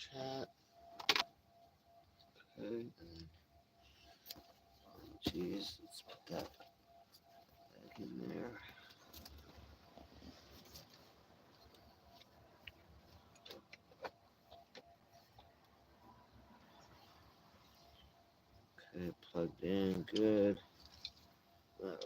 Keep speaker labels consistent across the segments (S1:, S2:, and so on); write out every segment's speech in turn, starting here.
S1: Chat. Okay. Jeez, let's put that back in there. Okay, plugged in, good. All right.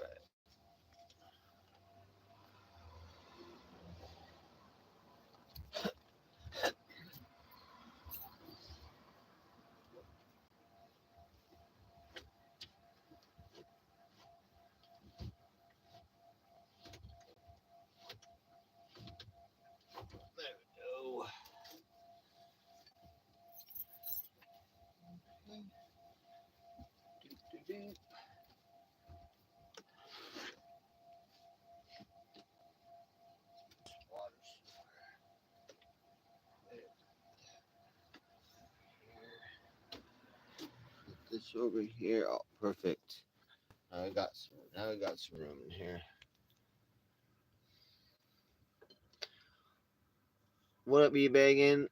S1: There we go. Put this over here. Oh, perfect. Now we got some room in here. What up, E-Baggin?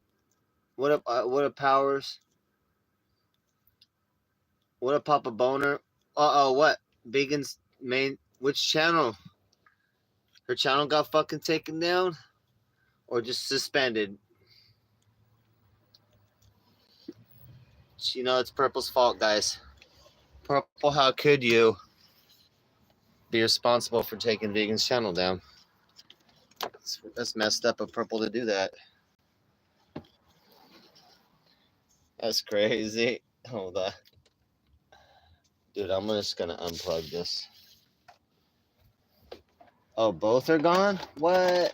S1: What up, Powers? What up, Papa Boner? What? Vegan's main, which channel? Her channel got fucking taken down? Or just suspended? You know, it's Purple's fault, guys. Purple, how could you be responsible for taking Vegan's channel down? That's messed up of Purple to do that. That's crazy. Hold on. Dude, I'm just gonna unplug this. Oh, both are gone? What?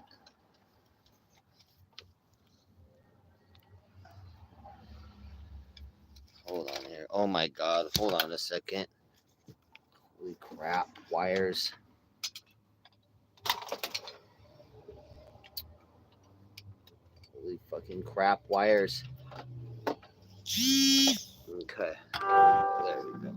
S1: Hold on here. Oh my god. Hold on a second. Holy crap. Wires. Holy fucking crap. Wires. Okay. There we go.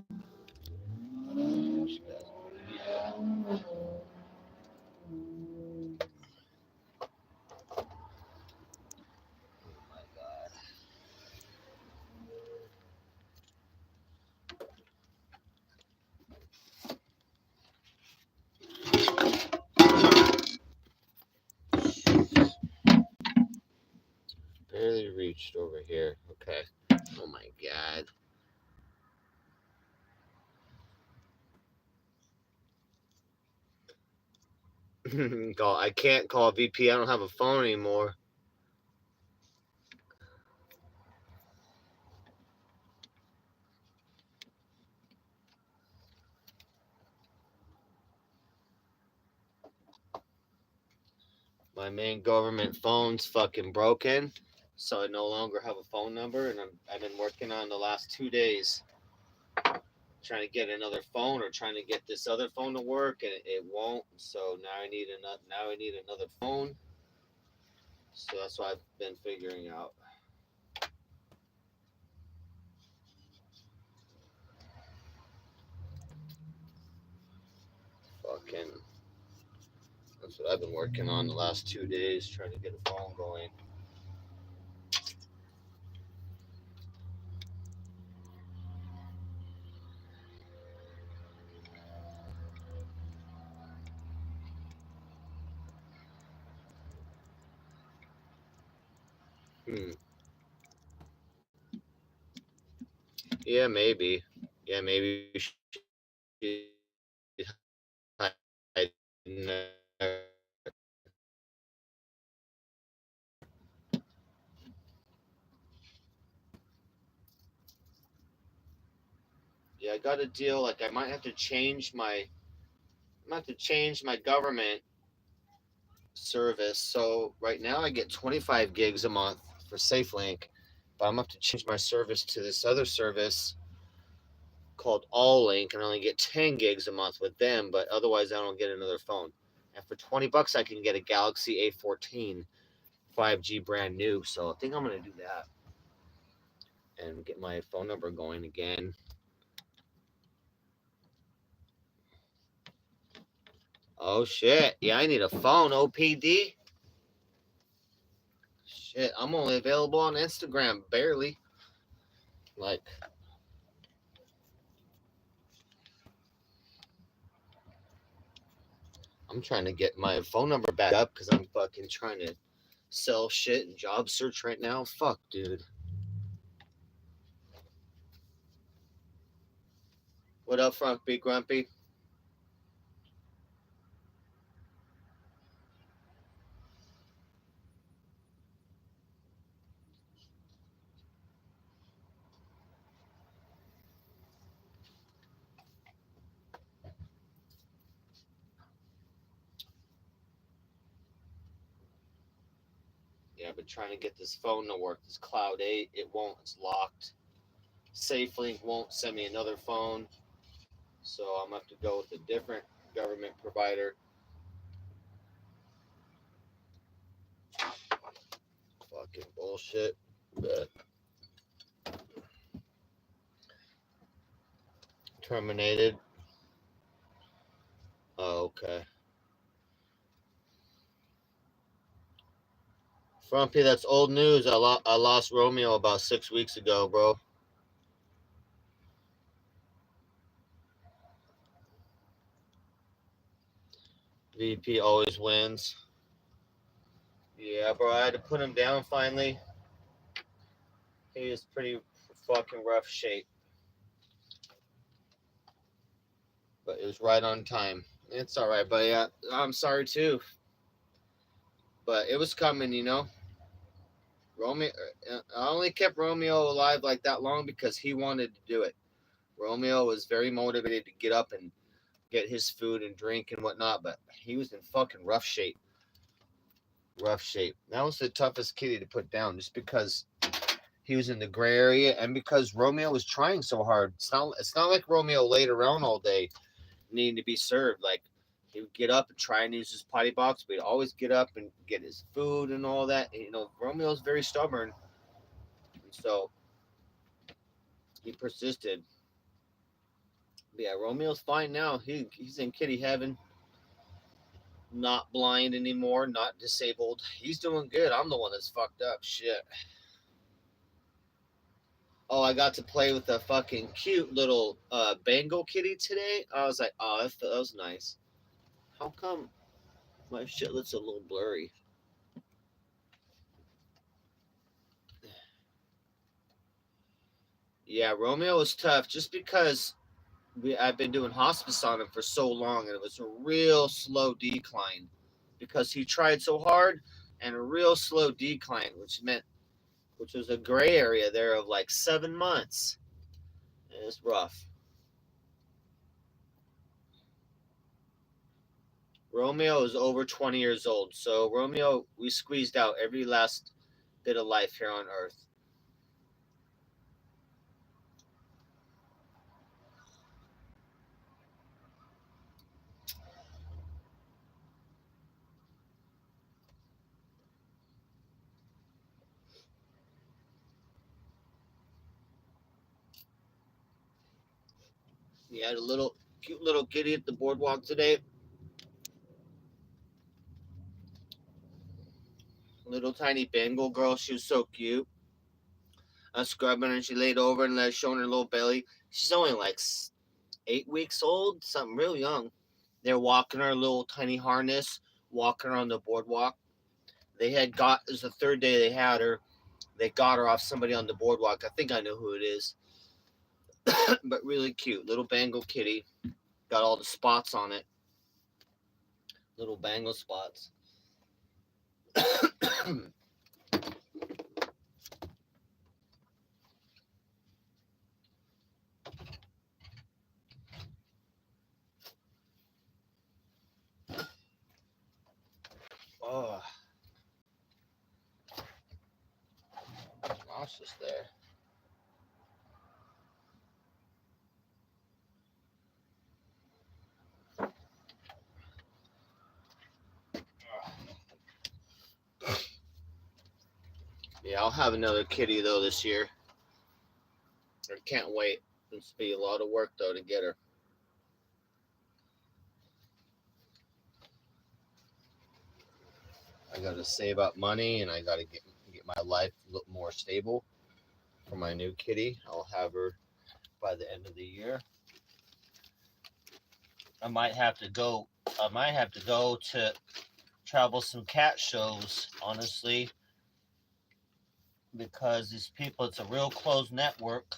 S1: Barely reached over here. Okay. Oh my god. I can't call VP. I don't have a phone anymore. My main government phone's fucking broken, so I no longer have a phone number, and I've been working on the last 2 days trying to get another phone or trying to get this other phone to work, and it won't. So now I need another phone. So that's what I've been figuring out. Fucking, that's what I've been working on the last 2 days, trying to get a phone going. Yeah, maybe. Yeah, maybe we should. Yeah, I got a deal. Like I might have to change my government service. So right now I get 25 gigs a month for SafeLink, but I'm gonna have to change my service to this other service called All Link, and I only get 10 gigs a month with them. But otherwise, I don't get another phone. And for $20, I can get a Galaxy A14 5G brand new. So I think I'm gonna do that and get my phone number going again. Oh shit! Yeah, I need a phone. OPD. Shit, I'm only available on Instagram, barely. Like, I'm trying to get my phone number back up because I'm fucking trying to sell shit and job search right now. Fuck, dude. What up, Frumpy Grumpy? Yeah, I've been trying to get this phone to work. This Cloud 8, it won't. It's locked. SafeLink won't send me another phone. So I'm going to have to go with a different government provider. Fucking bullshit. But terminated. Oh, okay. Frumpy, that's old news. I lost Romeo about 6 weeks ago, bro. VP always wins. Yeah, bro, I had to put him down finally. He is pretty fucking rough shape. But it was right on time. It's all right, but yeah, I'm sorry too. But it was coming, you know. Romeo, I only kept Romeo alive like that long because he wanted to do it. Romeo was very motivated to get up and get his food and drink and whatnot, but he was in fucking rough shape. Rough shape. That was the toughest kitty to put down, just because he was in the gray area and because Romeo was trying so hard. It's not like Romeo laid around all day needing to be served. Like, he would get up and try and use his potty box, but he'd always get up and get his food and all that. And, you know, Romeo's very stubborn, and so he persisted. But yeah, Romeo's fine now. He's in kitty heaven. Not blind anymore. Not disabled. He's doing good. I'm the one that's fucked up. Shit. Oh, I got to play with a fucking cute little Bengal kitty today. I was like, oh, that was nice. How come my shit looks a little blurry? Yeah, Romeo was tough just because I've been doing hospice on him for so long, and it was a real slow decline because he tried so hard, and a real slow decline, which was a gray area there of like 7 months. And it's rough. Romeo is over 20 years old, so Romeo, we squeezed out every last bit of life here on Earth. We had a little cute little kitty at the boardwalk today. Little tiny Bengal girl. She was so cute. I was scrubbing her and she laid over and showing her little belly. She's only like 8 weeks old, something real young. They're walking her little tiny harness, walking her on the boardwalk. It was the third day they had her. They got her off somebody on the boardwalk. I think I know who it is. But really cute. Little Bengal kitty. Got all the spots on it. Little Bengal spots. Oh, nauseous there. Yeah, I'll have another kitty though this year. I can't wait. It's be a lot of work though to get her. I gotta save up money and I gotta get get my life a little more stable for my new kitty. I'll have her by the end of the year. I might have to go. I might have to go to travel some cat shows, honestly, because these people, it's a real closed network.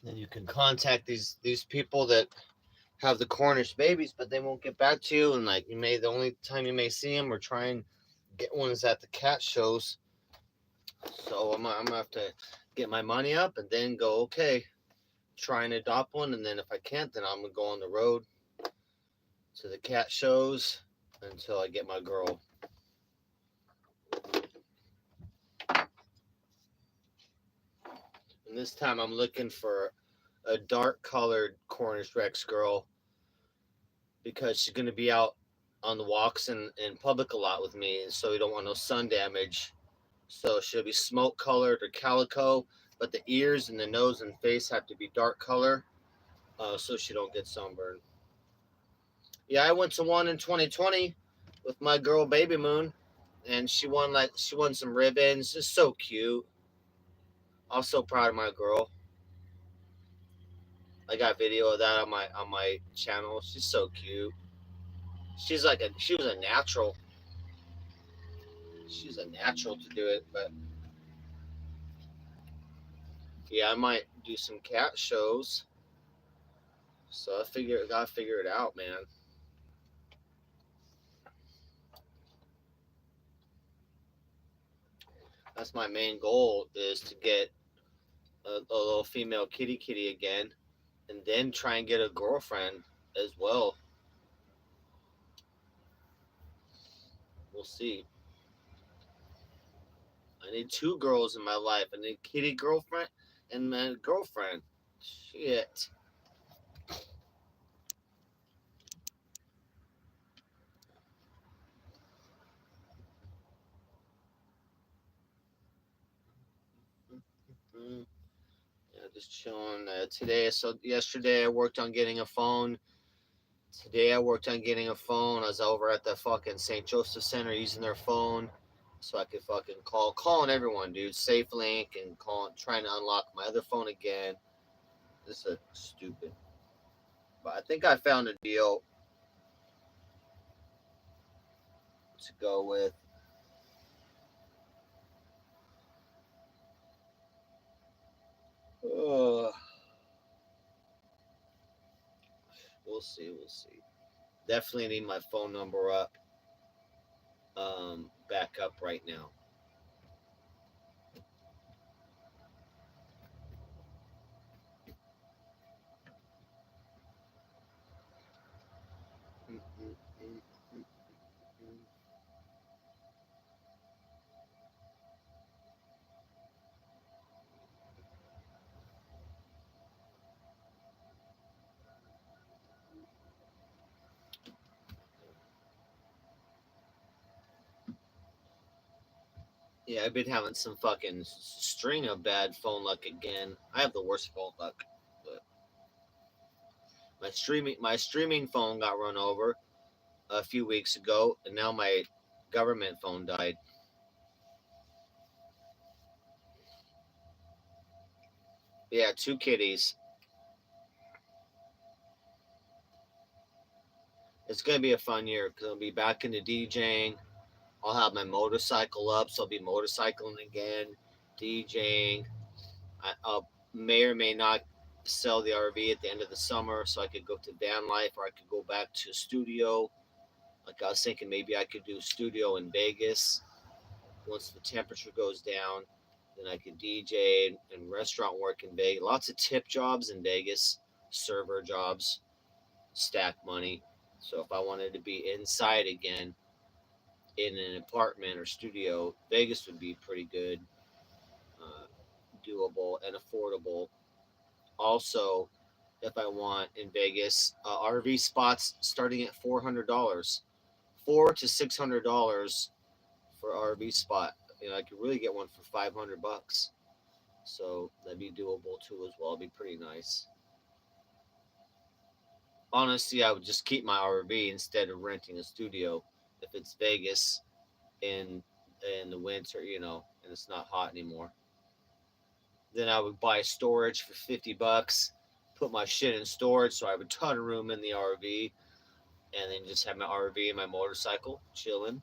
S1: And you can contact these people that have the Cornish babies, but they won't get back to you. And like the only time you may see them or try and get ones at the cat shows. So I'm gonna have to get my money up and then go, okay, try and adopt one. And then if I can't, then I'm gonna go on the road to the cat shows until I get my girl. And this time I'm looking for a dark colored Cornish Rex girl because she's gonna be out on the walks in public a lot with me, and so we don't want no sun damage. So she'll be smoke colored or calico, but the ears and the nose and face have to be dark color, so she don't get sunburned. Yeah, I went to one in 2020 with my girl Baby Moon, and she won some ribbons. Just so cute. I'm so proud of my girl. I got video of that on my channel. She's so cute. She was a natural. She's a natural to do it, but yeah, I might do some cat shows. So gotta figure it out, man. That's my main goal is to get a little female kitty again, and then try and get a girlfriend as well. We'll see. I need two girls in my life. I need kitty girlfriend and my girlfriend. Shit. Mm. Yeah, just chilling today. So yesterday I worked on getting a phone. Today I worked on getting a phone. I was over at the fucking St. Joseph Center using their phone so I could fucking calling everyone, dude. SafeLink and trying to unlock my other phone again. This is stupid. But I think I found a deal to go with. Uh, we'll see. We'll see. Definitely need my phone number up. Back up right now. Yeah, I've been having some fucking string of bad phone luck again. I have the worst phone luck. But my streaming phone got run over a few weeks ago, and now my government phone died. Yeah, two kitties. It's gonna be a fun year because I'll be back into DJing. I'll have my motorcycle up, so I'll be motorcycling again, DJing. I'll may or may not sell the RV at the end of the summer, so I could go to van life, or I could go back to studio. Like I was thinking, maybe I could do studio in Vegas once the temperature goes down. Then I could DJ and restaurant work in Vegas. Lots of tip jobs in Vegas, server jobs, stack money. So if I wanted to be inside again in an apartment or studio, Vegas would be pretty good, uh, doable, and affordable. Also, if I want in Vegas, RV spots starting at $400, $400 to $600 for RV spot. You know, I could really get one for $500. So that'd be doable too as well. It'd be pretty nice. Honestly, I would just keep my RV instead of renting a studio if it's Vegas in in the winter, and it's not hot anymore. Then I would buy storage for $50, put my shit in storage so I have a ton of room in the RV, and then just have my RV and my motorcycle chilling.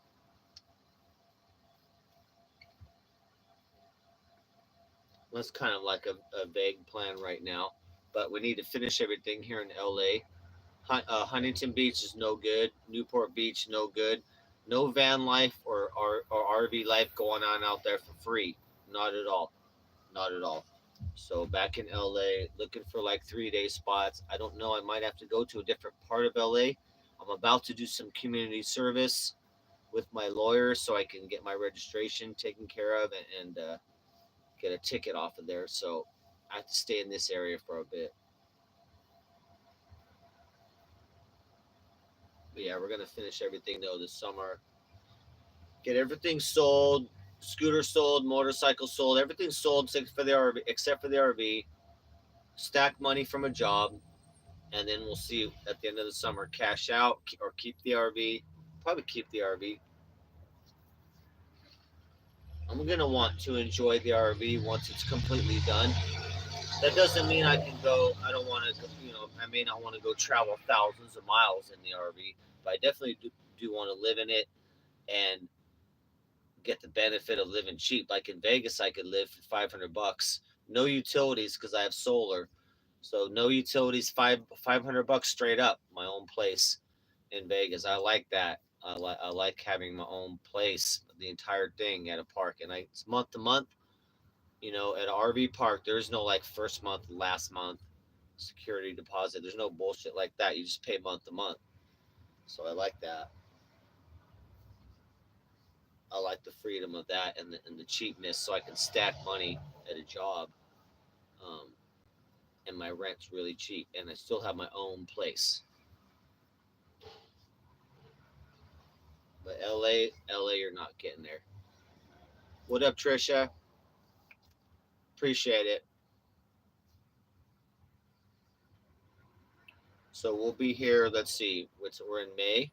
S1: That's kind of like a vague plan right now, but we need to finish everything here in LA. Huntington Beach is no good. Newport Beach, no good. No van life or RV life going on out there for free. Not at all. Not at all. So back in LA, looking for like 3 day spots. I don't know. I might have to go to a different part of LA. I'm about to do some community service with my lawyer so I can get my registration taken care of and get a ticket off of there. So I have to stay in this area for a bit. But yeah, we're gonna finish everything though this summer. Get everything sold, scooter sold, motorcycle sold, everything sold except for the RV. Except for the RV. Stack money from a job, and then we'll see at the end of the summer. Cash out or keep the RV. Probably keep the RV. I'm gonna want to enjoy the RV once it's completely done. That doesn't mean I can go. I don't want to. I may not want to go travel thousands of miles in the RV, but I definitely do want to live in it and get the benefit of living cheap. Like in Vegas, I could live for $500, no utilities because I have solar, so no utilities, $500 straight up, my own place in Vegas. I like that. I like having my own place, the entire thing at a park, and it's month to month. At an RV park, there's no like first month, last month security deposit. There's no bullshit like that. You just pay month to month. So I like that. I like the freedom of that and the cheapness, so I can stack money at a job, um, and my rent's really cheap, and I still have my own place. But LA, you're not getting there. What up, Trisha? Appreciate it. So we'll be here. Let's see. We're in May,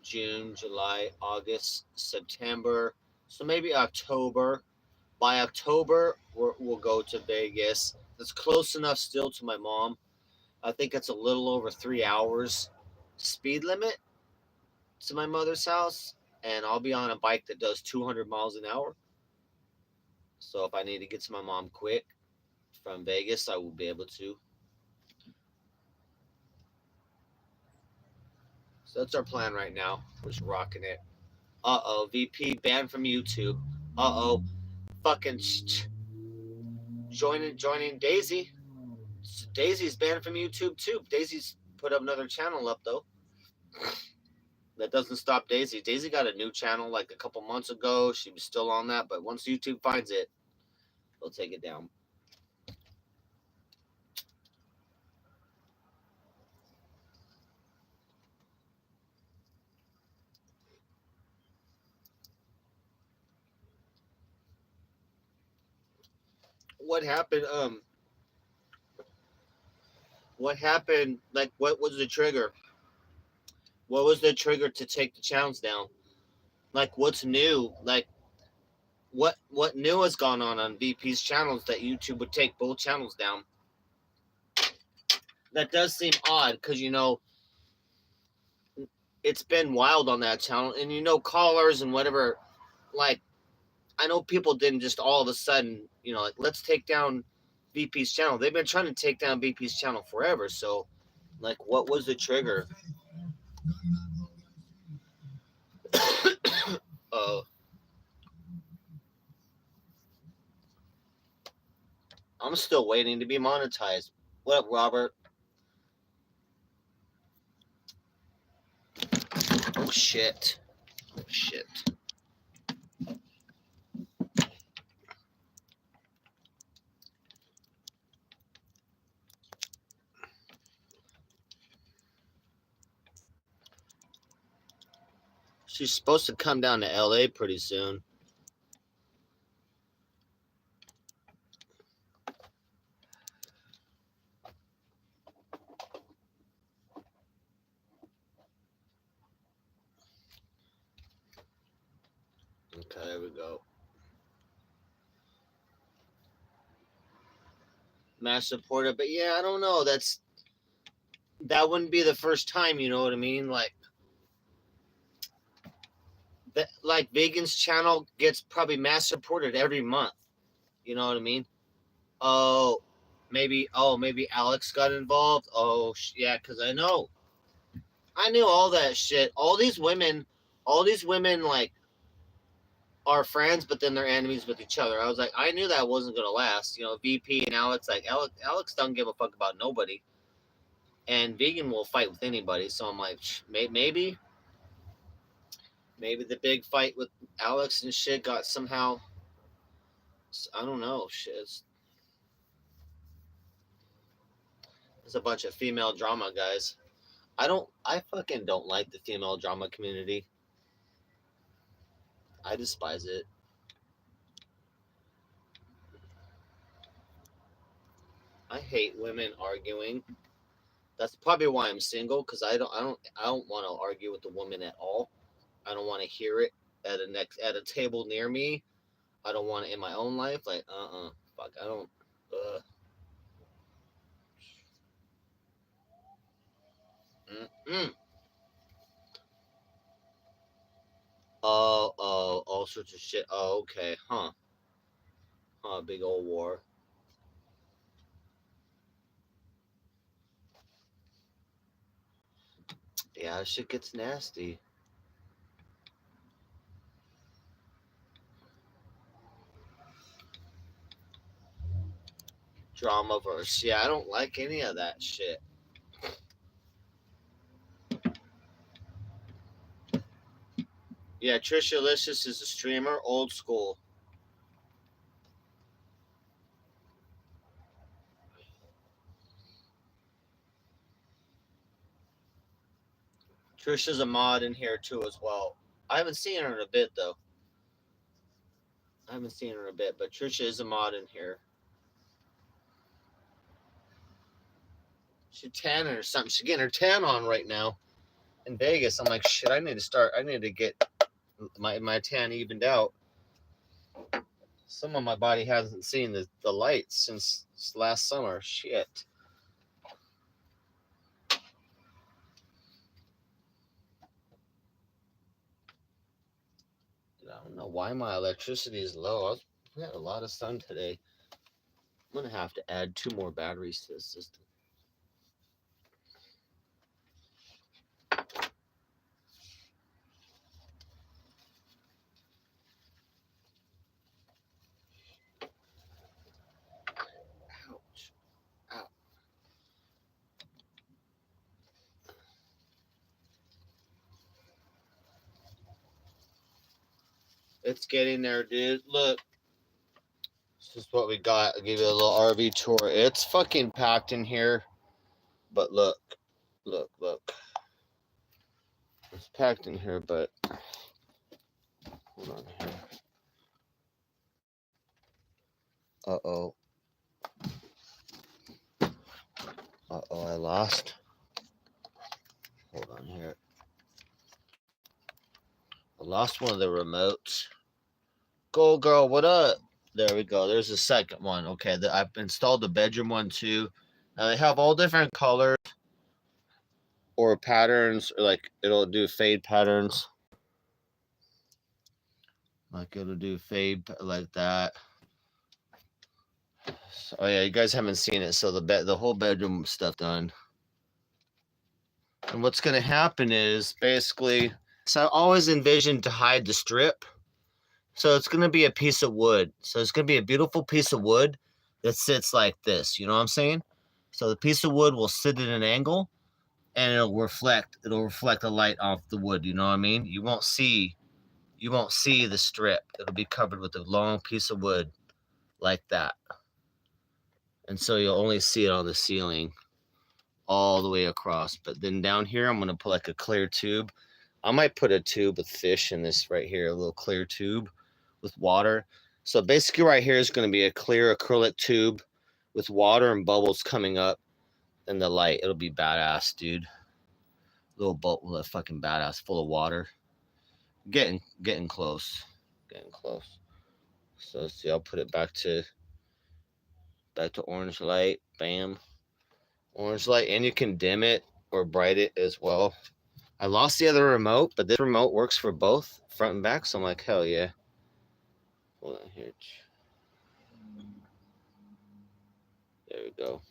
S1: June, July, August, September. So maybe October. By October, we'll go to Vegas. That's close enough still to my mom. I think it's a little over 3 hours speed limit to my mother's house, and I'll be on a bike that does 200 miles an hour. So if I need to get to my mom quick from Vegas, I will be able to. So that's our plan right now. We're just rocking it. VP banned from YouTube. Fucking joining Daisy. Daisy's banned from YouTube too. Daisy's put up another channel up though. That doesn't stop Daisy. Daisy got a new channel like a couple months ago. She was still on that, but once YouTube finds it, they'll take it down. What happened? What happened? Like, what was the trigger? What was the trigger to take the channels down? Like, what's new? Like, what new has gone on VP's channels that YouTube would take both channels down? That does seem odd because it's been wild on that channel, and callers and whatever. Like, I know people didn't just all of a sudden, like, let's take down VP's channel. They've been trying to take down VP's channel forever. So, like, what was the trigger? uh, I'm still waiting to be monetized. What up, Robert? Oh shit! Oh shit! She's supposed to come down to LA pretty soon. Okay, there we mass supported. But yeah, I don't know. That wouldn't be the first time. You know what I mean? Like Vegan's channel gets probably mass supported every month. You know what I mean? Oh, maybe Alex got involved. Oh, yeah, because I knew all that shit. All these women like are friends, but then they're enemies with each other. I was like, I knew that wasn't gonna last. You know, VP and Alex, like Alex don't give a fuck about nobody, and Vegan will fight with anybody. So I'm like, maybe the big fight with Alex and shit got somehow. I don't know. Shit, it's a bunch of female drama guys. I fucking don't like the female drama community. I despise it. I hate women arguing. That's probably why I'm single, because I don't want to argue with the woman at all. I don't want to hear it at a table near me. I don't want it in my own life. Like, fuck, I don't. Mm-mm. Oh, all sorts of shit. Oh, okay, big old war. Yeah, shit gets nasty. Drama verse. Yeah, I don't like any of that shit. Yeah, Trisha Licious is a streamer, old school. Trisha's a mod in here too as well. I haven't seen her in a bit though. I haven't seen her in a bit, but Trisha is a mod in here. She's tanning or something. She's getting her tan on right now in Vegas. I'm like, shit, I need to get my tan evened out. Some of my body hasn't seen the lights since last summer. Shit. I don't know why my electricity is low. We had a lot of sun today. I'm gonna have to add 2 more batteries to the system. Ouch. Ow. It's getting there, dude. Look. This is what we got. I'll give you a little RV tour. It's fucking packed in here. But look. Look. It's packed in here, but hold on here. Uh-oh. I lost. Hold on here. I lost one of the remotes. Go, girl, what up? There we go. There's the second one. Okay, I've installed the bedroom one too. Now they have all different colors or patterns, or like it'll do fade patterns. Like it'll do fade like that. So, oh yeah, you guys haven't seen it. So the whole bedroom stuff done. And what's gonna happen is basically, so I always envisioned to hide the strip. So it's gonna be a piece of wood. So it's gonna be a beautiful piece of wood that sits like this. You know what I'm saying? So the piece of wood will sit at an angle, and it'll reflect the light off the wood. You know what I mean? You won't see the strip. It'll be covered with a long piece of wood like that. And so you'll only see it on the ceiling all the way across. But then down here, I'm going to put like a clear tube. I might put a tube with fish in this right here, a little clear tube with water. So basically right here is going to be a clear acrylic tube with water and bubbles coming up and the light. It'll be badass, dude. Little boat with a fucking badass full of water. Getting close. Getting close. So let's see, I'll put it back Back to orange light. Bam. Orange light. And you can dim it or bright it as well. I lost the other remote, but this remote works for both front and back. So I'm like, hell yeah. Hold on here. There we go.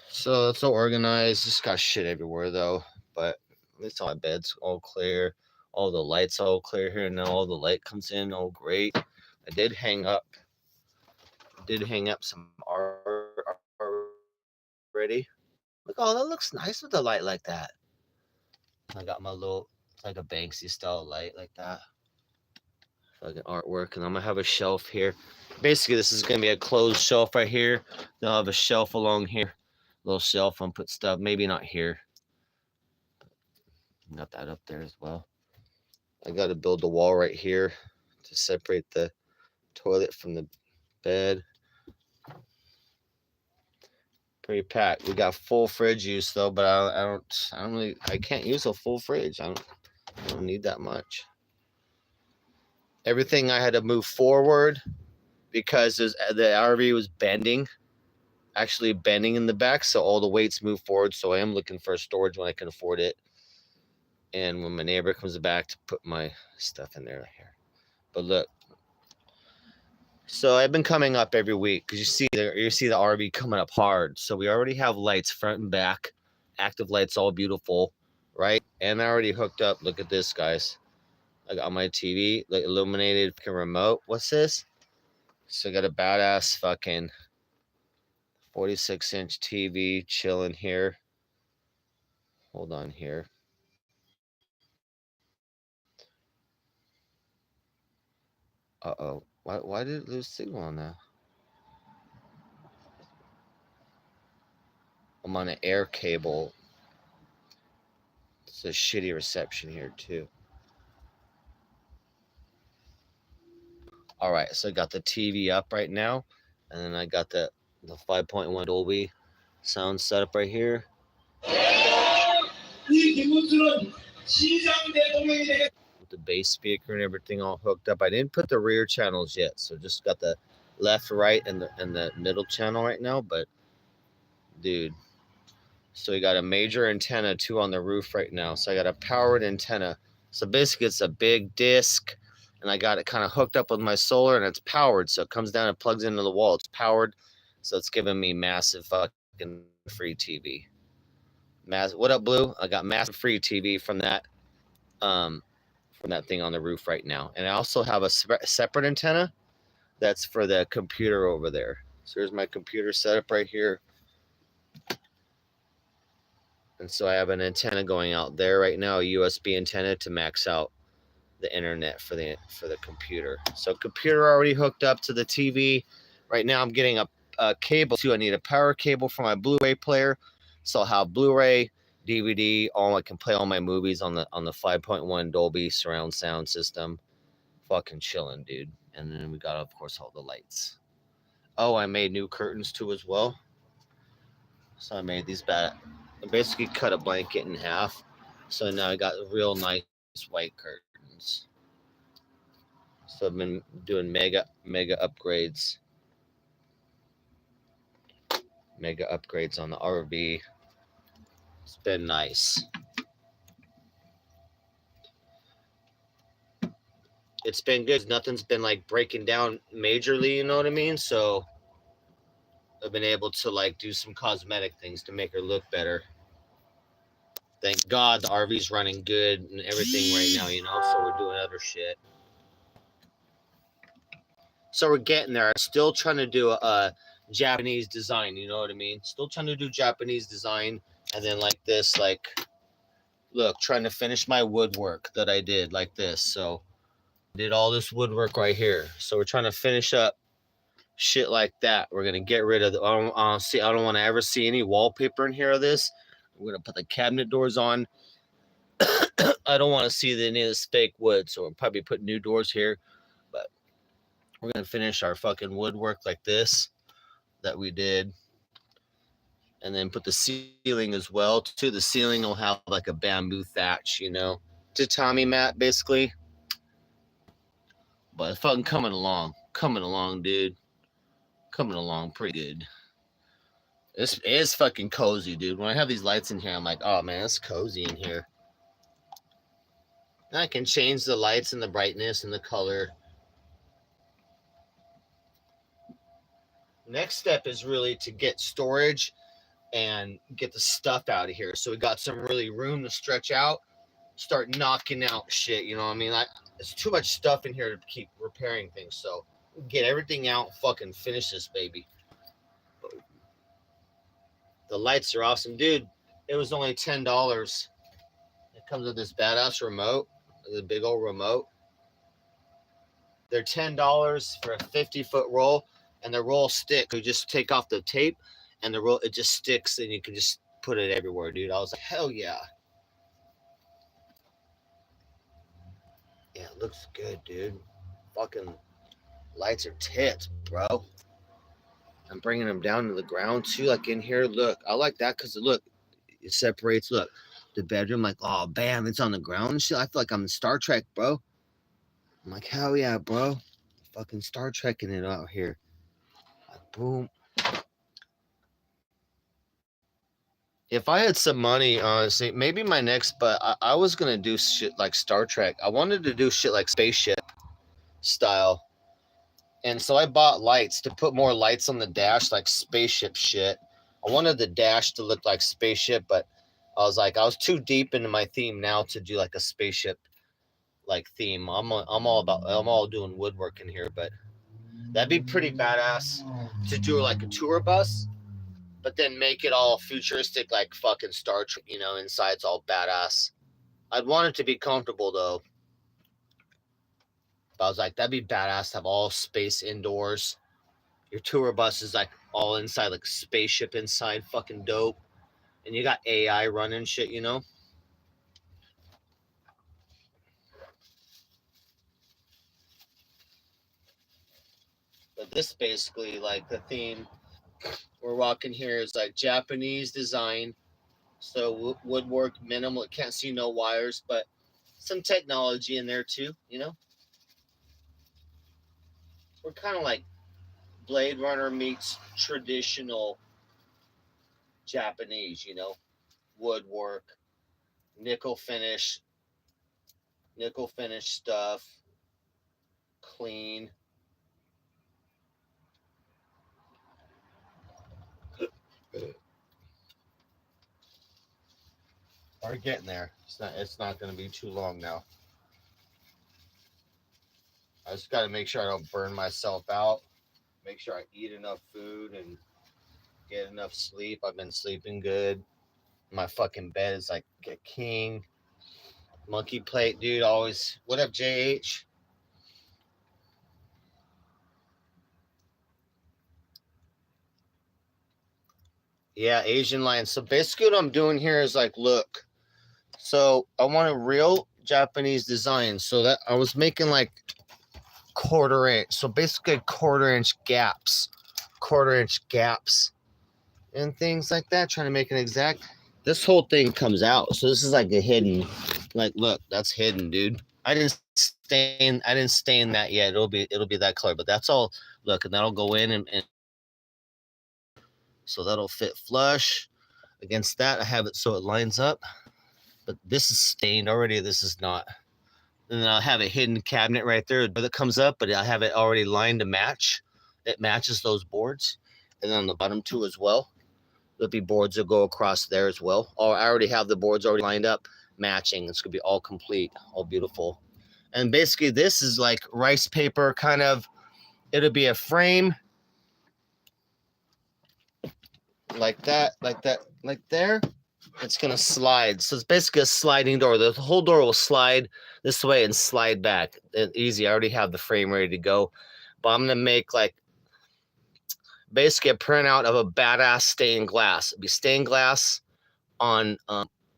S1: So it's all organized. Just got shit everywhere though. But at least all my bed's all clear. All the lights all clear here. Now all the light comes in. Oh great. I did hang up some art already. Look, oh, that looks nice with the light like that. I got my little, it's like a Banksy style light like that. Fucking artwork. And I'm gonna have a shelf here. Basically, this is gonna be a closed shelf right here. Then I'll have a shelf along here. Little shelf and put stuff. Maybe not here. Got that up there as well. I got to build the wall right here to separate the toilet from the bed. Pretty packed. We got full fridge use though, but I can't use a full fridge. I don't need that much. Everything I had to move forward because the RV was bending, actually bending in the back, so all the weights move forward. So I am looking for a storage when I can afford it. And when my neighbor comes back to put my stuff in there here. But look, so I've been coming up every week because you see the RV coming up hard. So we already have lights front and back, active lights, all beautiful, right? And I already hooked up. Look at this, guys. I got my TV, like illuminated remote. What's this? So I got a badass fucking 46-inch TV chilling here. Hold on here. Uh-oh. Why did it lose signal on that? I'm on an air cable. It's a shitty reception here too. All right, so I got the TV up right now, and then I got the 5.1 Dolby sound setup right here. With the bass speaker and everything all hooked up. I didn't put the rear channels yet, so just got the left, right, and the middle channel right now. But dude, so we got a major antenna too on the roof right now. So I got a powered antenna. So basically, it's a big disc, and I got it kind of hooked up with my solar, and it's powered. So it comes down and plugs into the wall. It's powered, so it's giving me massive fucking free TV. What up, Blue? I got massive free TV from that thing on the roof right now. And I also have a separate antenna that's for the computer over there. So here's my computer setup right here. And so I have an antenna going out there right now, a USB antenna to max out the internet for the computer. So computer already hooked up to the TV. Right now I'm getting a cable too. I need a power cable for my Blu-ray player. So I'll have Blu-ray, DVD, I can play all my movies on the 5.1 Dolby surround sound system. Fucking chilling, dude. And then we got, of course, all the lights. Oh, I made new curtains too as well. So I made these I basically cut a blanket in half. So now I got real nice white curtains. So I've been doing mega upgrades. Mega upgrades on the RV. It's been nice. It's been good. Nothing's been like breaking down majorly, you know what I mean? So I've been able to like do some cosmetic things to make her look better. Thank God the RV's running good and everything right now, you know, so we're doing other shit. So we're getting there. I'm still trying to do a Japanese design, you know what I mean? Still trying to do Japanese design. And then like this, like, look, trying to finish my woodwork that I did like this. So I did all this woodwork right here. So we're trying to finish up shit like that. We're going to get rid of I don't want to ever see any wallpaper in here of this. We're going to put the cabinet doors on. I don't want to see any of this fake wood. So we'll probably put new doors here. But we're going to finish our fucking woodwork like this that we did. And then put the ceiling as well. To the ceiling will have like a bamboo thatch, you know. Tatami mat, basically. But it's fucking coming along, dude. Coming along pretty good. This is fucking cozy, dude. When I have these lights in here, I'm like, oh man, it's cozy in here. And I can change the lights and the brightness and the color. Next step is really to get storage and get the stuff out of here. So we got some really room to stretch out, start knocking out shit. You know what I mean? There's too much stuff in here to keep repairing things. So get everything out, fucking finish this baby. The lights are awesome, dude. It was only $10. It comes with this badass remote, the big old remote. They're $10 for a 50-foot roll, and the roll stick. You just take off the tape, and the roll it just sticks, and you can just put it everywhere, dude. I was like, hell yeah. Yeah, it looks good, dude. Fucking lights are tits, bro. I'm bringing them down to the ground too, like in here. Look, I like that because look, it separates. Look, the bedroom, like, oh, bam, it's on the ground and shit. I feel like I'm in Star Trek, bro. I'm like, hell yeah, bro. Fucking Star Trekking it out here. Like, boom. If I had some money, honestly, maybe my next, but I was gonna do shit like Star Trek. I wanted to do shit like spaceship style. And so I bought lights to put more lights on the dash, like spaceship shit. I wanted the dash to look like spaceship, but I was too deep into my theme now to do like a spaceship like theme. I'm all doing woodwork in here, but that'd be pretty badass to do like a tour bus, but then make it all futuristic like fucking Star Trek, you know, inside's all badass. I'd want it to be comfortable though. But I was like, that'd be badass to have all space indoors. Your tour bus is like all inside, like spaceship inside, fucking dope. And you got AI running shit, you know? But this basically, like the theme we're walking here is like Japanese design. So woodwork minimal, can't see no wires, but some technology in there too, you know? We're kind of like Blade Runner meets traditional Japanese, you know? Woodwork, nickel finish, stuff, clean. We're getting there. It's not going to be too long now. I just got to make sure I don't burn myself out. Make sure I eat enough food and get enough sleep. I've been sleeping good. My fucking bed is like a king. Monkey plate, dude. Always. What up, JH? Yeah, Asian lion. So basically, what I'm doing here is like, look. So I want a real Japanese design. So that I was making like quarter inch. So basically, quarter-inch gaps and things like that, trying to make it exact. This whole thing comes out. So this is like a hidden, like, look, that's hidden, dude. I didn't stain that yet. It'll be that color, but that's all. Look, and that'll go in and so that'll fit flush against that. I have it so it lines up, but this is stained already. This is not. And then I'll have a hidden cabinet right there that comes up, but I have it already lined to match. It matches those boards, and then on the bottom too as well. There'll be boards that go across there as well. Or I already have the boards already lined up, matching. It's gonna be all complete, all beautiful. And basically, this is like rice paper kind of. It'll be a frame like that, like there. It's gonna slide. So it's basically a sliding door. The whole door will slide this way and slide back. Easy. I already have the frame ready to go. But I'm gonna make like basically a printout of a badass stained glass. It'll be stained glass on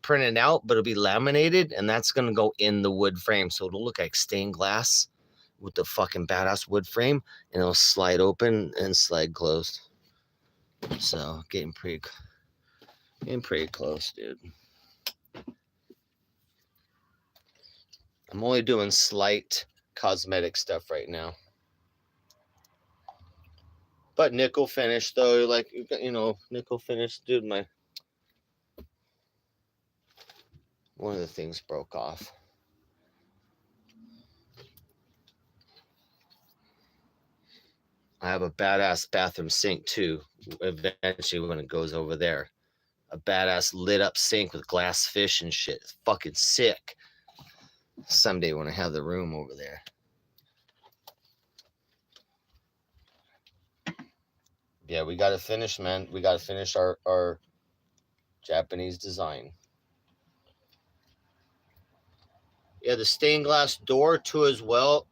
S1: printed out, but it'll be laminated, and that's gonna go in the wood frame. So it'll look like stained glass with the fucking badass wood frame, and it'll slide open and slide closed. So getting pretty close, dude. I'm only doing slight cosmetic stuff right now. But nickel finish though, like, you know, nickel finish, dude. One of the things broke off. I have a badass bathroom sink too. Eventually, when it goes over there, a badass lit up sink with glass fish and shit. It's fucking sick. Someday when I have the room over there. Yeah, we gotta finish, man. We gotta finish our Japanese design. Yeah, the stained glass door too as well.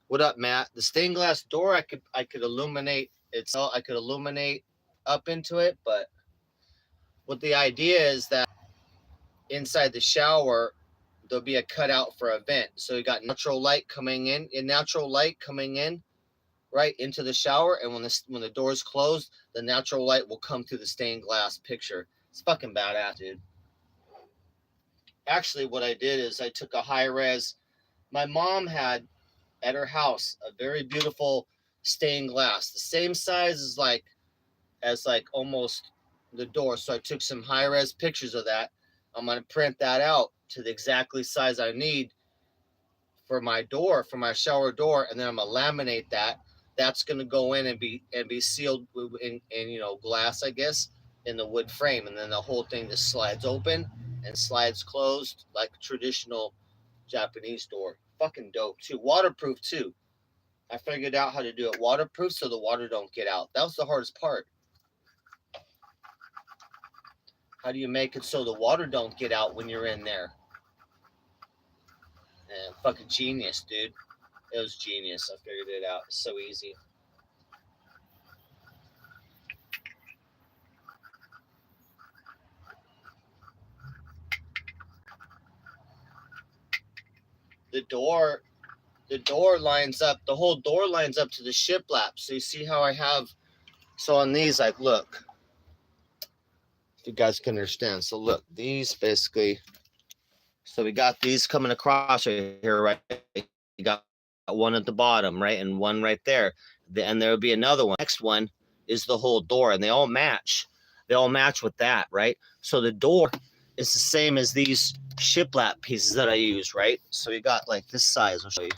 S1: What up, Matt? The stained glass door, I could illuminate itself. I could illuminate up into it, but what the idea is that inside the shower there'll be a cutout for a vent. So you got natural light coming in, right into the shower, and when the door's closed, the natural light will come through the stained glass picture. It's fucking badass, dude. Actually, what I did is I took a high res. My mom had at her house a very beautiful stained glass, the same size as almost the door. So I took some high res pictures of that. I'm gonna print that out to the exactly size I need for my door, for my shower door, and then I'm gonna laminate that. That's gonna go in and be sealed in glass, I guess, in the wood frame, and then the whole thing just slides open and slides closed like a traditional Japanese door. Fucking dope too. Waterproof too. I figured out how to do it waterproof so the water don't get out. That was the hardest part. How do you make it so the water don't get out when you're in there? And fucking genius, dude. It was genius. I figured it out. It's so easy. The door lines up. The whole door lines up to the shiplap. So you see how I have. So on these, like, look. If you guys can understand. So look, these basically. So we got these coming across right here, right? You got one at the bottom, right? And one right there. And there will be another one. Next one is the whole door, and they all match. They all match with that, right? So the door is the same as these shiplap pieces that I use, right? So you got like this size. I'll show you.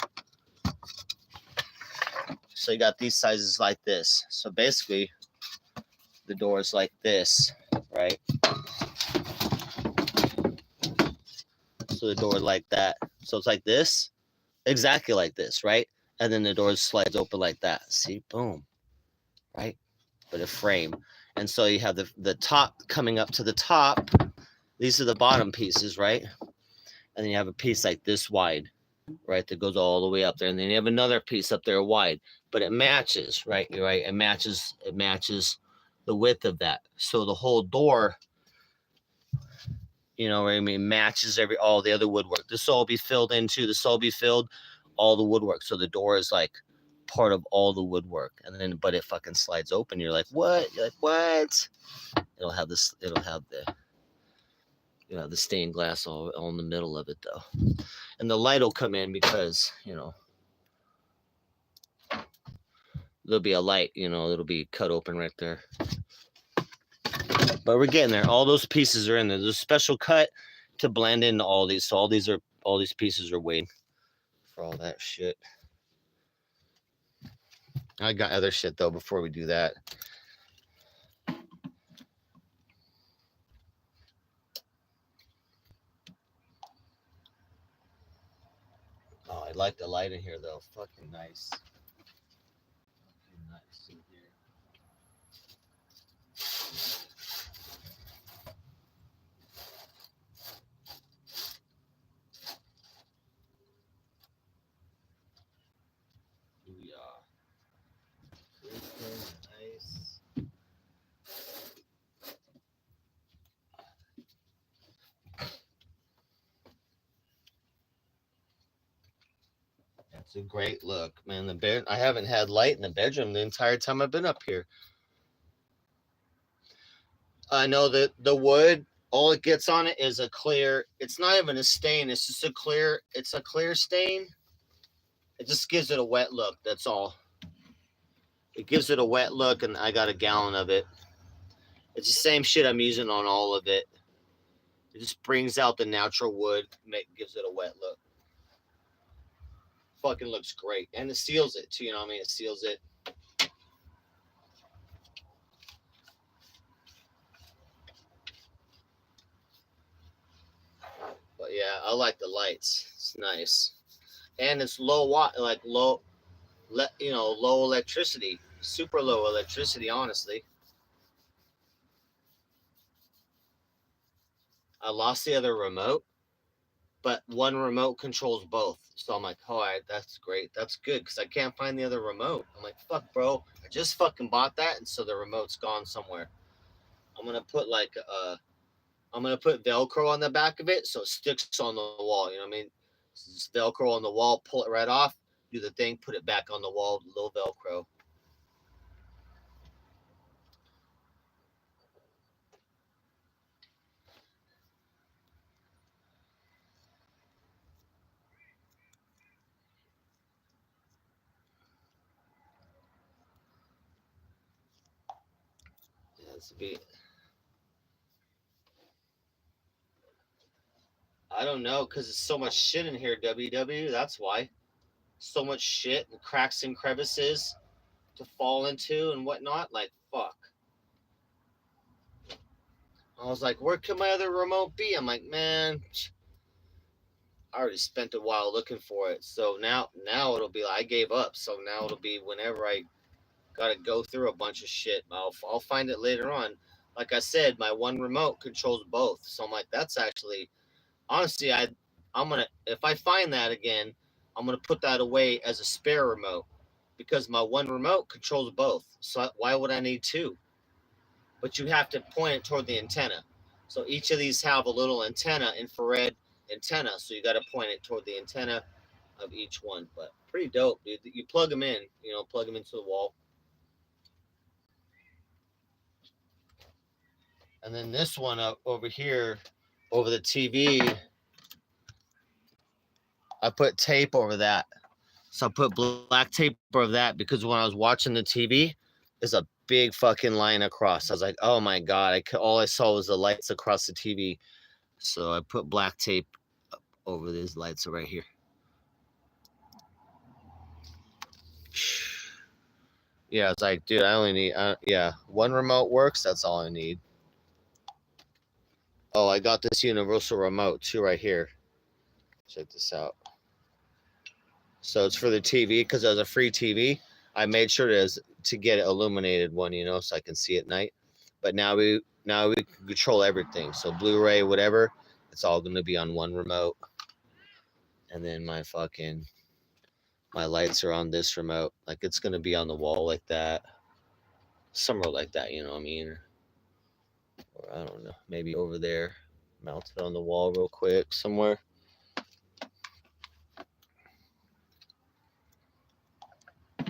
S1: So you got these sizes like this. So basically, the door is like this, right? So the door like that. So it's like this, exactly like this, right? And then the door slides open like that. See, boom, right? But a frame. And so you have the top coming up to the top. These are the bottom pieces, right? And then you have a piece like this wide, right? That goes all the way up there. And then you have another piece up there wide, but it matches, right? You're right. It matches the width of that. So the whole door, you know what I mean, matches all the other woodwork. This will all be filled into, all the woodwork. So the door is like part of all the woodwork. And then, but it fucking slides open. You're like, what? You're like, what? It'll have the stained glass all in the middle of it though. And the light will come in because, there'll be a light, it'll be cut open right there. But we're getting there. All those pieces are in there. There's a special cut to blend into all these. So all these pieces are waiting for all that shit. I got other shit though before we do that. Oh, I like the light in here though. Fucking nice. Fucking nice in here. Nice. That's a great look, man. I haven't had light in the bedroom the entire time I've been up here. I know that the wood, all it gets on it is a clear. It's not even a stain. It's just a clear. It's a clear stain. It just gives it a wet look. That's all. It gives it a wet look, and I got a gallon of it. It's the same shit I'm using on all of it. It just brings out the natural wood, gives it a wet look. Fucking looks great. And it seals it too, you know what I mean? It seals it. But yeah, I like the lights. It's nice. And it's low watt, like low electricity. Super low electricity, honestly. I lost the other remote, but one remote controls both. So I'm like, all right, that's great. That's good because I can't find the other remote. I'm like, fuck, bro. I just fucking bought that, and so the remote's gone somewhere. I'm gonna put I'm gonna put Velcro on the back of it so it sticks on the wall. You know what I mean? Just Velcro on the wall, pull it right off, do the thing, put it back on the wall, little Velcro. Yeah, it's be. I don't know because there's so much shit in here, WW. That's why. So much shit and cracks and crevices to fall into and whatnot. Like, fuck. I was like, where could my other remote be? I'm like, man, I already spent a while looking for it. So now it'll be like, I gave up. So now it'll be whenever I got to go through a bunch of shit. I'll find it later on. Like I said, my one remote controls both. So I'm like, that's actually, honestly, I'm going to, if I find that again, I'm going to put that away as a spare remote because my one remote controls both. So why would I need two? But you have to point it toward the antenna. So each of these have a little antenna, infrared antenna. So you got to point it toward the antenna of each one. But pretty dope, dude. You plug them in, plug them into the wall. And then this one up over here, over the TV, I put tape over that. So I put black tape over that because when I was watching the TV, there's a big fucking line across. I was like, oh my God, all I saw was the lights across the TV. So I put black tape over these lights right here. Yeah, it's like, dude, I only need, one remote works. That's all I need. Oh, I got this universal remote too right here. Check this out. So it's for the TV because it was a free TV. I made sure to get an illuminated one, so I can see at night. But now we can control everything. So Blu-ray, whatever, it's all going to be on one remote. And then my lights are on this remote. Like it's going to be on the wall like that. Somewhere like that, you know what I mean? Or I don't know, maybe over there, mounted on the wall real quick somewhere.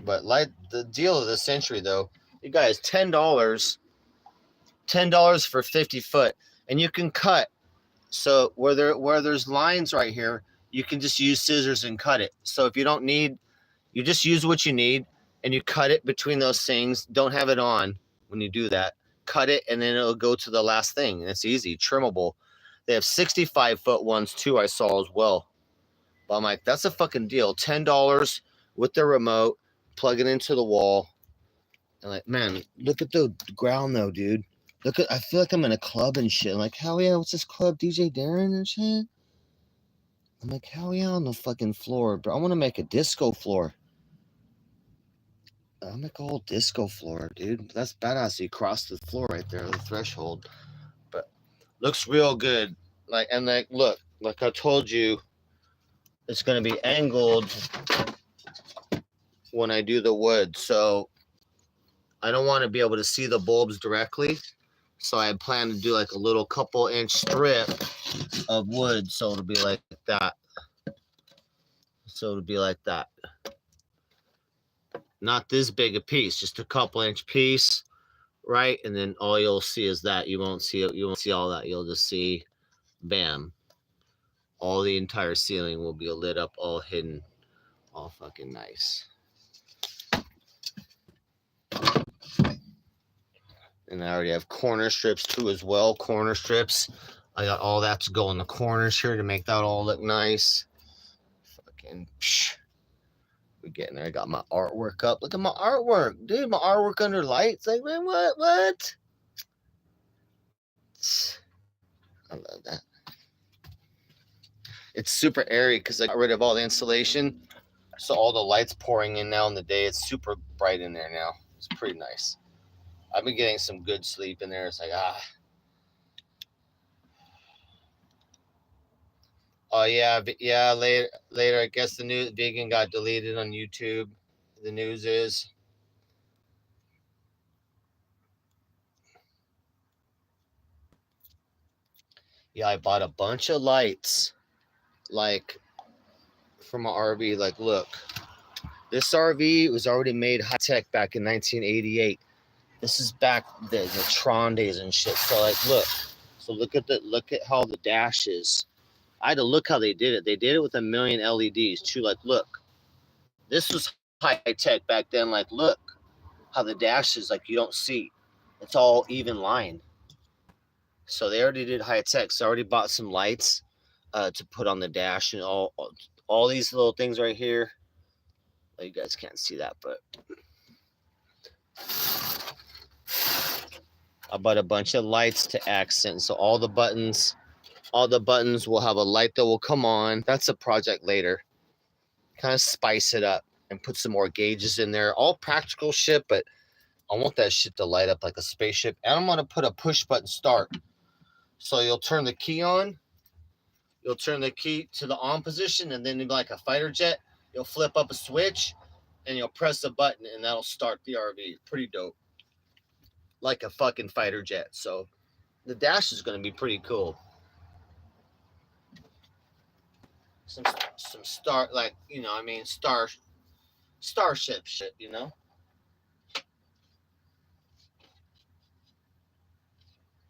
S1: But like the deal of the century, though, you guys, $10 for 50 foot, and you can cut. So where there's lines right here, you can just use scissors and cut it. So if you don't need, you just use what you need, and you cut it between those things. Don't have it on when you do that. Cut it, and then it'll go to the last thing. And it's easy, trimmable. They have 65-foot ones too. I saw as well. But I'm like, that's a fucking deal. $10 with the remote. Plug it into the wall. And like, man, look at the ground though, dude. I feel like I'm in a club and shit. I'm like, hell yeah, what's this club? DJ Darren and shit? I'm like, hell yeah, on the fucking floor, bro. I want to make a disco floor. I'll make a whole disco floor, dude. That's badass. You cross the floor right there, the threshold. But looks real good. Like look, like I told you, it's gonna be angled when I do the wood. So I don't want to be able to see the bulbs directly. So I plan to do like a little couple inch strip of wood. So it'll be like that. Not this big a piece, just a couple inch piece, right? And then all you'll see is that. You won't see it. You won't see all that. You'll just see, bam. All the entire ceiling will be lit up, all hidden, all fucking nice. And I already have corner strips too as well. Corner strips. I got all that to go in the corners here to make that all look nice. Fucking psh. We getting there. I got my artwork up. Look at my artwork. Dude, my artwork under lights. Like, man, what? I love that. It's super airy because I got rid of all the insulation. So all the lights pouring in now in the day. It's super bright in there now. It's pretty nice. I've been getting some good sleep in there. It's like, Oh yeah, later. I guess the new vegan got deleted on YouTube. The news is. Yeah, I bought a bunch of lights, like from my RV. Like, look, this RV was already made high tech back in 1988. This is back the Tron days and shit. So like, look, look at how the dash is. I had to look how they did it. They did it with a million LEDs too. Like, look, this was high tech back then. Like, look how the dash is. Like, you don't see. It's all even line. So they already did high tech. So I already bought some lights to put on the dash and all these little things right here. Well, you guys can't see that, but I bought a bunch of lights to accent. So all the buttons will have a light that will come on. That's a project later. Kind of spice it up and put some more gauges in there. All practical shit, but I want that shit to light up like a spaceship. And I'm going to put a push button start. So you'll turn the key on. You'll turn the key to the on position, and then like a fighter jet, you'll flip up a switch, and you'll press a button, and that'll start the RV. Pretty dope. Like a fucking fighter jet. So the dash is going to be pretty cool. Some star, like, you know, I mean, starship shit, you know?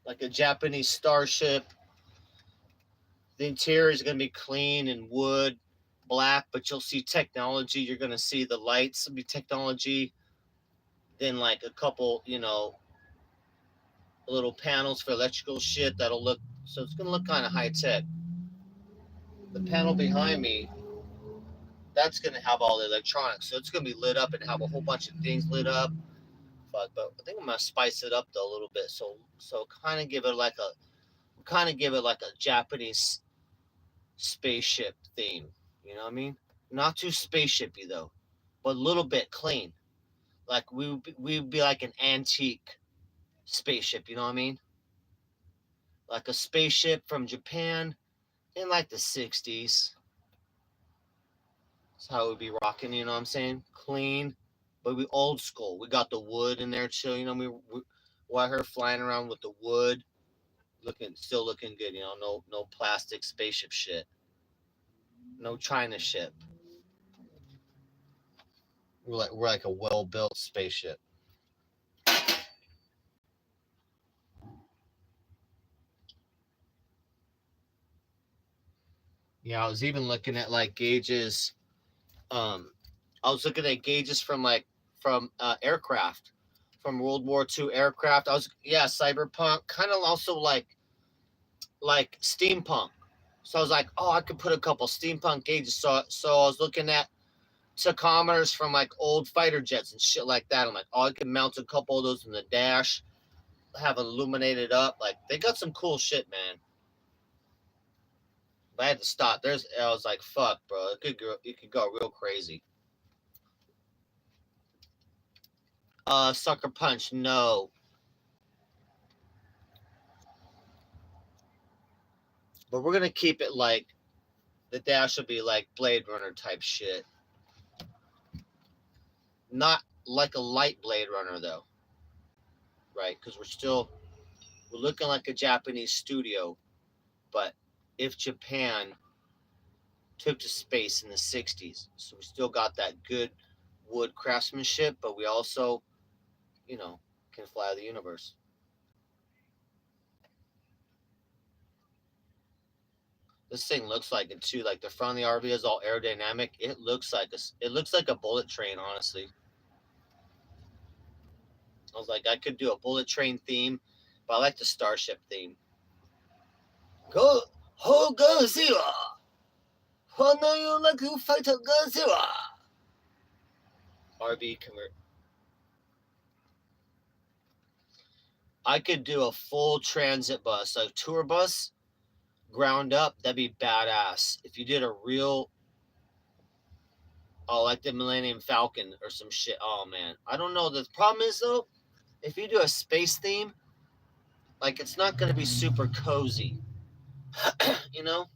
S1: Like a Japanese starship. The interior is going to be clean and wood, black, but you'll see technology. You're going to see the lights will be technology. Then, like, a couple, you know, little panels for electrical shit that'll look, so it's going to look kind of high tech. The panel behind me, that's going to have all the electronics. So it's going to be lit up and have a whole bunch of things lit up. But I think I'm going to spice it up though a little bit. So kind of give it like a Japanese spaceship theme. You know what I mean? Not too spaceshipy though, but a little bit clean. Like we would be like an antique spaceship. You know what I mean? Like a spaceship from Japan in like the 60s. That's how it would be rocking. You know what I'm saying? Clean, but we old school. We got the wood in there too. You know, we want her flying around with the wood, still looking good. You know, no plastic spaceship shit. No China ship. We're like a well built spaceship. Yeah, I was even looking at like gauges. I was looking at gauges from aircraft, from World War II aircraft. Cyberpunk, kind of also like steampunk. So I was like, oh, I could put a couple steampunk gauges. So I was looking at tachometers from like old fighter jets and shit like that. I'm like, oh, I could mount a couple of those in the dash, have it illuminated up. Like they got some cool shit, man. But I had to stop. I was like, fuck, bro. It could go real crazy. Sucker Punch, no. But we're gonna keep it like the dash will be like Blade Runner type shit. Not like a light Blade Runner though. Right? Because we're looking like a Japanese studio. But if Japan took to space in the 60s, so we still got that good wood craftsmanship, but we also, you know, can fly the universe. This thing looks like it too. Like the front of the RV is all aerodynamic. It looks like a bullet train, honestly. I was like, I could do a bullet train theme, but I like the Starship theme. Go, ho, Godzilla! How do you like to fight a Godzilla? RV convert. I could do a full transit bus, a tour bus, ground up. That'd be badass. If you did a real, like the Millennium Falcon or some shit. Oh man, I don't know. The problem is though, if you do a space theme, like it's not gonna be super cozy. You know,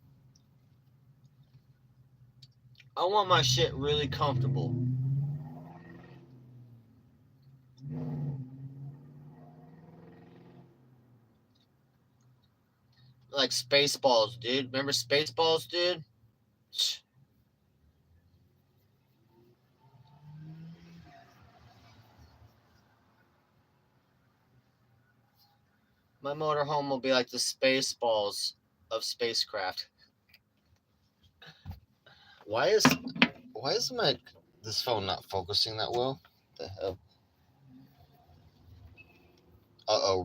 S1: I want my shit really comfortable. Like Spaceballs, dude. Remember Spaceballs, dude? My motorhome will be like the Spaceballs of spacecraft. Why is my this phone not focusing that well? The hell?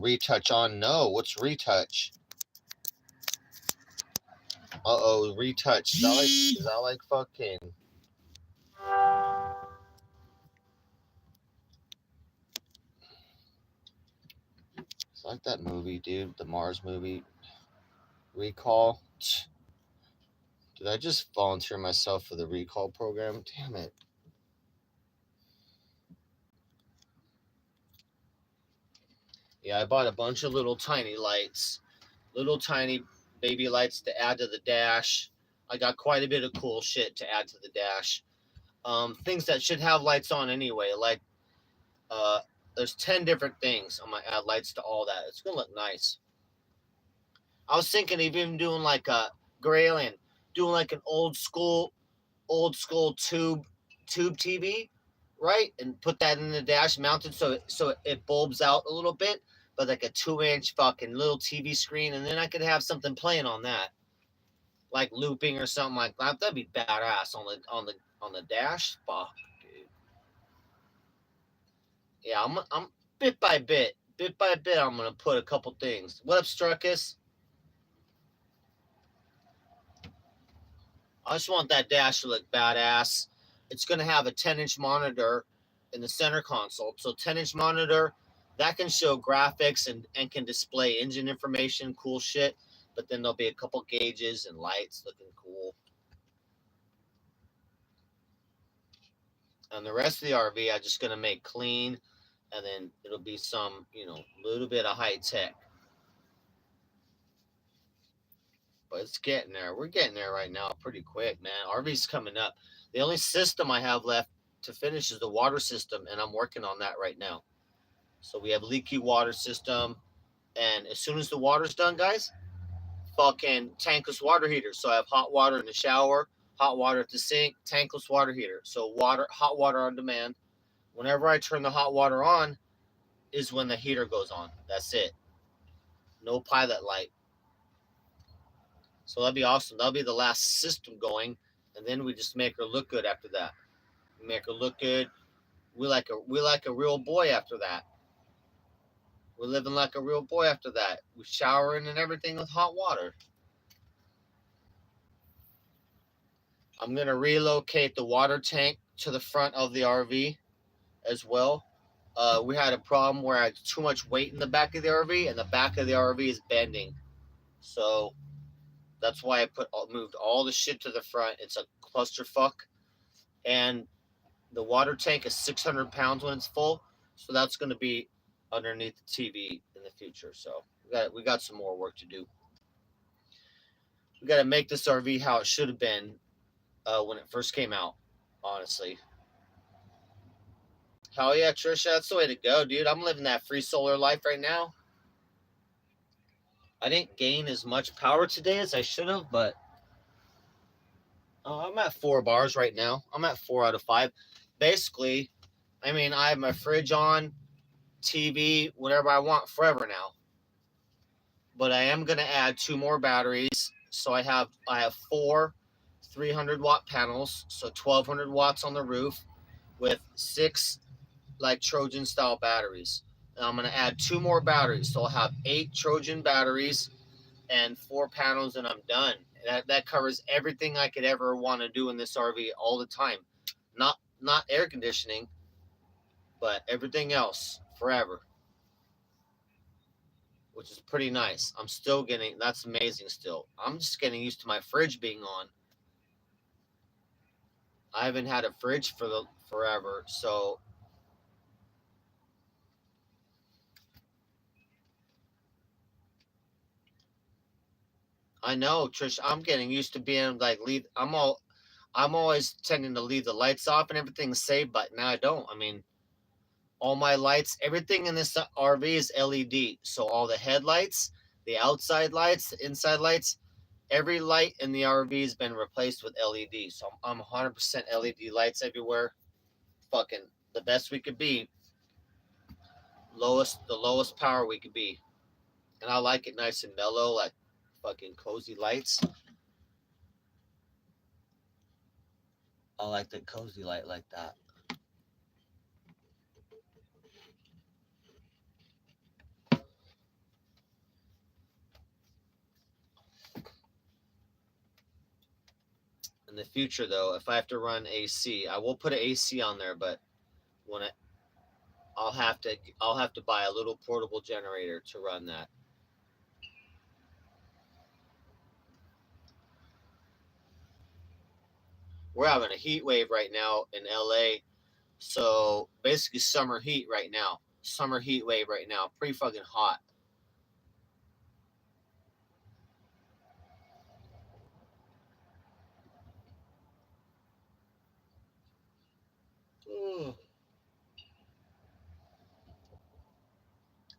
S1: Retouch on. No, what's retouch? Retouch. Is that like fucking? It's like that movie, dude. The Mars movie. Recall. Did I just volunteer myself for the recall program? Damn it. Yeah, I bought a bunch of little tiny lights. Little tiny baby lights to add to the dash. I got quite a bit of cool shit to add to the dash. Things that should have lights on anyway. Like, uh, there's 10 different things. I'm gonna add lights to all that. It's gonna look nice. I was thinking of even doing like a Grayling, doing like an old school tube TV, right? And put that in the dash, mounted so it bulbs out a little bit, but like a 2-inch fucking little TV screen, and then I could have something playing on that, like looping or something like that. That'd be badass on the dash. Fuck, dude. Yeah, I'm bit by bit, I'm gonna put a couple things. What up, Struckus? I just want that dash to look badass. It's going to have a 10-inch monitor in the center console. So 10-inch monitor, that can show graphics and can display engine information, cool shit. But then there'll be a couple gauges and lights looking cool. And the rest of the RV, I'm just going to make clean. And then it'll be some, little bit of high tech. But it's getting there. We're getting there right now pretty quick, man. RV's coming up. The only system I have left to finish is the water system, and I'm working on that right now. So we have leaky water system, and as soon as the water's done, guys, fucking tankless water heater. So I have hot water in the shower, hot water at the sink, tankless water heater. So hot water on demand. Whenever I turn the hot water on, is when the heater goes on. That's it. No pilot light. So that'd be awesome. That'll be the last system going, and then we just make her look good after that. We make her look good. We like a real boy after that. We're living like a real boy after that. We're showering and everything with hot water. I'm gonna relocate the water tank to the front of the RV as well. We had a problem where I had too much weight in the back of the RV, and the back of the RV is bending. So that's why I moved all the shit to the front. It's a clusterfuck, and the water tank is 600 pounds when it's full, so that's going to be underneath the TV in the future. So we got some more work to do. We got to make this RV how it should have been when it first came out. Honestly, hell yeah, Trisha, that's the way to go, dude. I'm living that free solar life right now. I didn't gain as much power today as I should have, but I'm at 4 bars right now. I'm at 4 out of 5. Basically, I mean, I have my fridge on, TV, whatever I want forever now. But I am going to add 2 more batteries. So I have 4 300-watt panels, so 1,200 watts on the roof with 6 like Trojan-style batteries. And I'm going to add 2 more batteries. So I'll have 8 Trojan batteries and 4 panels, and I'm done. That covers everything I could ever want to do in this RV all the time. Not air conditioning, but everything else forever, which is pretty nice. I'm still getting, that's amazing still. I'm just getting used to my fridge being on. I haven't had a fridge for forever, so I know, Trish, I'm getting used to being like I'm always tending to leave the lights off and everything safe, but now I don't. I mean, all my lights, everything in this RV is LED. So all the headlights, the outside lights, the inside lights, every light in the RV has been replaced with LED. So I'm 100% LED lights everywhere. Fucking the best we could be. The lowest power we could be. And I like it nice and mellow, like fucking cozy lights. I like the cozy light like that. In the future, though, if I have to run AC, I will put an AC on there, but when I'll have to buy a little portable generator to run that. We're having a heat wave right now in LA, so basically summer heat right now. Summer heat wave right now, pretty fucking hot.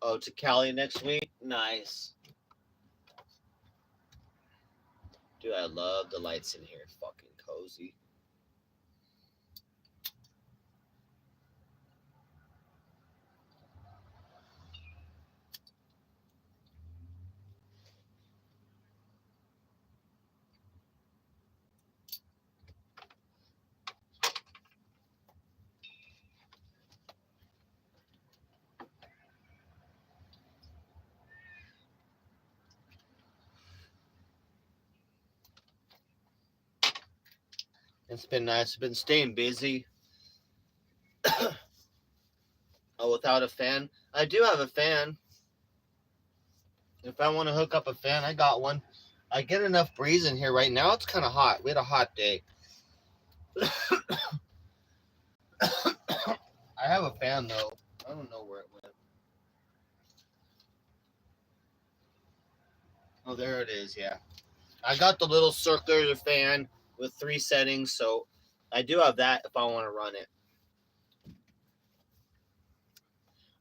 S1: Oh, to Cali next week? Nice. Dude, I love the lights in here. Fucking cozy. It's been nice. Been staying busy. Oh, without a fan? I do have a fan. If I want to hook up a fan, I got one. I get enough breeze in here right now. It's kind of hot. We had a hot day. I have a fan though. I don't know where it went. Oh, there it is. Yeah, I got the little circular fan with 3 settings, so I do have that if I want to run it.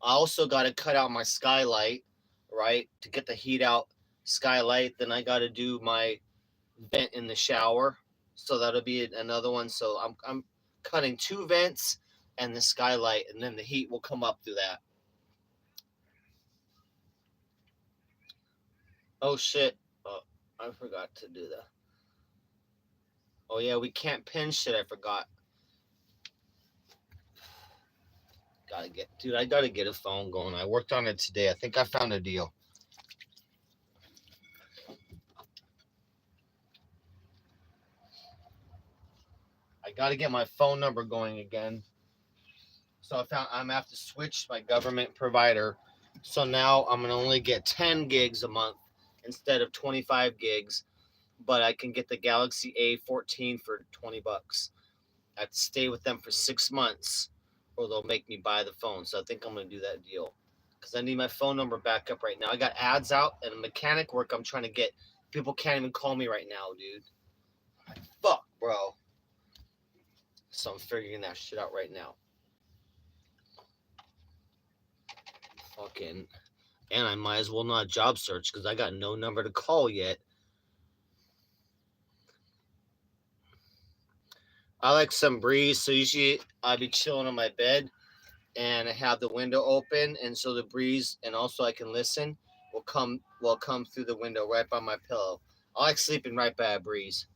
S1: I also got to cut out my skylight, right, to get the heat out. Skylight. Then I got to do my vent in the shower, so that'll be another one. So I'm cutting 2 vents and the skylight, and then the heat will come up through that. Oh shit! Oh, I forgot to do that. Oh yeah, we can't pin shit. I forgot. I gotta get a phone going. I worked on it today. I think I found a deal. I gotta get my phone number going again. So I'm gonna have to switch my government provider. So now I'm gonna only get 10 gigs a month instead of 25 gigs, but I can get the Galaxy A14 for $20. I have to stay with them for 6 months, or they'll make me buy the phone. So I think I'm gonna do that deal because I need my phone number back up right now. I got ads out and mechanic work I'm trying to get. People can't even call me right now, dude. Fuck, bro. So I'm figuring that shit out right now. Fucking, and I might as well not job search because I got no number to call yet. I like some breeze, so usually I'd be chilling on my bed and I have the window open, and so the breeze, and also I can listen, will come through the window right by my pillow. I like sleeping right by a breeze.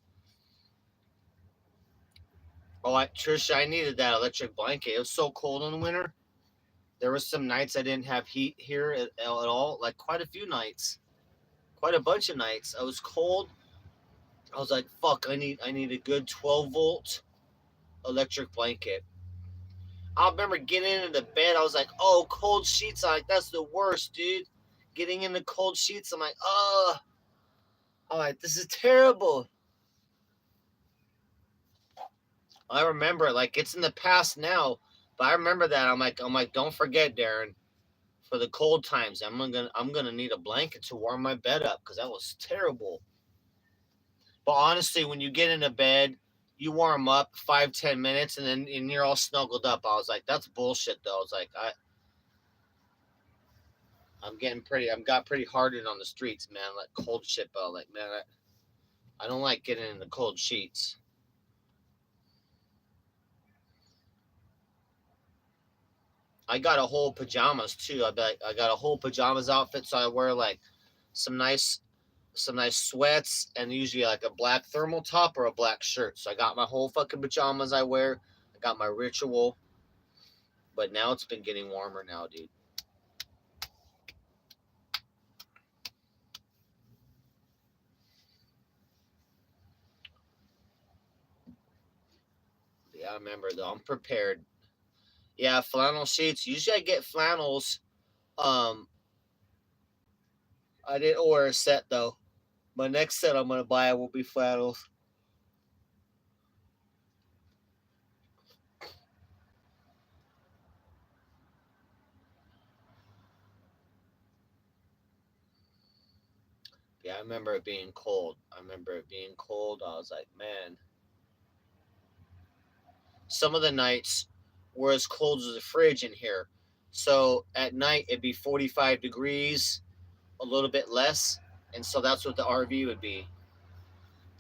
S1: Oh, Trisha, I needed that electric blanket. It was so cold in the winter. There were some nights I didn't have heat here at all, like quite a few nights, quite a bunch of nights. I was cold. I was like, "Fuck! I need a good 12-volt electric blanket." I remember getting into bed. I was like, "Oh, cold sheets!" I'm like, "That's the worst, dude." Getting into cold sheets, I'm like, "Oh, I'm like, this is terrible." I remember it like it's in the past now, but I remember that. I'm like, don't forget, Darren. For the cold times, I'm gonna need a blanket to warm my bed up because that was terrible. But honestly, when you get into bed, you warm up 5-10 minutes, and you're all snuggled up. I was like, that's bullshit though. I was like, I'm got pretty hardened on the streets, man. Like cold shit, but like, man, I don't like getting in the cold sheets. I got a whole pajamas too. I got a whole pajamas outfit, so I wear like some nice sweats and usually like a black thermal top or a black shirt. So I got my whole fucking pajamas I wear. I got my ritual, but now it's been getting warmer now, dude. Yeah, I remember though. I'm prepared. Yeah, flannel sheets. Usually I get flannels. Um, I didn't order a set though. My next set I'm gonna buy will be flannels. Yeah, I remember it being cold. I remember it being cold. I was like, man, some of the nights were as cold as the fridge in here. So at night it'd be 45 degrees, a little bit less, and so that's what the RV would be.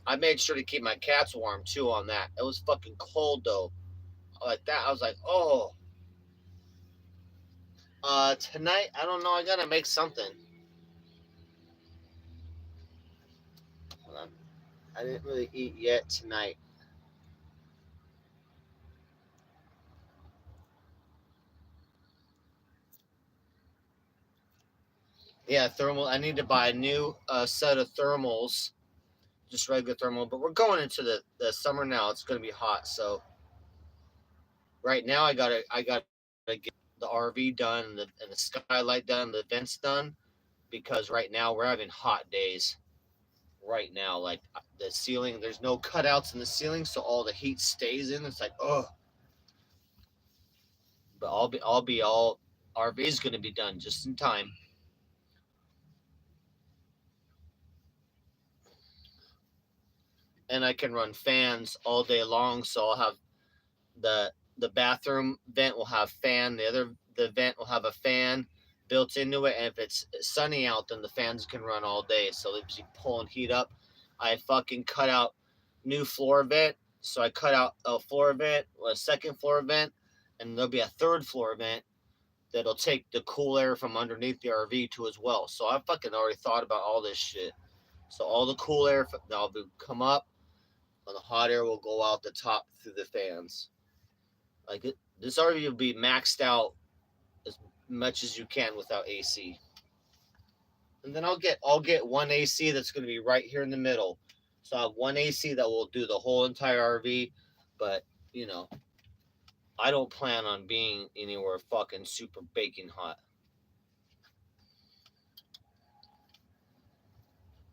S1: I made sure to keep my cats warm too on that. It was fucking cold though. Like that, I was like, oh. Tonight I don't know. I gotta make something. Hold on. I didn't really eat yet tonight. Yeah, thermal. I need to buy a new set of thermals, just regular thermal. But we're going into the summer now. It's gonna be hot, so right now I gotta get the RV done and the skylight done, the vents done because right now we're having hot days. Right now, like the ceiling, there's no cutouts in the ceiling, so all the heat stays in. It's like oh, but all RV is gonna be done just in time, and I can run fans all day long. So I'll have the bathroom vent will have fan. The vent will have a fan built into it, and if it's sunny out, then the fans can run all day. So they'll be pulling heat up. I fucking cut out new floor vent, so I cut out a floor vent, a second floor vent, and there'll be a third floor vent that'll take the cool air from underneath the RV too as well. So I fucking already thought about all this shit. So all the cool air that'll come up, and the hot air will go out the top through the fans. Like this RV will be maxed out as much as you can without AC. And then I'll get one AC that's going to be right here in the middle. So I have one AC that will do the whole entire RV, but you know, I don't plan on being anywhere fucking super baking hot.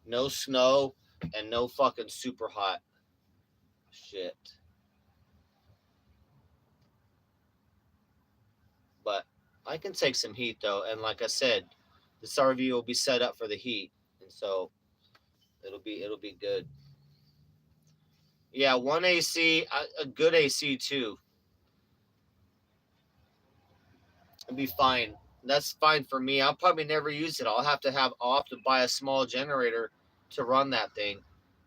S1: No snow and no fucking super hot shit. But I can take some heat though, and like I said, this RV will be set up for the heat, and so it'll be good. Yeah, one AC, a good AC too. It'd be fine. That's fine for me. I'll probably never use it. I'll have to buy a small generator to run that thing,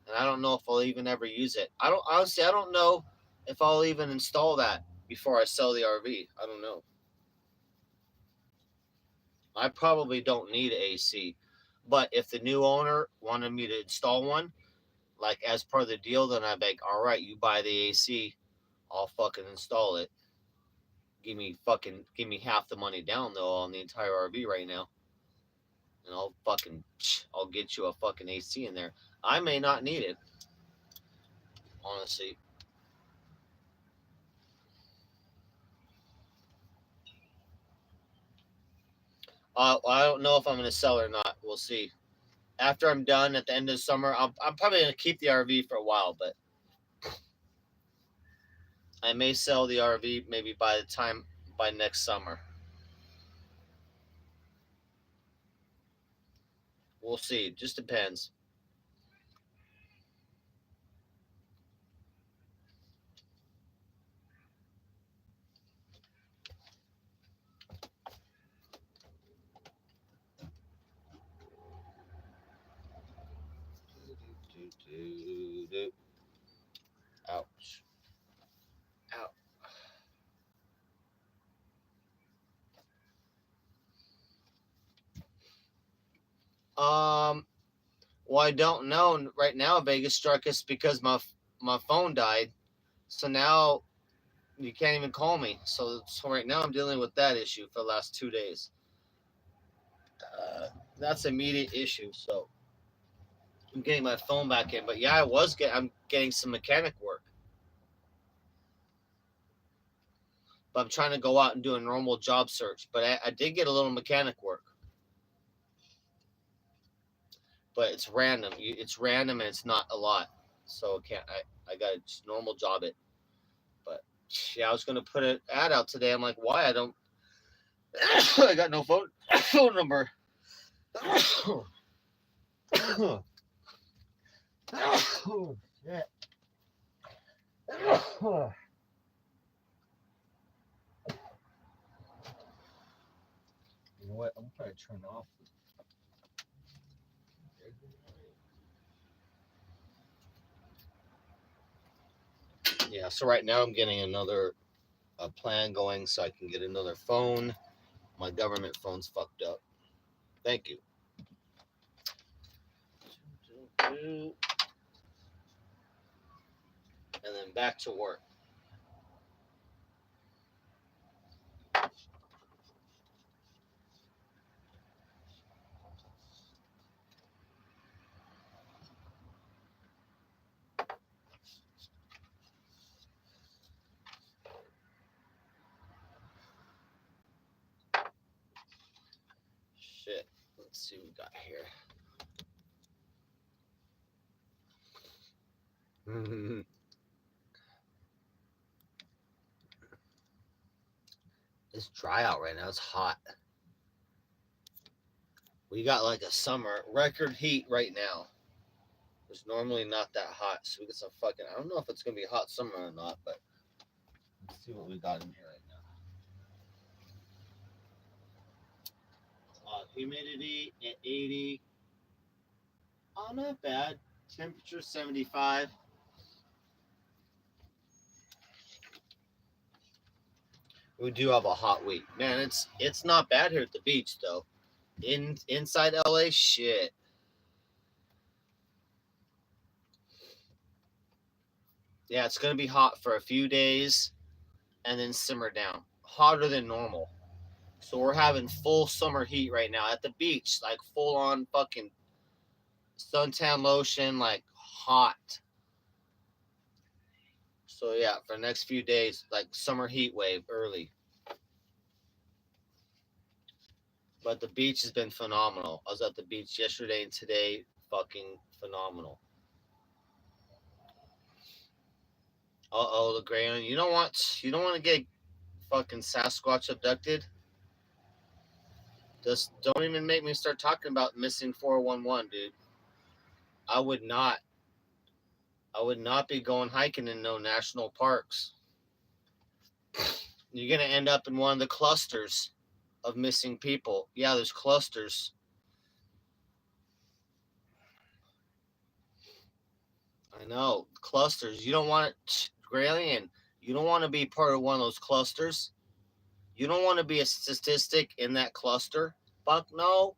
S1: and I don't know if I'll even ever use it. I don't honestly. I don't know if I'll even install that before I sell the RV. I don't know. I probably don't need AC, but if the new owner wanted me to install one, like as part of the deal, then I'd be like, all right, you buy the AC, I'll fucking install it. Give me half the money down though on the entire RV right now, and I'll get you a fucking AC in there. I may not need it, honestly. I don't know if I'm gonna sell it or not. We'll see. After I'm done at the end of the summer, I'm probably gonna keep the RV for a while, but I may sell the RV maybe by next summer. We'll see. It just depends. Ouch. Well, I don't know right now. Vegas struck us because my phone died, so now you can't even call me. So right now I'm dealing with that issue for the last 2 days. That's an immediate issue. So I'm getting my phone back in. But yeah, I'm getting some mechanic work. But I'm trying to go out and do a normal job search. But I did get a little mechanic work. But it's random. It's random and it's not a lot. So I got to just normal job it. But yeah, I was gonna put an ad out today. I'm like, why? I don't. I got no phone number. Oh, shit. You know what? I'm gonna try to turn off. Yeah, so right now I'm getting another plan going so I can get another phone. My government phone's fucked up. Thank you. And then back to work. Shit. Let's see what we got here. It's dry out right now. It's hot. We got like a summer record heat right now. It's normally not that hot, so we get some fucking. I don't know if it's gonna be a hot summer or not, but let's see what we got in here right now. Humidity at 80. Oh, not bad. Temperature 75. We do have a hot week, man. It's not bad here at the beach though. Inside LA, shit. Yeah, it's gonna be hot for a few days, and then simmer down. Hotter than normal. So we're having full summer heat right now at the beach, like full on fucking suntan lotion, like hot. So yeah, for the next few days, like summer heat wave early. But the beach has been phenomenal. I was at the beach yesterday and today, fucking phenomenal. The Graham, you don't want to get fucking Sasquatch abducted. Just don't even make me start talking about missing 411, dude. I would not. I would not be going hiking in no national parks. You're gonna end up in one of the clusters of missing people. Yeah, there's clusters. I know clusters. You don't want it, Gralien. You don't want to be part of one of those clusters. You don't want to be a statistic in that cluster. Fuck no.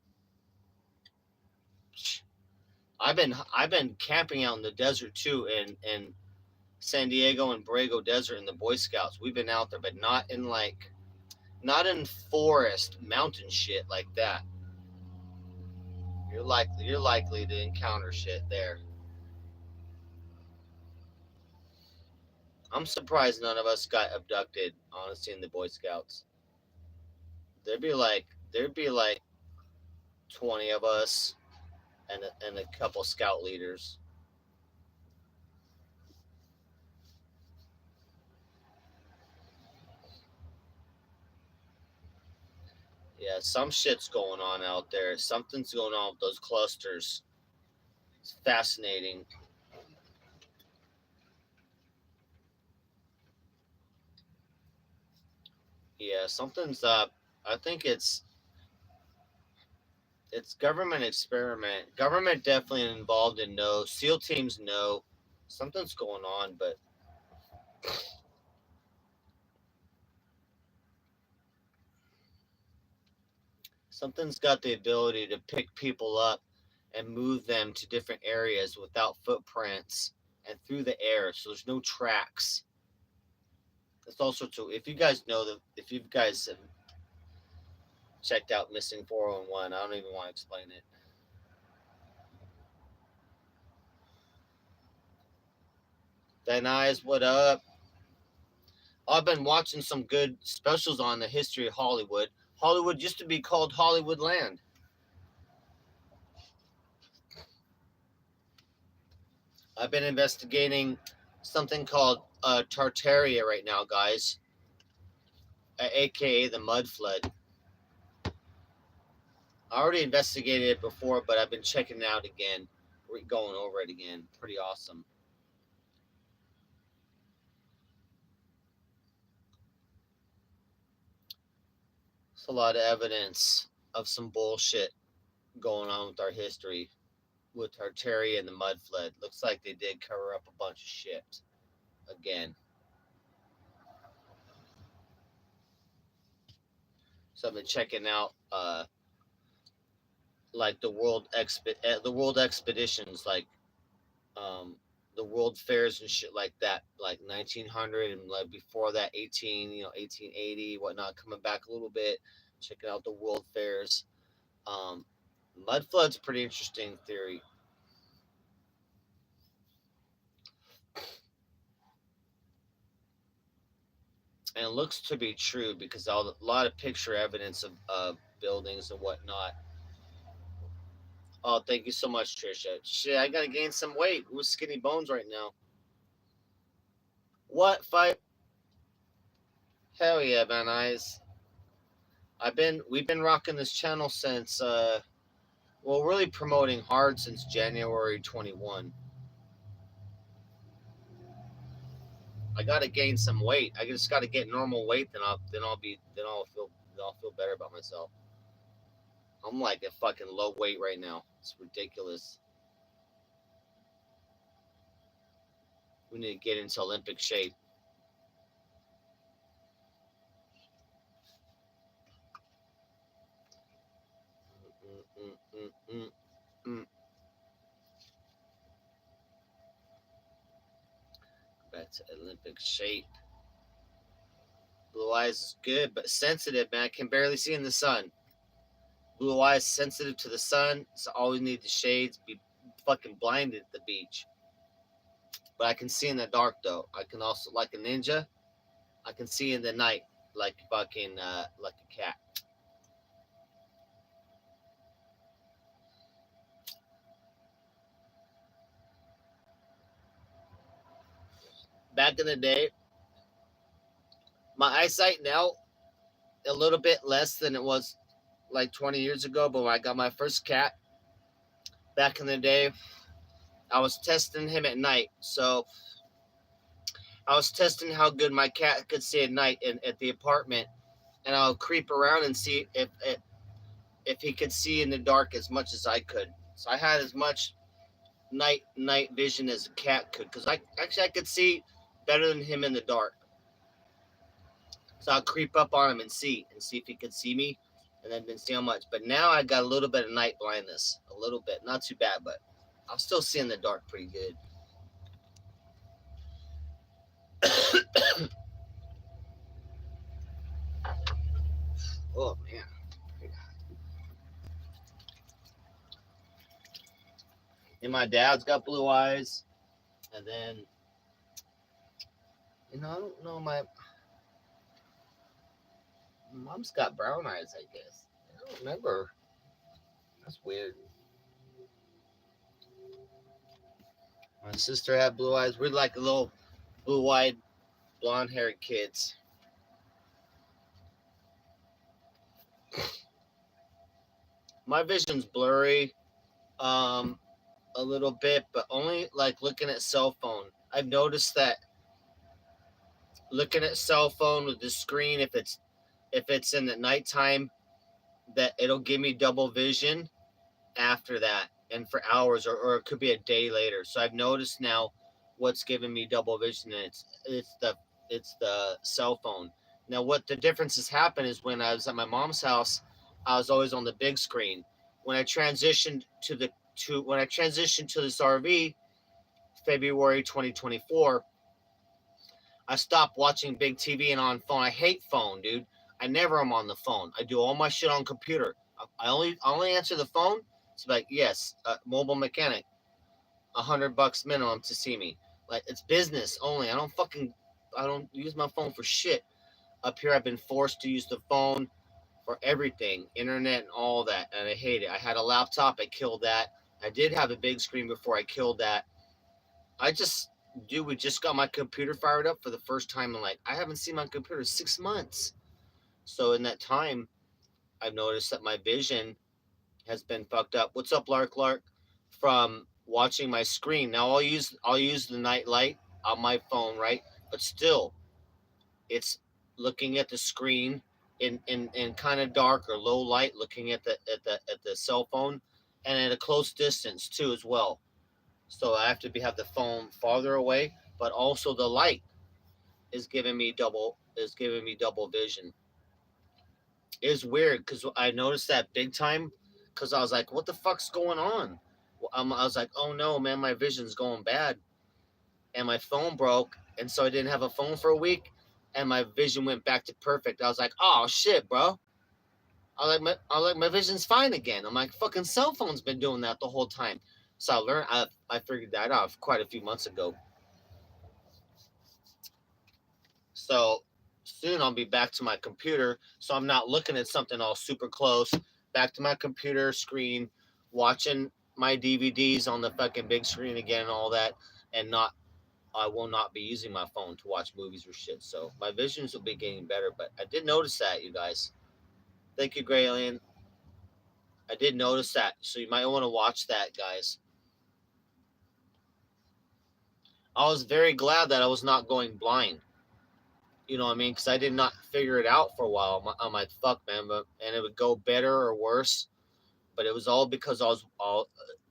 S1: I've been camping out in the desert too, in San Diego and Borrego Desert in the Boy Scouts. We've been out there, but not in like Not in forest, mountain shit like that. You're likely to encounter shit there. I'm surprised none of us got abducted, honestly, in the Boy Scouts. There'd be like 20 of us and a couple scout leaders. Yeah, some shit's going on out there. Something's going on with those clusters. It's fascinating. Yeah, something's up. I think it's government experiment. Government definitely involved in no. SEAL teams no. Something's going on, but something's got the ability to pick people up and move them to different areas without footprints and through the air, so there's no tracks. It's all sorts of. If you guys know that, if you guys have checked out Missing 411, I don't even want to explain it. Then eyes, what up? I've been watching some good specials on the history of Hollywood. Hollywood used to be called Hollywood Land. I've been investigating something called Tartaria right now, guys, aka the mud flood. I already investigated it before, but I've been checking it out again. We're going over it again. Pretty awesome. It's a lot of evidence of some bullshit going on with our history with Tartaria and the mud flood. Looks like they did cover up a bunch of shit again. So I've been checking out like the world expeditions, like um, the world fairs and shit like that, like 1900 and like before that 1880 whatnot, coming back a little bit, checking out the world fairs. Um, Mud flood's a pretty interesting theory, and it looks to be true because a lot of picture evidence of buildings and whatnot. Oh, thank you so much, Trisha. Shit, I gotta gain some weight. Who's skinny bones right now? What fight? Hell yeah, man, eyes. We've been rocking this channel since well, really promoting hard since January 21. I gotta gain some weight. I just gotta get normal weight, then I'll feel better about myself. I'm like at fucking low weight right now. It's ridiculous. We need to get into Olympic shape. Mm, mm, mm, mm. Back to Olympic shape. Blue eyes is good, but sensitive, man. I can barely see in the sun. Blue eyes sensitive to the sun, so always need the shades. Be fucking blinded at the beach. But I can see in the dark though. I can also, like a ninja, I can see in the night like fucking like a cat. Back in the day, my eyesight now a little bit less than it was like 20 years ago. But when I got my first cat back in the day, I was testing him at night. So I was testing how good my cat could see at night at the apartment, and I'll creep around and see if he could see in the dark as much as I could. So I had as much night vision as a cat could, because I could see better than him in the dark. So I'll creep up on him and see if he could see me, and then see how much. But now I got a little bit of night blindness, a little bit, not too bad, but I'll still see in the dark pretty good. my dad's got blue eyes, and then I don't know, my mom's got brown eyes, I guess. I don't remember. That's weird. My sister had blue eyes. We're like little blue-eyed, blonde-haired kids. My vision's blurry, a little bit, but only like looking at cell phone. I've noticed that looking at cell phone with the screen, if it's in the nighttime, that it'll give me double vision after that and for hours, or it could be a day later. So I've noticed now what's giving me double vision, and it's the cell phone. Now what the difference has happened is when I was at my mom's house, I was always on the big screen. When I transitioned to this RV, February 2024, I stopped watching big TV and on phone. I hate phone, dude. I never am on the phone. I do all my shit on computer. I only answer the phone. It's like, yes, mobile mechanic, $100 minimum to see me. Like, it's business only. I don't use my phone for shit. Up here, I've been forced to use the phone for everything, internet and all that, and I hate it. I had a laptop. I killed that. I did have a big screen before I killed that. We just got my computer fired up for the first time, and like, I haven't seen my computer in 6 months. So in that time, I've noticed that my vision has been fucked up. What's up, Lark? From watching my screen. Now I'll use the night light on my phone, right? But still, it's looking at the screen in kind of dark or low light, looking at the cell phone, and at a close distance too as well. So I have to have the phone farther away, but also the light is giving me double vision. It's weird because I noticed that big time because I was like, what the fuck's going on? I was like, oh no, man, my vision's going bad. And my phone broke. And so I didn't have a phone for a week. And my vision went back to perfect. I was like, oh shit, bro. My vision's fine again. I'm like, fucking cell phone's been doing that the whole time. So I figured that out quite a few months ago. So soon I'll be back to my computer, so I'm not looking at something all super close. Back to my computer screen, watching my DVDs on the fucking big screen again and all that, and not I will not be using my phone to watch movies or shit. So my visions will be getting better, but I did notice that, you guys. Thank you, Gray Alien. I did notice that, so you might want to watch that, guys. I was very glad that I was not going blind. You know what I mean? Because I did not figure it out for a while. I'm like, fuck, man, and it would go better or worse. But it was all because I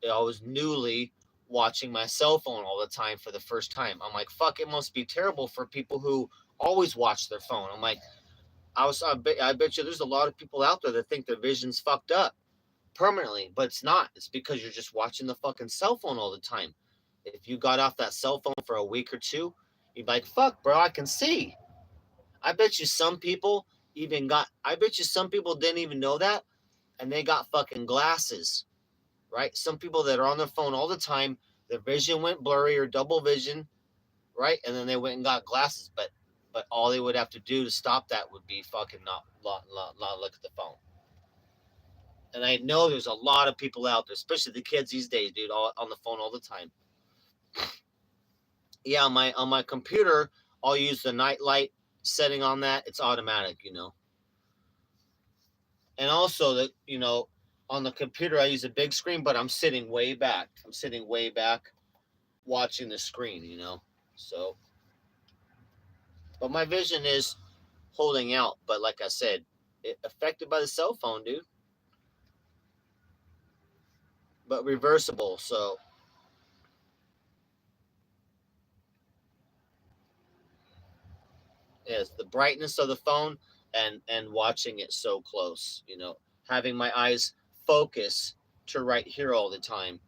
S1: was newly watching my cell phone all the time for the first time. I'm like, fuck, it must be terrible for people who always watch their phone. I'm like, I bet you there's a lot of people out there that think their vision's fucked up permanently, but it's not. It's because you're just watching the fucking cell phone all the time. If you got off that cell phone for a week or two, you'd be like, fuck, bro, I can see. I bet you some people I bet you some people didn't even know that, and they got fucking glasses, right? Some people that are on their phone all the time, their vision went blurry or double vision, right? And then they went and got glasses, but all they would have to do to stop that would be fucking not look at the phone. And I know there's a lot of people out there, especially the kids these days, dude, all on the phone all the time. Yeah, on my computer, I'll use the night light setting on that. It's automatic. And also on the computer I use a big screen, but I'm sitting way back. Watching the screen. So, but my vision is holding out. But like I said, affected by the cell phone, dude. But reversible. So yes, the brightness of the phone and watching it so close. Having my eyes focus to right here all the time.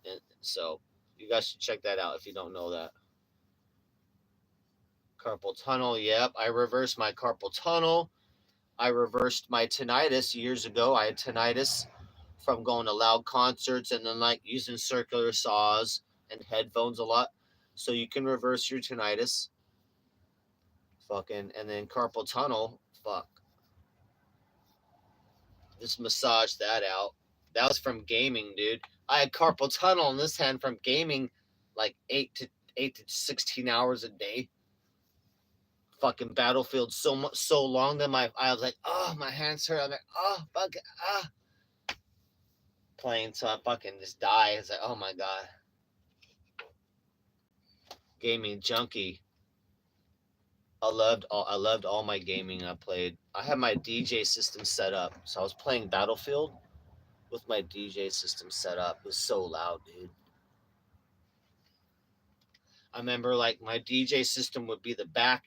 S1: And so you guys should check that out if you don't know that. Carpal tunnel. Yep, I reversed my carpal tunnel. I reversed my tinnitus years ago. I had tinnitus from going to loud concerts and then like using circular saws and headphones a lot. So you can reverse your tinnitus. Fucking, and then carpal tunnel. Fuck. Just massage that out. That was from gaming, dude. I had carpal tunnel in this hand from gaming, like 8 to 16 hours a day. Fucking Battlefield so long that I was like, oh, my hands hurt. I'm like, oh, fuck, ah, playing so I fucking just die. It's like, oh my god, gaming junkie. I loved all my gaming I played. I had my DJ system set up, so I was playing Battlefield with my DJ system set up. It was so loud, dude. I remember like my DJ system would be the back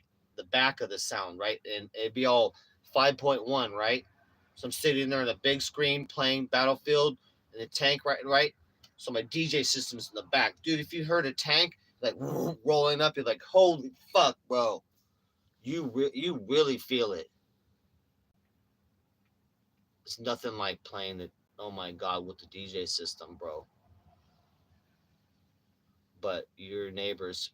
S1: of the sound, right? And it'd be all 5.1, right? So I'm sitting there on a big screen playing Battlefield and the tank right. So my DJ system's in the back. Dude, if you heard a tank like rolling up, you're like, holy fuck, bro. You really feel it. It's nothing like playing it, oh my god, with the DJ system, bro. But your neighbors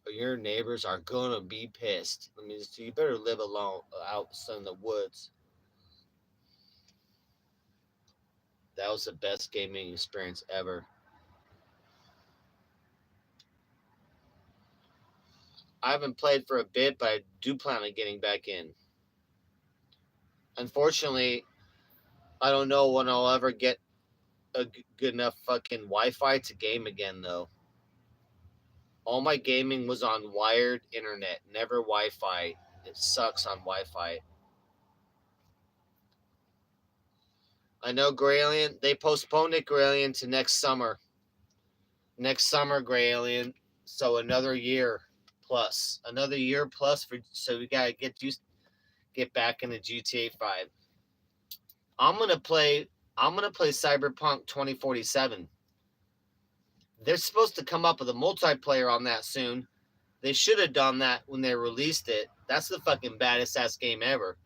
S1: are gonna be pissed. I mean, so you better live alone out in the woods. That was the best gaming experience ever. I haven't played for a bit, but I do plan on getting back in. Unfortunately, I don't know when I'll ever get a good enough fucking Wi-Fi to game again, though. All my gaming was on wired internet, never Wi-Fi. It sucks on Wi-Fi. I know Graylian, they postponed it, Graylian, to next summer. Next summer, Graylian. So another year plus. Another year plus for so we gotta get back into GTA 5. I'm gonna play Cyberpunk 2047. They're supposed to come up with a multiplayer on that soon. They should have done that when they released it. That's the fucking baddest ass game ever.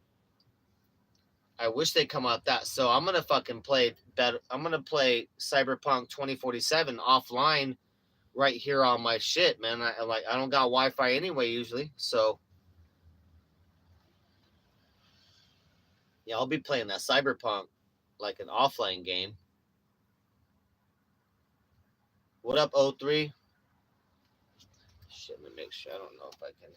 S1: I wish they come out that. So I'm gonna fucking play better. I'm gonna play Cyberpunk 2047 offline right here on my shit, man. I don't got Wi-Fi anyway usually, so yeah, I'll be playing that Cyberpunk like an offline game. What up, O3? Shit, let me make sure. I don't know if I can.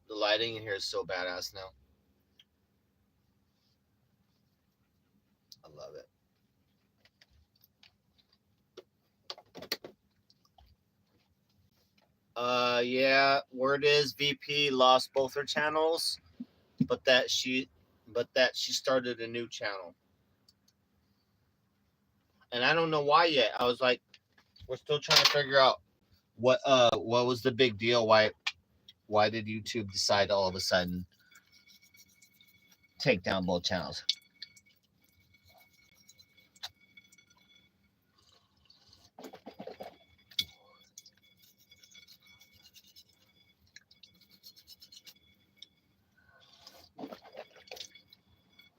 S1: The lighting in here is so badass now. I love it. Yeah, word is VP lost both her channels, but that she started a new channel. And I don't know why yet. I was like, we're still trying to figure out what was the big deal? Why did YouTube decide all of a sudden take down both channels?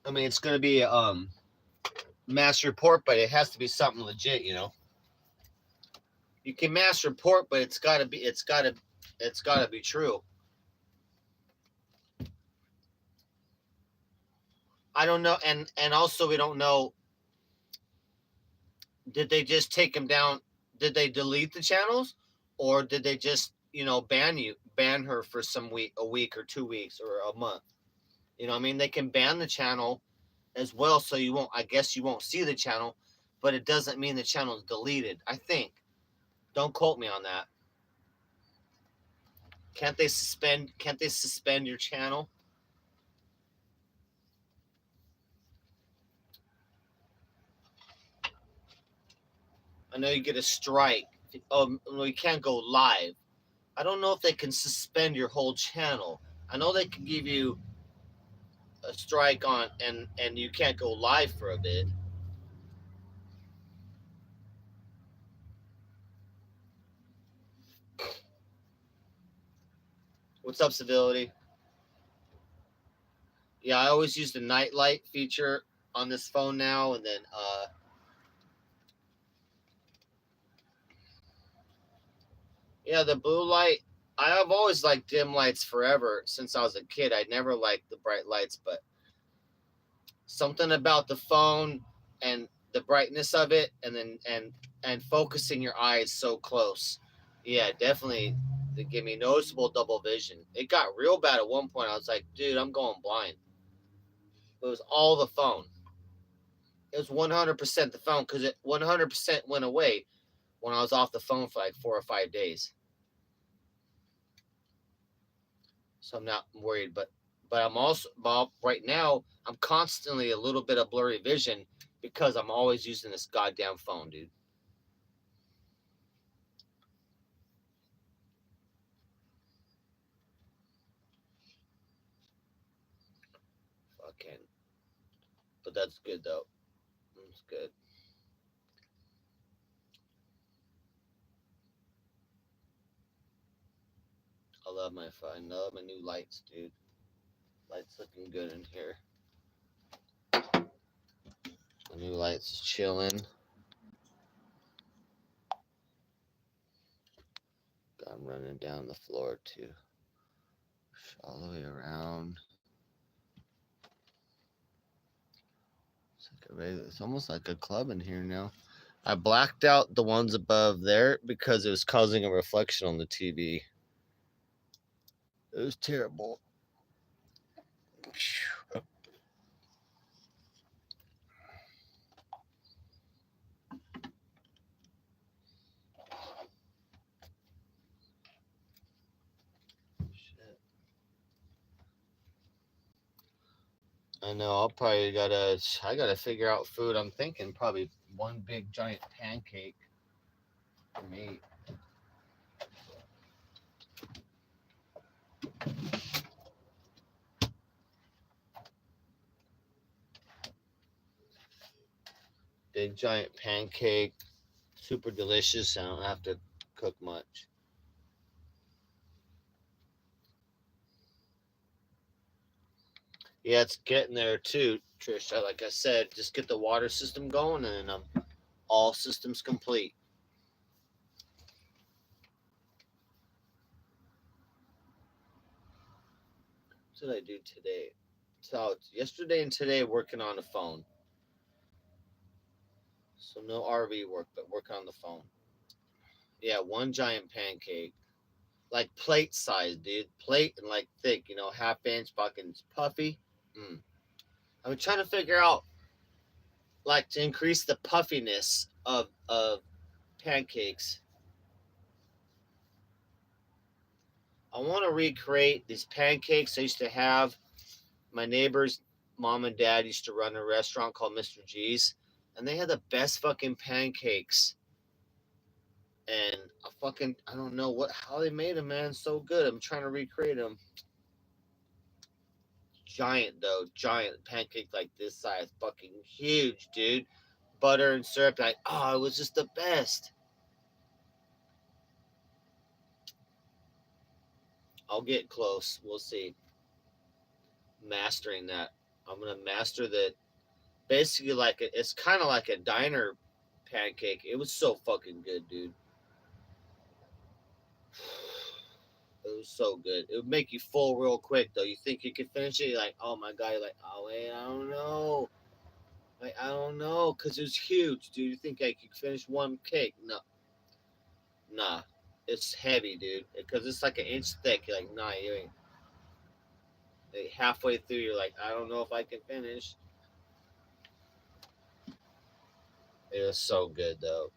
S1: I mean, it's gonna be mass report, but it has to be something legit, you know. You can mass report, but it's gotta be true. I don't know, and also we don't know. Did they just take him down? Did they delete the channels, or did they just ban her for a week or 2 weeks or a month? You know, what I mean, they can ban the channel as well, so you won't. I guess you won't see the channel, but it doesn't mean the channel is deleted. I think. Don't quote me on that. Can't they suspend your channel? I know you get a strike. Well, you can't go live. I don't know if they can suspend your whole channel. I know they can give you a strike on and you can't go live for a bit. What's up, civility? Yeah, I always use the night light feature on this phone now, and then yeah, the blue light. I have always liked dim lights forever since I was a kid. I never liked the bright lights, but something about the phone and the brightness of it, and then and focusing your eyes so close. Yeah, definitely. They give me noticeable double vision. It got real bad at one point. I was like, dude, I'm going blind. It was all the phone. It was 100% the phone because it 100% went away when I was off the phone for like 4 or 5 days. So I'm not worried. But I'm also, Bob, right now I'm constantly a little bit of blurry vision because I'm always using this goddamn phone, dude. Fucking. But that's good though. It's good. I love my phone. I love my new lights, dude. Lights looking good in here. My new lights chilling. I'm running down the floor too. All the way around. It's almost like a club in here now. I blacked out the ones above there because it was causing a reflection on the TV. It was terrible. Shit. I know. I gotta figure out food. I'm thinking probably one big giant pancake for me. Big giant pancake, super delicious. I don't have to cook much. Yeah, it's getting there too, Trish. Like I said, just get the water system going, and all systems complete. What did I do today? So yesterday and today working on the phone. So no RV work, but working on the phone. Yeah, one giant pancake, like plate size, dude. Plate and like thick, half inch, fucking puffy. Mm. I'm trying to figure out like to increase the puffiness of pancakes. I want to recreate these pancakes I used to have. My neighbor's mom and dad used to run a restaurant called Mr. G's, and they had the best fucking pancakes. And I don't know how they made them, man. So good. I'm trying to recreate them. Giant though, giant pancake like this size, fucking huge, dude. Butter and syrup, like it was just the best. I'll get close. We'll see. Mastering that. I'm gonna master that. Basically, it's kind of like a diner pancake. It was so fucking good, dude. It was so good. It would make you full real quick, though. You think you could finish it, you're like, oh my god, you're like, oh wait, I don't know. Like, I don't know, because it was huge, dude. You think I could finish one cake? No, nah. It's heavy, dude. Because it's like an inch thick. You're like, nah, you ain't. Like, halfway through, you're like, I don't know if I can finish. It was so good, though.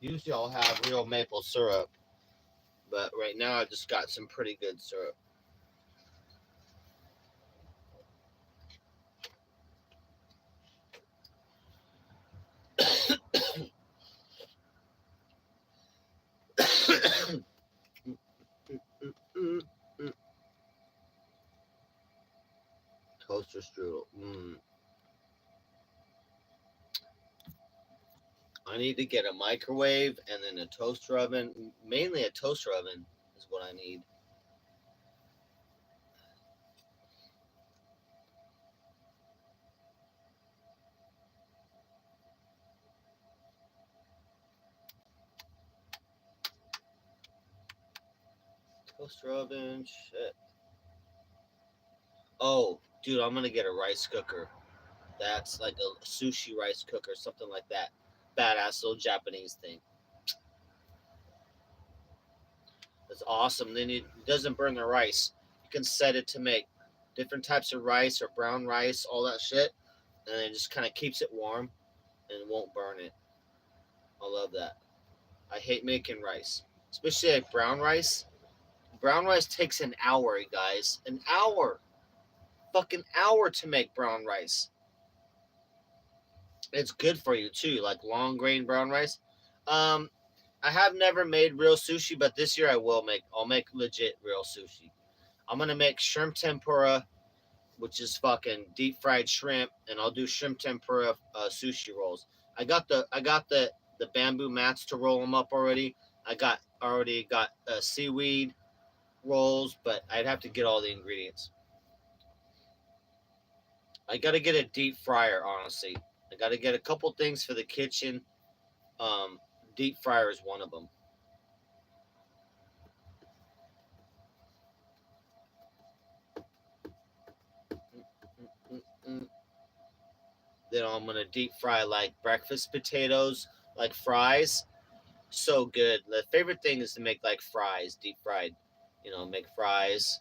S1: Usually I'll have real maple syrup, but right now I just got some pretty good syrup. Toaster strudel. I need to get a microwave and then a toaster oven. Mainly a toaster oven is what I need. Toaster oven, shit. Oh, dude, I'm gonna get a rice cooker. That's like a sushi rice cooker, something like that. Badass little Japanese thing. That's awesome. Then it doesn't burn the rice. You can set it to make different types of rice or brown rice, all that shit, and it just kind of keeps it warm and won't burn it. I love that. I hate making rice, especially like brown rice. Brown rice takes an hour, guys. An hour. Fucking hour to make brown rice. It's good for you too, like long grain brown rice. Um, I have never made real sushi, but this year I will make. I'll make legit real sushi. I'm gonna make shrimp tempura, which is fucking deep fried shrimp, and I'll do shrimp tempura sushi rolls. I got the bamboo mats to roll them up already. I already got seaweed rolls, but I'd have to get all the ingredients. I got to get a deep fryer, honestly. I got to get a couple things for the kitchen. Um, Deep fryer is one of them. Then I'm gonna deep fry like breakfast potatoes, like fries. So good. The favorite thing is to make like fries, deep fried. Make fries,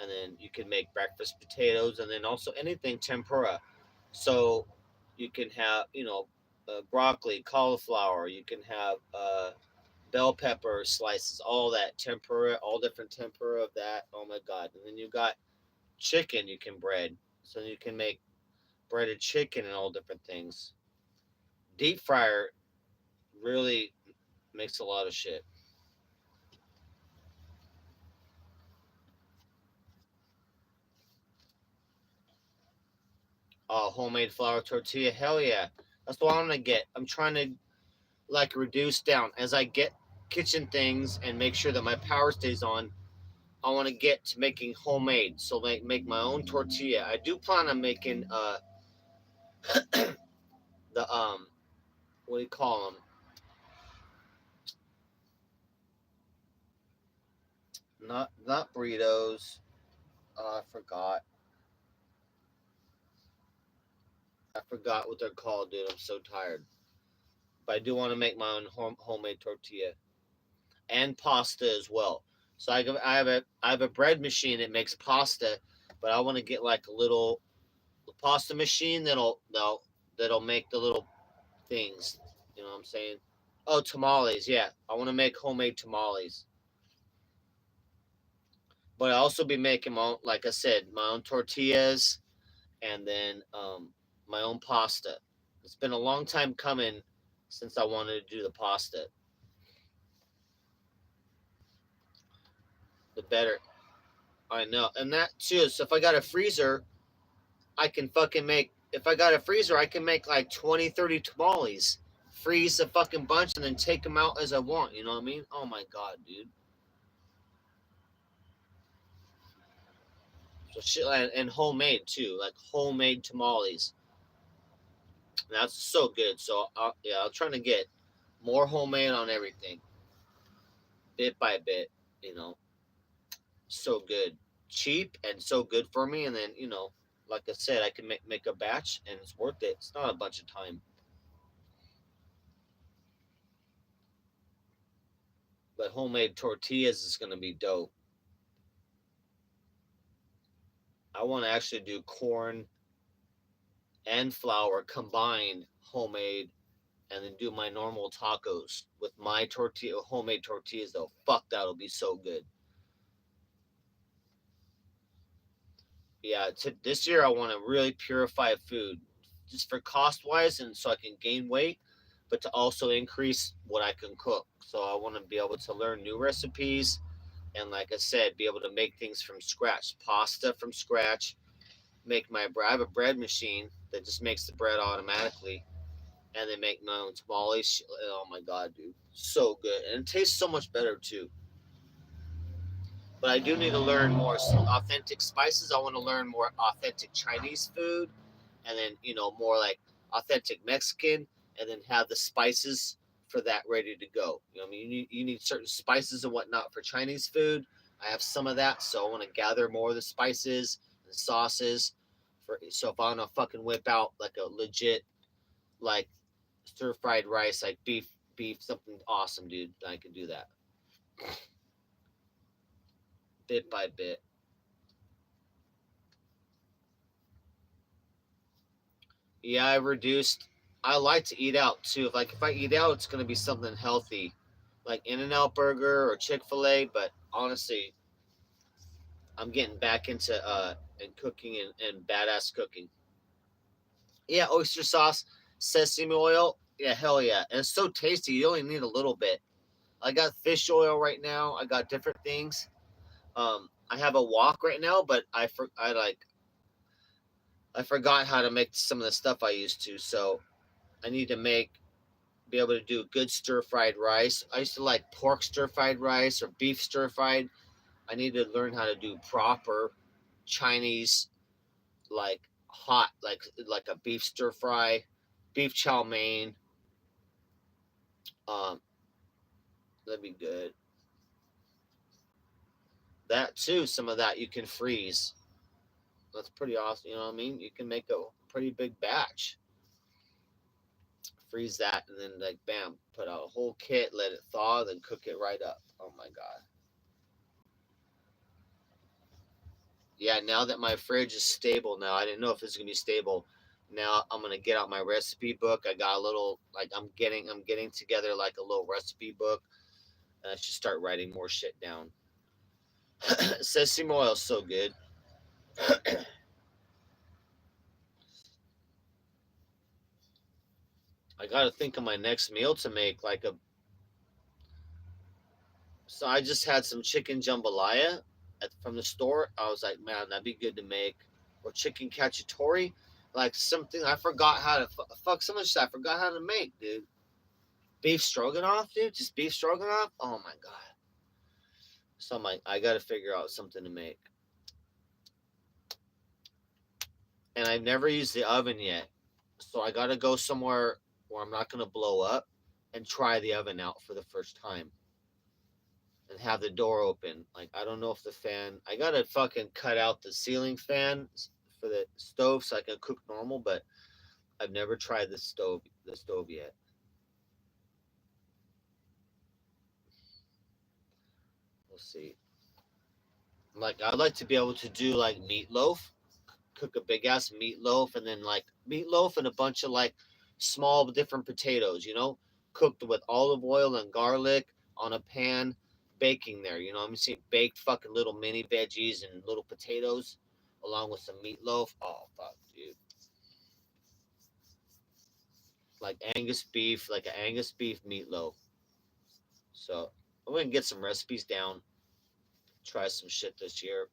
S1: and then you can make breakfast potatoes, and then also anything tempura. So you can have broccoli, cauliflower. You can have bell pepper slices, all that tempura, all different tempura of that. Oh my god! And then you got chicken you can bread, so you can make breaded chicken and all different things. Deep fryer really makes a lot of shit. Oh, homemade flour tortilla, hell yeah! That's what I'm gonna get. I'm trying to like reduce down as I get kitchen things and make sure that my power stays on. I want to get to making homemade, so make my own tortilla. I do plan on making the what do you call them? Not burritos. I forgot. I forgot what they're called, dude. I'm so tired. But I do want to make my own homemade tortilla and pasta as well. So I have a bread machine that makes pasta, but I want to get like a little pasta machine that'll make the little things. You know what I'm saying? Oh, tamales. Yeah, I want to make homemade tamales, but I also be making my own, like I said, my own tortillas, and then my own pasta. It's been a long time coming since I wanted to do the pasta. The better. I know, and that too. So if I got a freezer, I can fucking make. If I got a freezer, I can make like 20, 30 tamales. Freeze a fucking bunch and then take them out as I want. You know what I mean? Oh my god, dude. So shit, and homemade too, like homemade tamales. That's so good. So yeah, I'm trying to get more homemade on everything, bit by bit. You know, so good, cheap, and so good for me. And then like I said, I can make a batch, and it's worth it. It's not a bunch of time, but homemade tortillas is gonna be dope. I want to actually do corn and flour combined homemade and then do my normal tacos with my tortilla, homemade tortillas. Though, fuck, that'll be so good. Yeah, this year I want to really purify food, just for cost wise, and so I can gain weight, but to also increase what I can cook. So I want to be able to learn new recipes, and like I said, be able to make things from scratch, pasta from scratch. Make my bread. I have a bread machine that just makes the bread automatically, and then make my own tamales. Oh my god, dude, so good, and it tastes so much better too. But I do need to learn more authentic spices. I want to learn more authentic Chinese food, and then more like authentic Mexican, and then have the spices for that ready to go. I mean, you need certain spices and whatnot for Chinese food. I have some of that, so I want to gather more of the spices and sauces. So if I want to fucking whip out like a legit like stir fried rice, like beef something awesome, dude, I can do that bit by bit. Yeah, I reduced. I like to eat out too. If I eat out, it's gonna be something healthy, like In-N-Out Burger or Chick-fil-A. But honestly, I'm getting back into and cooking and badass cooking. Yeah, oyster sauce, sesame oil. Yeah, hell yeah, and it's so tasty. You only need a little bit. I got fish oil right now. I got different things. I have a wok right now, but I forgot how to make some of the stuff I used to. So I need to be able to do good stir fried rice. I used to like pork stir fried rice or beef stir fried. I need to learn how to do proper Chinese, like hot, like a beef stir fry, beef chow mein. Um, that'd be good. That too, some of that you can freeze. That's pretty awesome. You know what I mean? You can make a pretty big batch. Freeze that and then like bam, put out a whole kit, let it thaw, then cook it right up. Oh my god. Yeah, now that my fridge is stable now, I didn't know if it's gonna be stable. Now I'm gonna get out my recipe book. I got a little like I'm getting together like a little recipe book, and I should start writing more shit down. Sesame oil is so good. I gotta think of my next meal to make like a. So I just had some chicken jambalaya from the store. I was like, man, that'd be good to make, or chicken cacciatore, like something I forgot how to fuck so much. I forgot how to make, dude. Beef stroganoff, dude. Just beef stroganoff. Oh my god. So I'm like, I got to figure out something to make. And I've never used the oven yet, so I got to go somewhere where I'm not gonna blow up, and try the oven out for the first time, and have the door open. Like I don't know if the fan. I gotta fucking cut out the ceiling fan for the stove so I can cook normal, but I've never tried the stove yet. We'll see. Like I'd like to be able to do like meatloaf, cook a big ass meatloaf, and then like meatloaf and a bunch of like small different potatoes, cooked with olive oil and garlic on a pan, baking there. I'm seeing baked fucking little mini veggies and little potatoes along with some meatloaf. Oh fuck, dude. Like an Angus beef meatloaf. So I'm gonna get some recipes down, try some shit this year.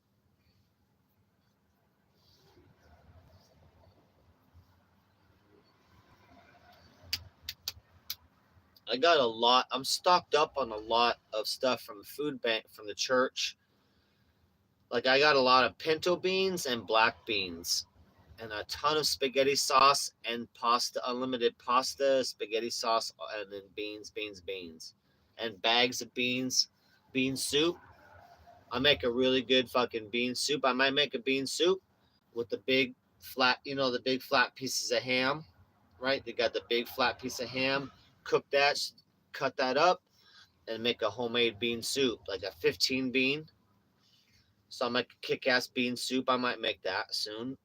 S1: I got a lot. I'm stocked up on a lot of stuff from the food bank from the church. Like I got a lot of pinto beans and black beans, and a ton of spaghetti sauce and pasta, unlimited pasta, spaghetti sauce, and then beans, and bags of bean soup. I make a really good fucking bean soup. I might make a bean soup with the big flat, the big flat pieces of ham, right? They got the big flat piece of ham. Cook that, cut that up, and make a homemade bean soup, like a 15 bean. So I make a kick ass bean soup. I might make that soon.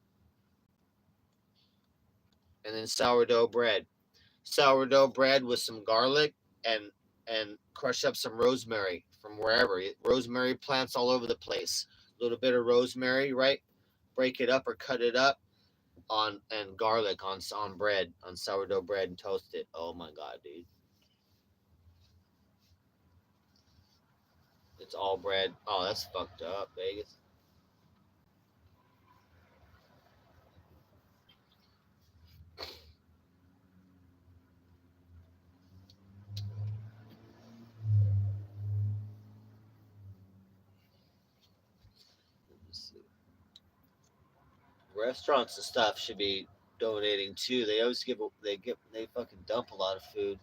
S1: And then sourdough bread. sourdough bread with some garlic and crush up some rosemary from wherever. Rosemary plants all over the place. A little bit of rosemary, right? Break it up or cut it up on and garlic on bread, on sourdough bread and toast it. Oh my god, dude. It's all bread. Oh, that's fucked up, Vegas. Restaurants and stuff should be donating too. They always they fucking dump a lot of food.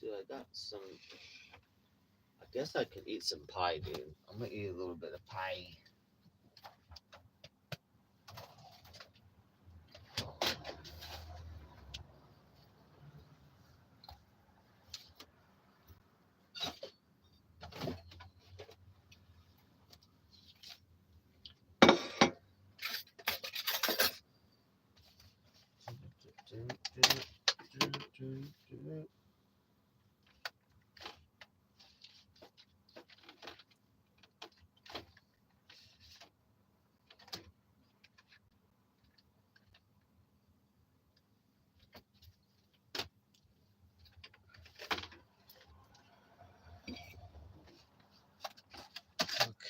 S1: Dude, I got some. I guess I could eat some pie, dude. I'm gonna eat a little bit of pie.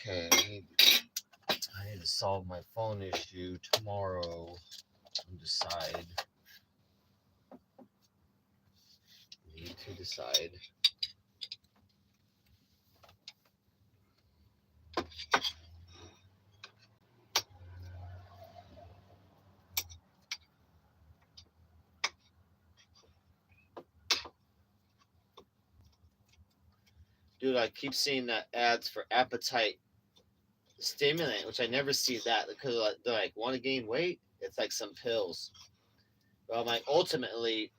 S1: Okay, I need to solve my phone issue tomorrow and decide. Need to decide. Dude, I keep seeing that ads for appetite stimulant, which I never see that because they're like, want to gain weight? It's like some pills. But I'm like, ultimately,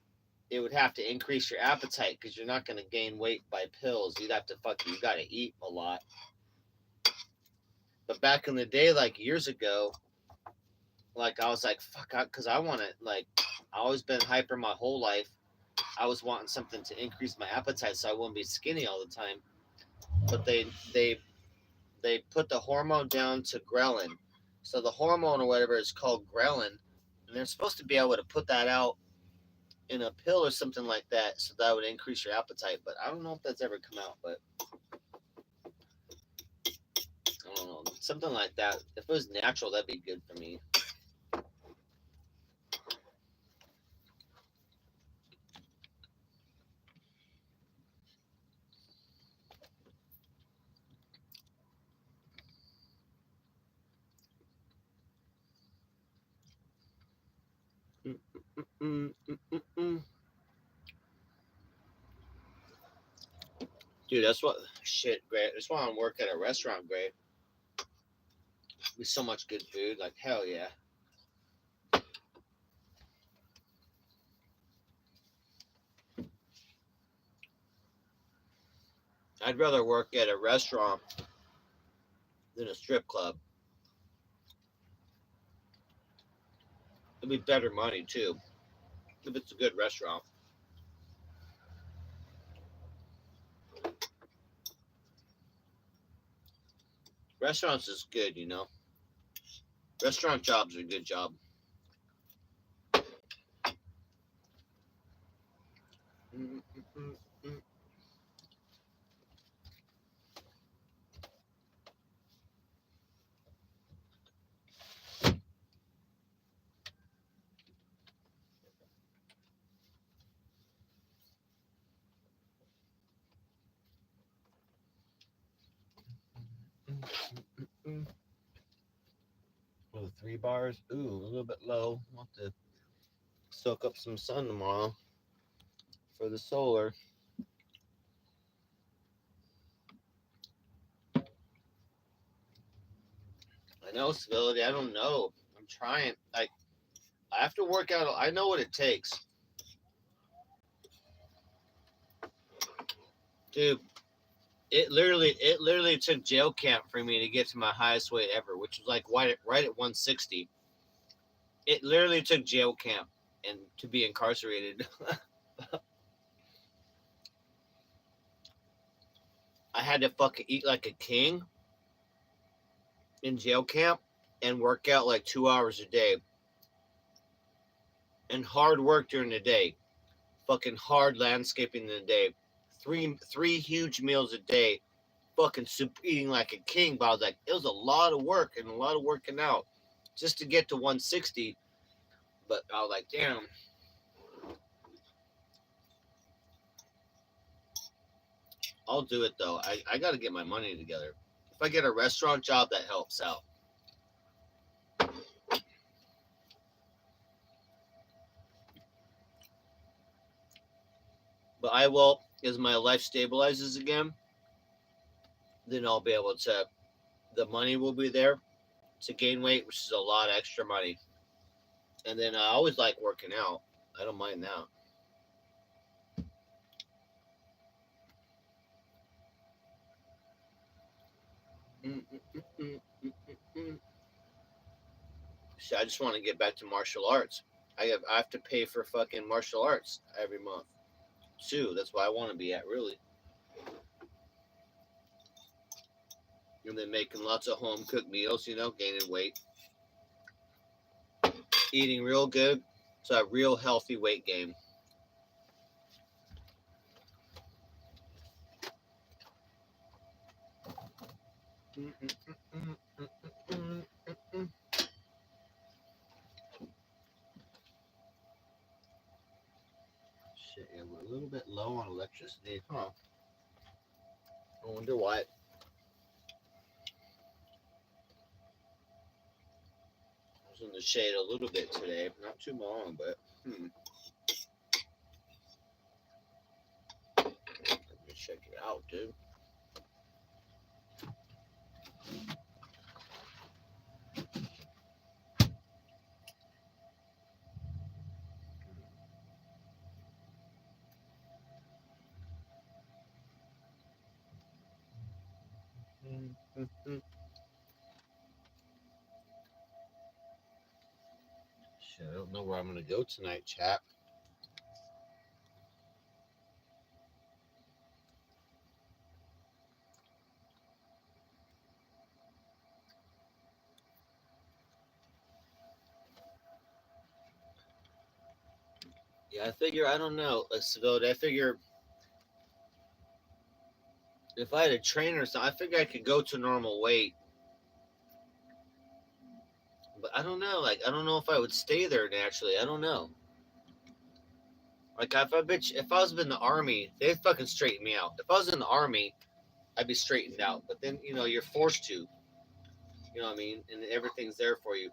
S1: it would have to increase your appetite because you're not going to gain weight by pills. You'd have to you got to eat a lot. But back in the day, like years ago, like I was like, fuck, because I want to, like, I always been hyper my whole life. I was wanting something to increase my appetite so I wouldn't be skinny all the time. But they put the hormone down to ghrelin. So the hormone or whatever is called ghrelin, and they're supposed to be able to put that out in a pill or something like that, so that would increase your appetite. But I don't know if that's ever come out. But I don't know, something like that. If it was natural, that'd be good for me. Mm, mm, mm, mm. Dude, that's what shit, great. That's why I work at a restaurant, great. With so much good food, like hell yeah. I'd rather work at a restaurant than a strip club. It'd be better money too if it's a good restaurant. Restaurants is good, you know. Restaurant jobs are a good job. Mm, mm, mm, mm. Mm, mm, mm. Oh, 3 bars. Ooh, a little bit low. I'll have to soak up some sun tomorrow for the solar. I know civility. I don't know. I'm trying. I have to work out. I know what it takes. Dude, it literally took jail camp for me to get to my highest weight ever, which was like right at 160. It literally took jail camp and to be incarcerated. I had to fucking eat like a king in jail camp and work out like 2 hours a day and hard work during the day. Fucking hard landscaping in the day. Three huge meals a day. Fucking soup eating like a king. But I was like, it was a lot of work and a lot of working out just to get to 160. But I was like, damn. I'll do it though. I got to get my money together. If I get a restaurant job, that helps out. But I will, as my life stabilizes again, then I'll be able to, the money will be there to gain weight, which is a lot of extra money. And then I always like working out. I don't mind that. So I just want to get back to martial arts. I have to pay for fucking martial arts every month too. That's why I want to be at really. And then making lots of home cooked meals, gaining weight, eating real good, so a real healthy weight gain. Shit, yeah, we're a little bit low on electricity, huh? I wonder why. I was in the shade a little bit today, not too long, but let me check it out, dude. Shit, I don't know where I'm gonna go tonight, chat. Yeah, I don't know. So I figure if I had a trainer or something, I figure I could go to normal weight. But I don't know. Like, I don't know if I would stay there naturally. I don't know. Like, if I was in the army, they'd fucking straighten me out. If I was in the army, I'd be straightened out. But then, you're forced to. You know what I mean? And everything's there for you.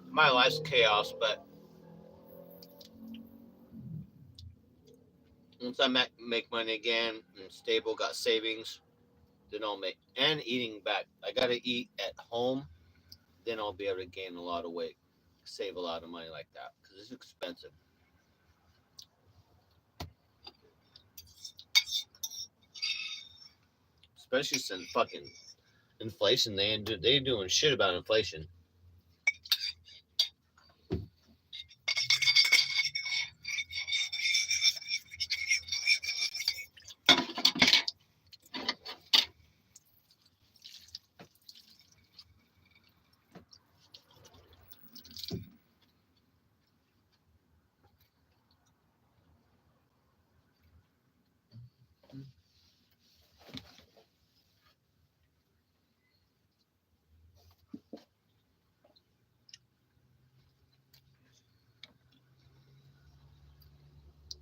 S1: My life's chaos, but once I make money again and stable, got savings, then I'll make and eating back. I gotta eat at home, then I'll be able to gain a lot of weight, save a lot of money like that because it's expensive, especially since fucking inflation. They doing shit about inflation.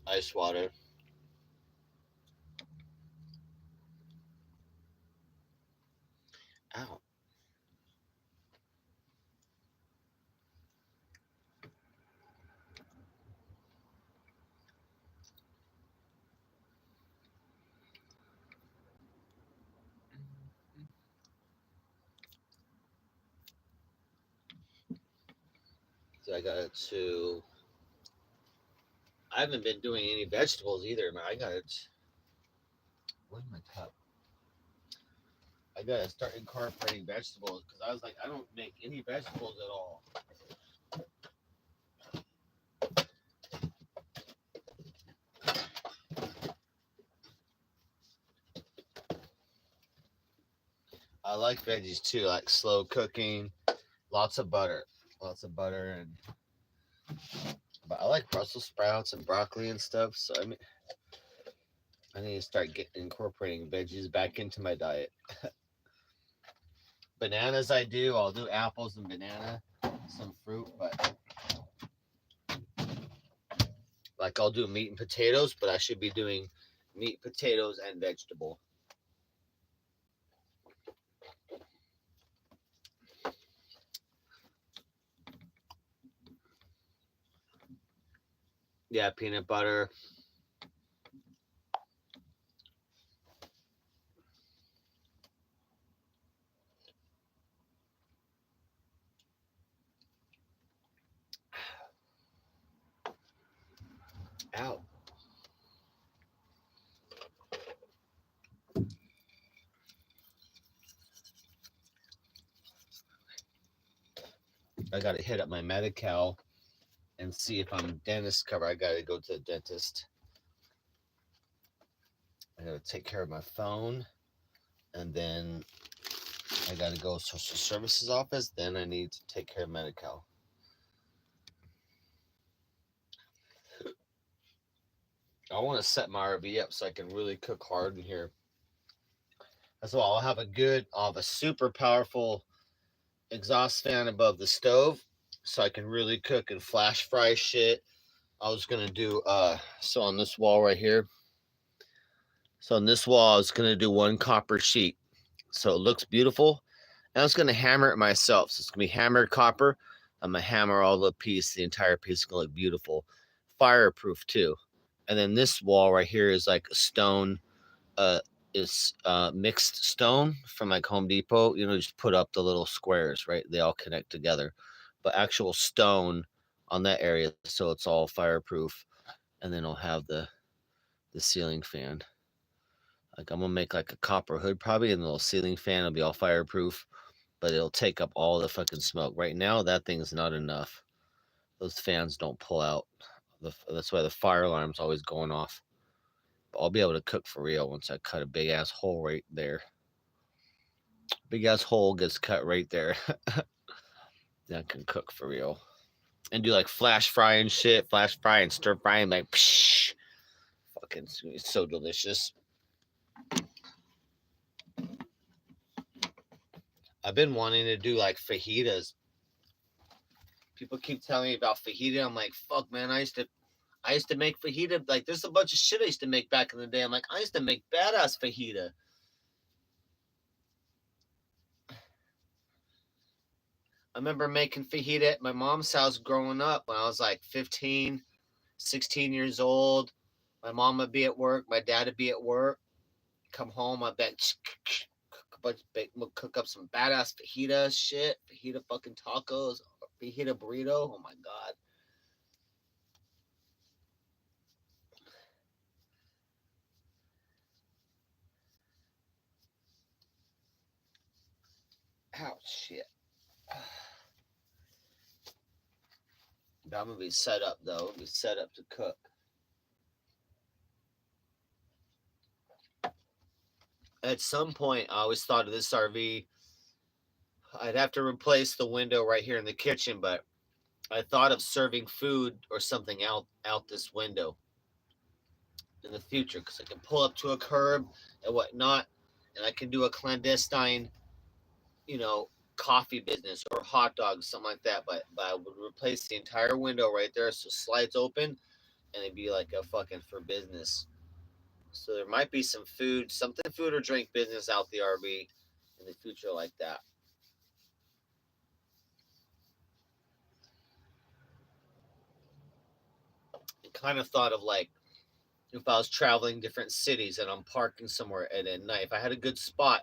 S1: Ice water. Ow. I got to. I haven't been doing any vegetables either, man. I got it. Where's my cup? I gotta start incorporating vegetables because I was like, I don't make any vegetables at all. I like veggies too, like slow cooking, lots of butter, and but I like Brussels sprouts and broccoli and stuff. So I need to start incorporating veggies back into my diet. Bananas, I do. I'll do apples and banana, some fruit, but like I'll do meat and potatoes, but I should be doing meat, potatoes, and vegetable. Yeah, peanut butter. Ow. I gotta hit up my Medi-Cal and see if I'm dentist cover. I gotta go to the dentist. I gotta take care of my phone, and then I gotta go to social services office. Then I need to take care of Medi-Cal. I want to set my RV up so I can really cook hard in here. That's why I'll have a super powerful exhaust fan above the stove so I can really cook and flash fry shit. I was gonna do so on this wall right here. So on this wall I was gonna do one copper sheet. So it looks beautiful. And I was gonna hammer it myself. So it's gonna be hammered copper. I'm gonna hammer all the entire piece is gonna look beautiful. Fireproof too. And then this wall right here is like a stone, uh is mixed stone from like Home Depot. You know, just put up the little squares, right? They all connect together. But actual stone on that area, so it's all fireproof. And then I'll have the ceiling fan. Like I'm gonna make like a copper hood probably, and the little ceiling fan will be all fireproof, but it'll take up all the fucking smoke. Right now, that thing's not enough. Those fans don't pull out. That's why the fire alarm's always going off. But I'll be able to cook for real once I cut a big ass hole right there. Big ass hole gets cut right there. Then I can cook for real. And do like flash fry and shit, flash fry and stir fry and like psh, fucking it's so delicious. I've been wanting to do like fajitas. People keep telling me about fajita. I'm like, fuck man, I used to make fajita. Like there's a bunch of shit I used to make back in the day. I'm like, I used to make badass fajita. I remember making fajita at my mom's house growing up when I was like 15, 16 years old. My mom would be at work, my dad would be at work. Come home, I bet cook up some badass fajita shit, fajita fucking tacos, fajita burrito. Oh my god. Ow, shit. But I'm gonna be set up though. Be set up to cook. At some point, I always thought of this RV. I'd have to replace the window right here in the kitchen, but I thought of serving food or something out this window in the future because I can pull up to a curb and whatnot, and I can do a clandestine, you know, coffee business or hot dogs, something like that. But I would replace the entire window right there, so slides open, and it'd be like a fucking for business. So there might be some food, something food or drink business out the RV in the future like that. I kind of thought of like if I was traveling different cities and I'm parking somewhere at night, if I had a good spot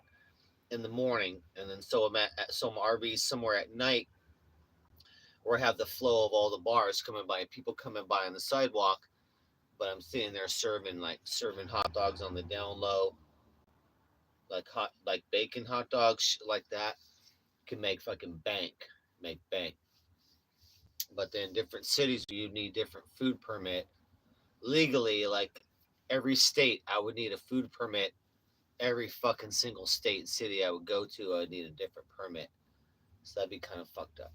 S1: in the morning and then so I'm RV somewhere at night or have the flow of all the bars coming by, people coming by on the sidewalk, but I'm sitting there serving hot dogs on the down low, like bacon hot dogs, shit like that. Can make fucking make bank. But then different cities, you need different food permit legally. Like every state, I would need a food permit. Every fucking single state and city I would go to, I would need a different permit. So that'd be kind of fucked up.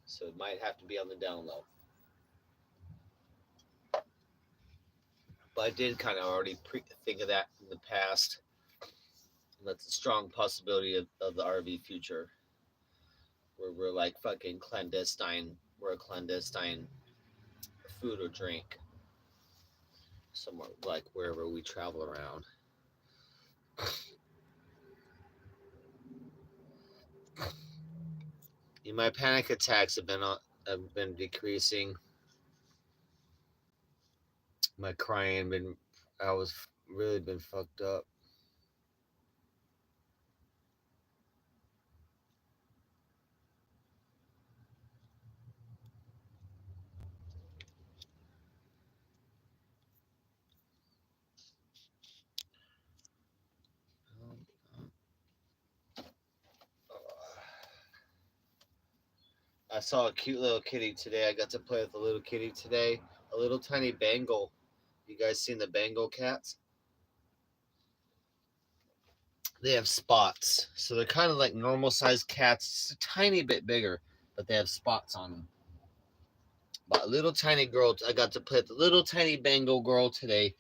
S1: So it might have to be on the down low. But I did kind of already think of that in the past. And that's a strong possibility of the RV future, where we're like fucking clandestine. We're a clandestine food or drink somewhere, like wherever we travel around. My panic attacks have been decreasing. My crying been I was really been fucked up. I saw a cute little kitty today. I got to play with a little kitty today. A little tiny Bengal. You guys seen the Bengal cats? They have spots. So they're kind of like normal sized cats, just a tiny bit bigger, but they have spots on them. But a little tiny girl, I got to play with a little tiny Bengal girl today.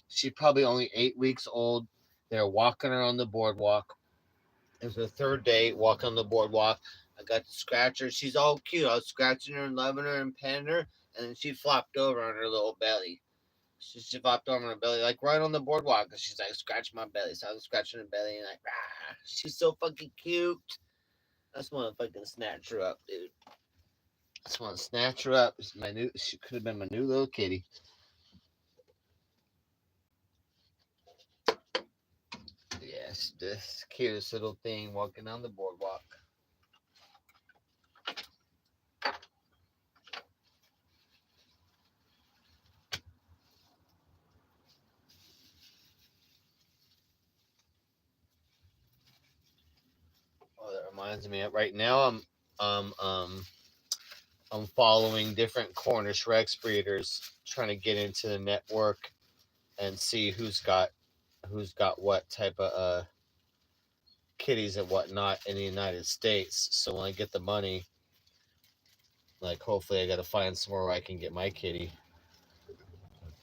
S1: She's probably only 8 weeks old. They're walking her on the boardwalk. It was the third day walking on the boardwalk. I got to scratch her. She's all cute. I was scratching her and loving her and petting her, and then she flopped over on her little belly. She flopped over on her belly, like right on the boardwalk. And she's like, scratch my belly. So I was scratching her belly and like, rah. She's so fucking cute. I just want to fucking snatch her up, dude. I just want to snatch her up. She could have been my new little kitty. Yes, this cutest little thing walking down the boardwalk. Oh, that reminds me. Right now, um um I'm following different Cornish Rex breeders, trying to get into the network and see who's got what type of kitties and whatnot in the United States. So when I get the money, like hopefully I got to find somewhere where I can get my kitty.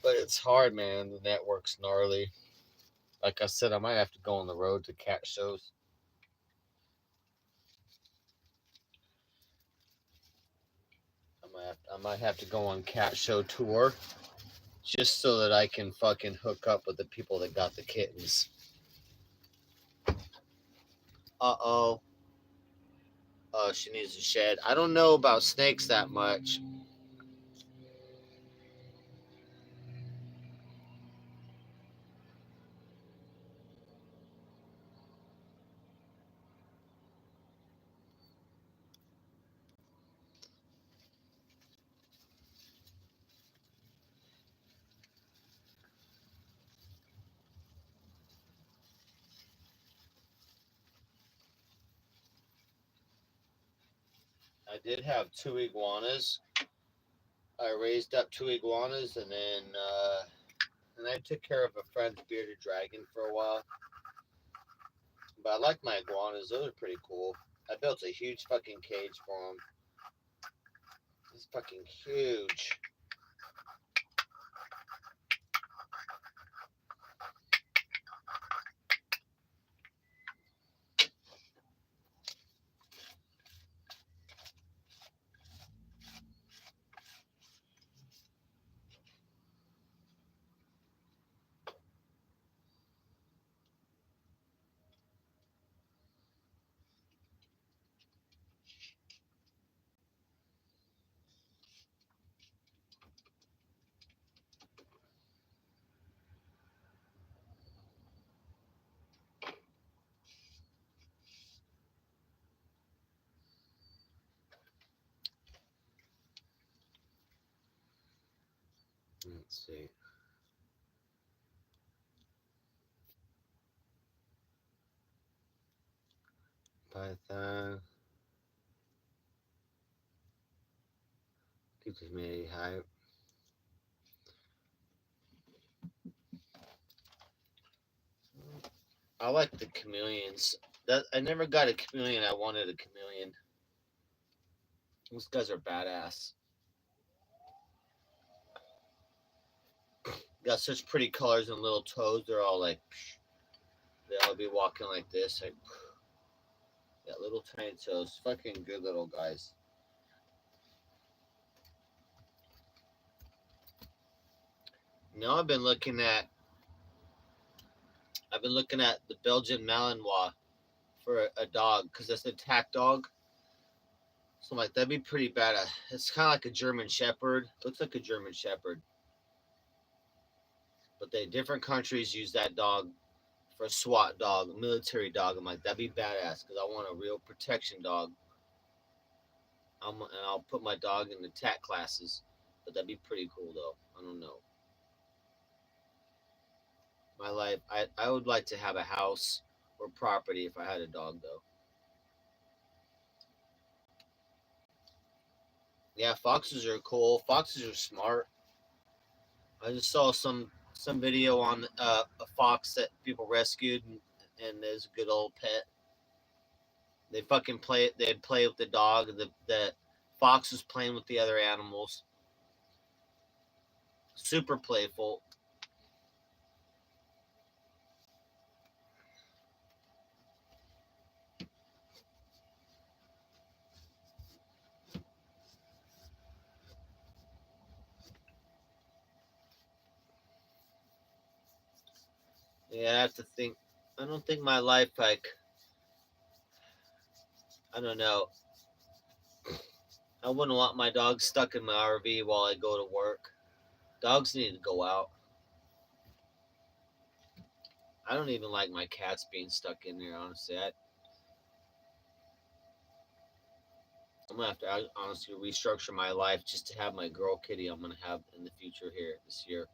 S1: But it's hard, man. The network's gnarly. Like I said, I might have to go on the road to cat shows. I might have to go on cat show tour just so that I can fucking hook up with the people that got the kittens. Uh-oh. She needs a shed. I don't know about snakes that much. I did have two iguanas. I raised up two iguanas, and I took care of a friend's bearded dragon for a while. But I like my iguanas; those are pretty cool. I built a huge fucking cage for them. It's fucking huge. Let's see. Python. Keep the humidity high. I like the chameleons. That I never got a chameleon. I wanted a chameleon. Those guys are badass. Got such pretty colors and little toes. They're all like, they all be walking like this. Like, got little tiny toes. Fucking good little guys. Now I've been looking at the Belgian Malinois for a dog because that's the attack dog. So I'm like, that'd be pretty bad. It's kind of like a German Shepherd. Looks like a German Shepherd. But they different countries use that dog for a SWAT dog, a military dog. I'm like, that'd be badass because I want a real protection dog. And I'll put my dog in the attack classes. But that'd be pretty cool though. I don't know. My life, I would like to have a house or property if I had a dog though. Yeah, foxes are cool. Foxes are smart. I just saw some video on a fox that people rescued, and there's a good old pet. They fucking play it. They'd play with the dog. The fox was playing with the other animals. Super playful. Yeah, I have to think. I don't think my life like. I don't know. I wouldn't want my dog stuck in my RV while I go to work. Dogs need to go out. I don't even like my cats being stuck in there. Honestly, I'm gonna have to honestly restructure my life just to have my girl kitty I'm gonna have in the future here this year,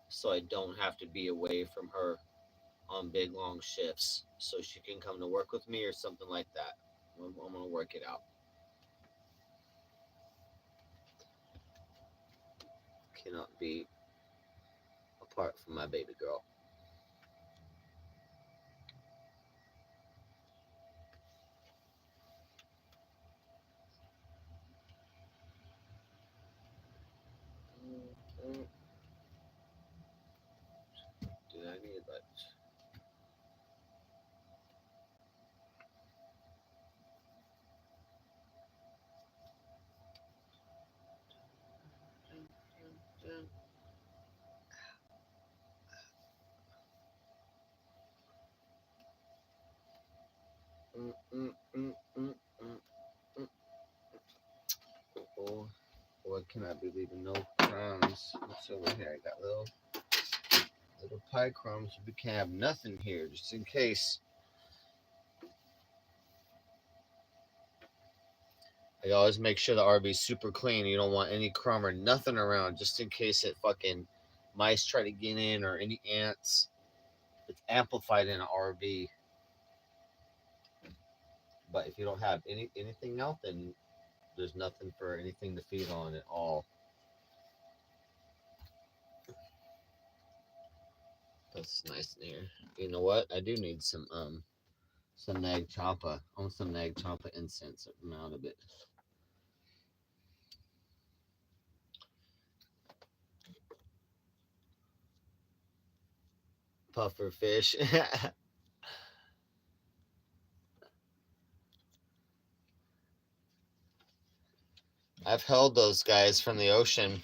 S1: so I don't have to be away from her on big long shifts, so she can come to work with me or something like that. I'm gonna work it out. Cannot be apart from my baby girl. Did I need like? Mm, mm, mm, mm, mm, mm. Oh, what can I be leaving? No crumbs. What's over here? I got little pie crumbs. We can't have nothing here, just in case. I always make sure the RV's super clean. You don't want any crumb or nothing around, just in case it fucking mice try to get in or any ants. It's amplified in an RV. But if you don't have anything else, then there's nothing for anything to feed on at all. That's nice in here. You know what? I do need some nag champa. I want some nag champa incense. I'm out of it. Puffer fish. I've held those guys from the ocean.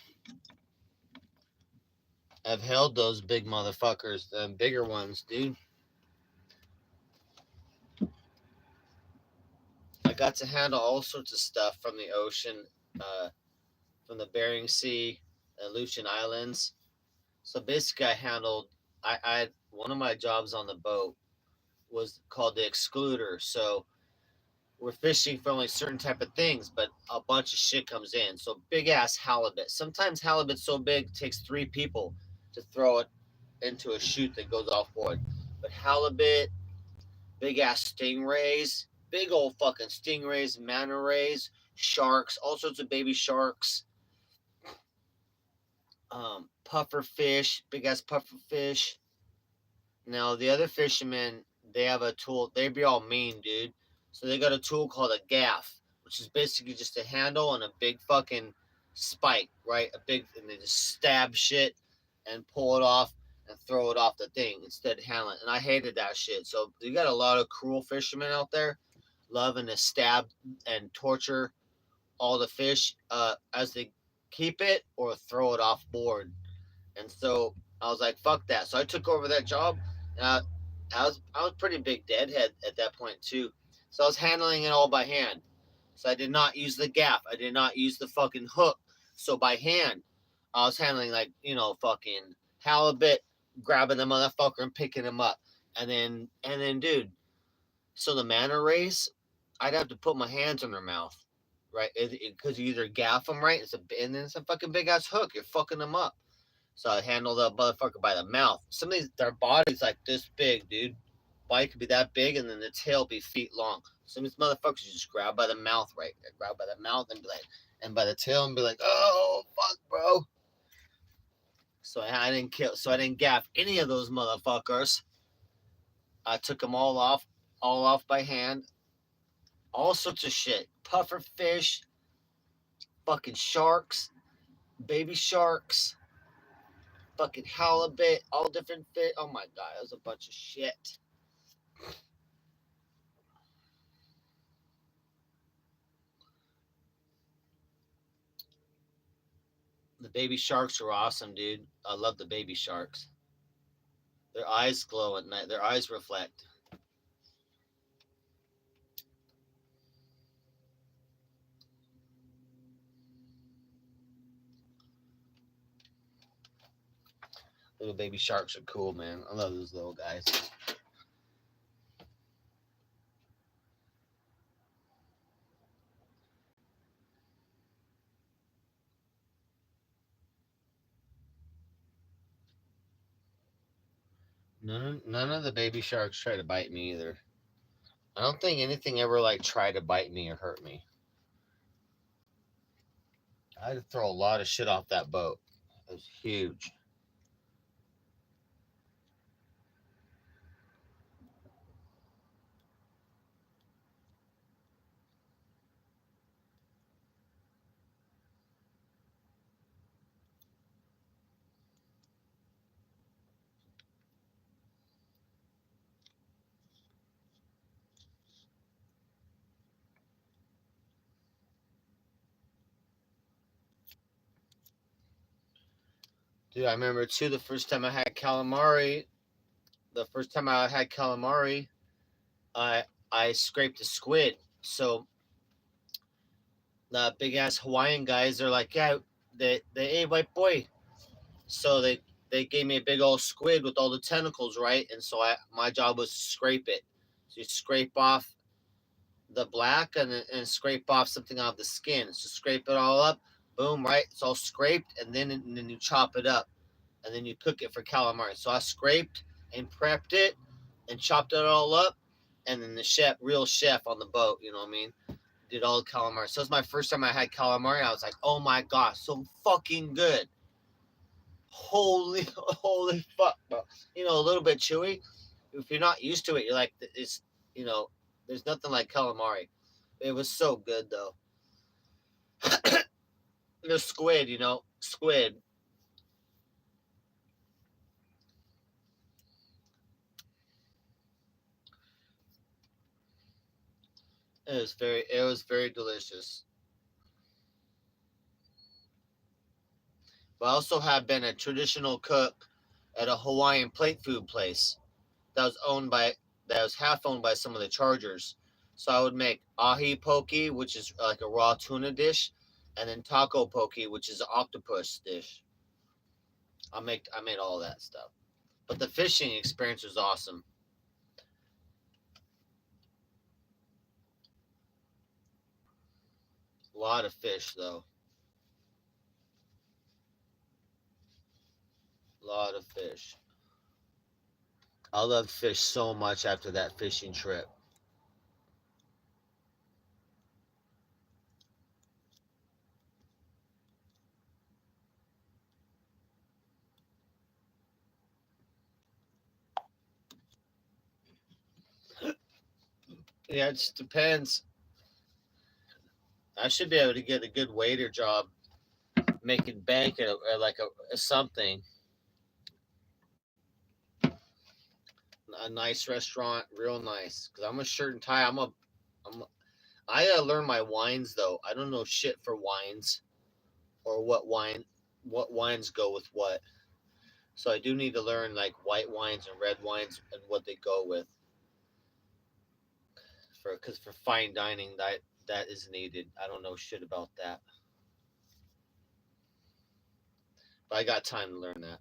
S1: I've held those big motherfuckers, the bigger ones, dude. I got to handle all sorts of stuff from the ocean, uh, from the Bering Sea, Aleutian Islands. So basically, I one of my jobs on the boat was called the excluder. So we're fishing for only certain type of things, but a bunch of shit comes in. So big ass halibut. Sometimes halibut's so big it takes 3 people to throw it into a chute that goes off board. But halibut, big ass stingrays, big old fucking stingrays, manta rays, sharks, all sorts of baby sharks, puffer fish, big ass puffer fish. Now the other fishermen, they have a tool. They be all mean, dude. So they got a tool called a gaff, which is basically just a handle and a big fucking spike, right? A big, and they just stab shit and pull it off and throw it off the thing instead of handling it. And I hated that shit. So you got a lot of cruel fishermen out there loving to stab and torture all the fish as they keep it or throw it off board. And so I was like, fuck that. So I took over that job. And I was pretty big deadhead at that point too. So I was handling it all by hand. So I did not use the gaff. I did not use the fucking hook. So by hand, I was handling like, fucking halibut, grabbing the motherfucker and picking him up. And then dude, so the manta rays, I'd have to put my hands on their mouth, right? Because you either gaff them right, and then it's a fucking big ass hook. You're fucking them up. So I handle the motherfucker by the mouth. Some of these, their bodies like this big, dude. Body could be that big, and then the tail be feet long. Some of these motherfuckers you just grab by the mouth, right? They grab by the mouth and be like, and by the tail and be like, oh fuck, bro. So I didn't kill. So I didn't gaff any of those motherfuckers. I took them all off by hand. All sorts of shit. Puffer fish, fucking sharks, baby sharks, fucking halibut, all different fish. Oh my god, it was a bunch of shit. The baby sharks are awesome, dude. I love the baby sharks. Their eyes glow at night. Their eyes reflect. Little baby sharks are cool, man. I love those little guys. None of the baby sharks try to bite me either. I don't think anything ever like tried to bite me or hurt me. I had to throw a lot of shit off that boat. It was huge. Dude, I remember too the first time I had calamari. The first time I had calamari, I I scraped a squid. So the big ass Hawaiian guys are like, yeah, hey white boy. So they gave me a big old squid with all the tentacles, right? And so my job was to scrape it. So you scrape off the black and scrape off something off the skin. So scrape it all up, boom, right? It's all scraped, and then you chop it up, and then you cook it for calamari. So I scraped and prepped it and chopped it all up, and then the real chef on the boat, you know what I mean, did all the calamari. So it was my first time I had calamari. I was like, oh my gosh, so fucking good. Holy, holy fuck, bro. A little bit chewy. If you're not used to it, you're like, you know, there's nothing like calamari. It was so good though. The squid, squid. It was very delicious. But I also have been a traditional cook at a Hawaiian plate food place that was half owned by some of the Chargers. So I would make ahi poke, which is like a raw tuna dish, and then taco poke, which is an octopus dish. I made all that stuff. But the fishing experience was awesome. A lot of fish though. A lot of fish. I loved fish so much after that fishing trip. Yeah, it just depends. I should be able to get a good waiter job, making bank at like a something, a nice restaurant, real nice. Cause I'm a shirt and tie. I'm. I gotta learn my wines though. I don't know shit for wines or what wines go with what. So I do need to learn like white wines and red wines and what they go with for because for fine dining that is needed. I don't know shit about that, but I got time to learn that.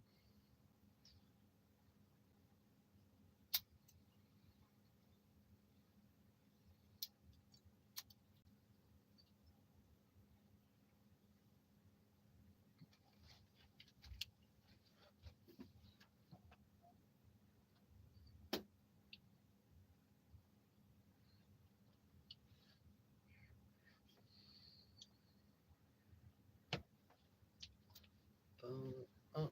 S1: Oh,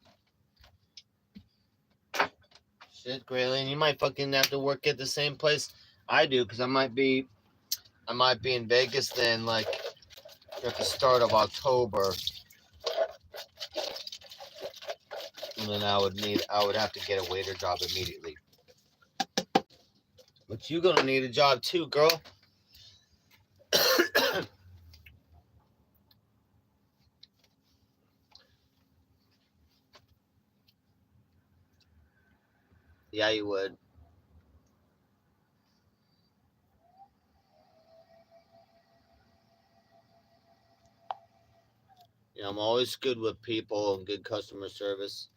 S1: shit, Graylin, you might fucking have to work at the same place I do because I might be in Vegas then like at the start of October, and then I would have to get a waiter job immediately. But you gonna need a job too, girl. Yeah, you would. I'm always good with people and good customer service.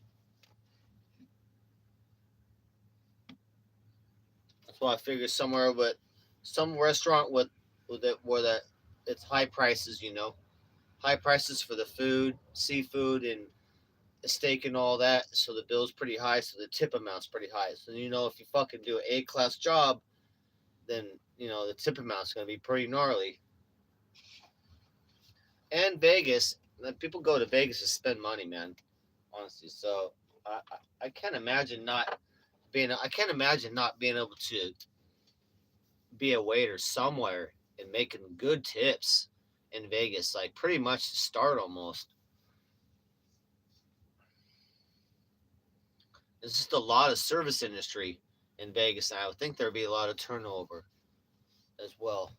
S1: That's why I figured somewhere with some restaurant with it where that it's high prices, high prices for the food, seafood, and the steak and all that. So the bill's pretty high, so the tip amount's pretty high. So if you fucking do an A-class job, then the tip amount's gonna be pretty gnarly. And Vegas, people go to Vegas to spend money, man. Honestly, so I can't imagine not being able to be a waiter somewhere and making good tips in Vegas, like pretty much to start almost. It's just a lot of service industry in Vegas, and I would think there'd be a lot of turnover as well.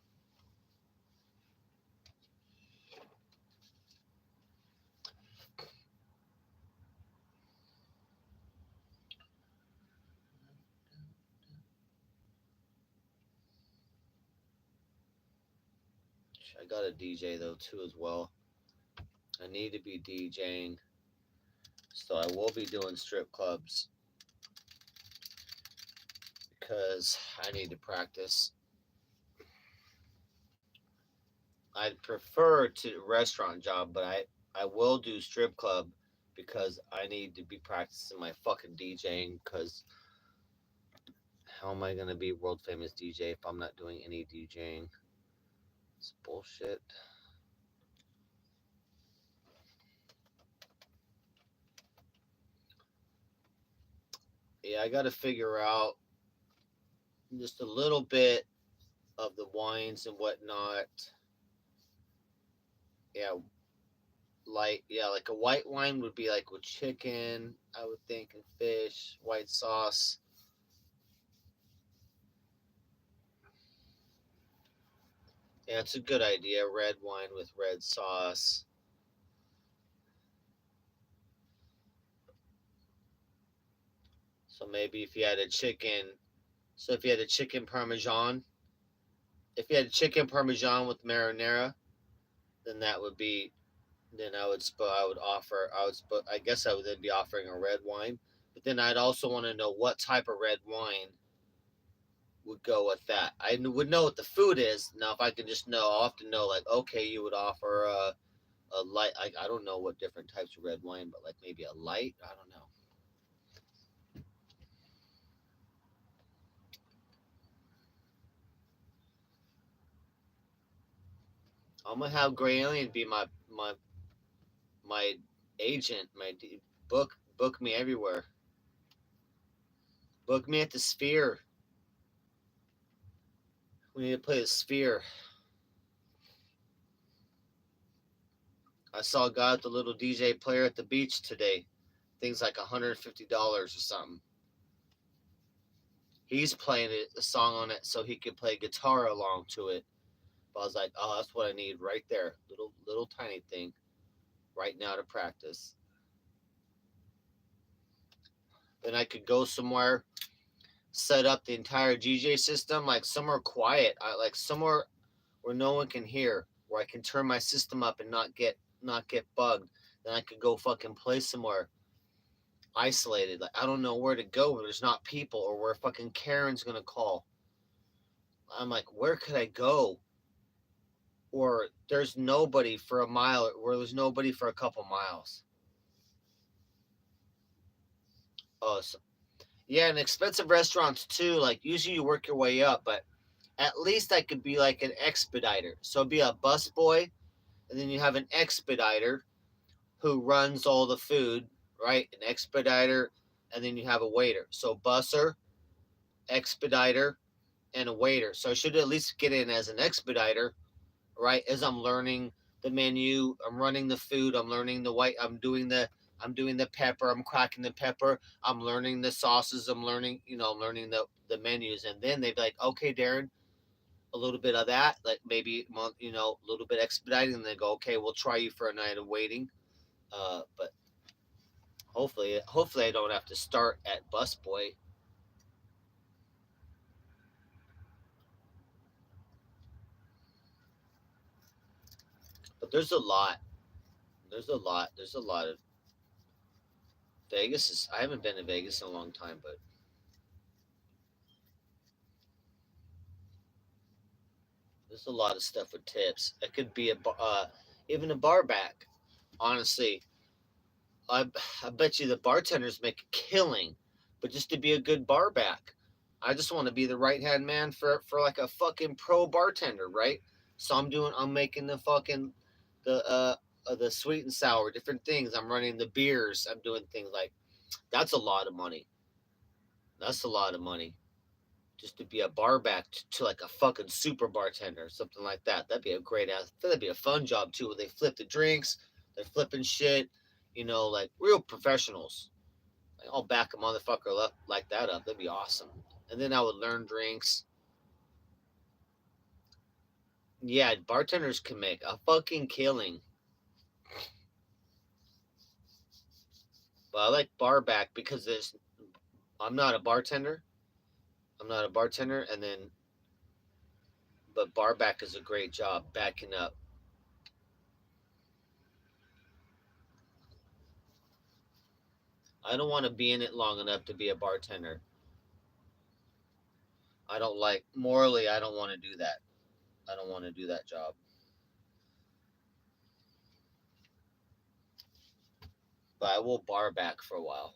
S1: I got a DJ though too as well. I need to be DJing, so I will be doing strip clubs because I need to practice. I'd prefer to restaurant job, but I will do strip club because I need to be practicing my fucking DJing. Because how am I gonna be world famous DJ if I'm not doing any DJing? It's bullshit. Yeah, I got to figure out just a little bit of the wines and whatnot. Yeah, like a white wine would be like with chicken, I would think, and fish, white sauce. Yeah, it's a good idea. Red wine with red sauce. So maybe if you had a chicken, so if you had a chicken parmesan, if you had a chicken parmesan with marinara, then that would be, then I guess I would then be offering a red wine. But then I'd also want to know what type of red wine would go with that. I would know what the food is. Now, if I could just know, I'll have to know, like, okay, you would offer a light. I don't know what different types of red wine, but like maybe a light. I don't know. I'm gonna have Gray Alien be my agent. Book me everywhere. Book me at the Sphere. We need to play the Sphere. I saw a guy with a little DJ player at the beach today. Things like $150 or something. He's playing a song on it so he could play guitar along to it. But I was like, oh, that's what I need right there. Little tiny thing right now to practice. Then I could go somewhere, set up the entire DJ system, like somewhere quiet, like somewhere where no one can hear, where I can turn my system up and not get bugged. Then I could go fucking play somewhere isolated. Like I don't know where to go where there's not people or where fucking Karen's gonna call. I'm like, where could I go? Or there's nobody for a mile, or there's nobody for a couple miles. Oh, so, yeah, and expensive restaurants too. Like usually you work your way up, but at least I could be like an expediter. So be a bus boy, and then you have an expediter who runs all the food, right? An expediter, and then you have a waiter. So busser, expediter, and a waiter. So I should at least get in as an expediter, right? As I'm learning the menu, I'm running the food, I'm learning the white, I'm doing the pepper, I'm cracking the pepper, I'm learning the sauces, I'm learning the menus, and then they'd be like, okay, Darren, a little bit of that, like maybe a little bit expediting, and they go, okay, we'll try you for a night of waiting. But hopefully I don't have to start at busboy. But there's a lot of Vegas is. I haven't been to Vegas in a long time, but there's a lot of stuff with tips. It could be even a bar back. Honestly, I I bet you the bartenders make a killing, but just to be a good bar back, I just want to be the right hand man for like a fucking pro bartender, right? So I'm making the sweet and sour, different things. I'm running the beers. I'm doing things like that's a lot of money. That's a lot of money just to be a bar back to like a fucking super bartender, something like that. That'd be a great ass. That'd be a fun job too, where they flip the drinks, they're flipping shit, like real professionals. Like, I'll back a motherfucker up like that up. That'd be awesome. And then I would learn drinks. Yeah, bartenders can make a fucking killing. But I like bar back because there's I'm not a bartender. I'm not a bartender, and then but bar back is a great job backing up. I don't want to be in it long enough to be a bartender. I don't like morally. I don't want to do that. I don't want to do that job. But I will bar back for a while.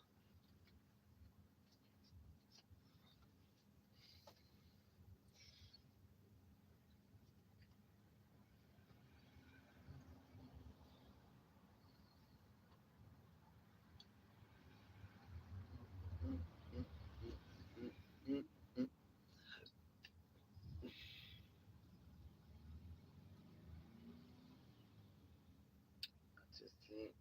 S1: Just think.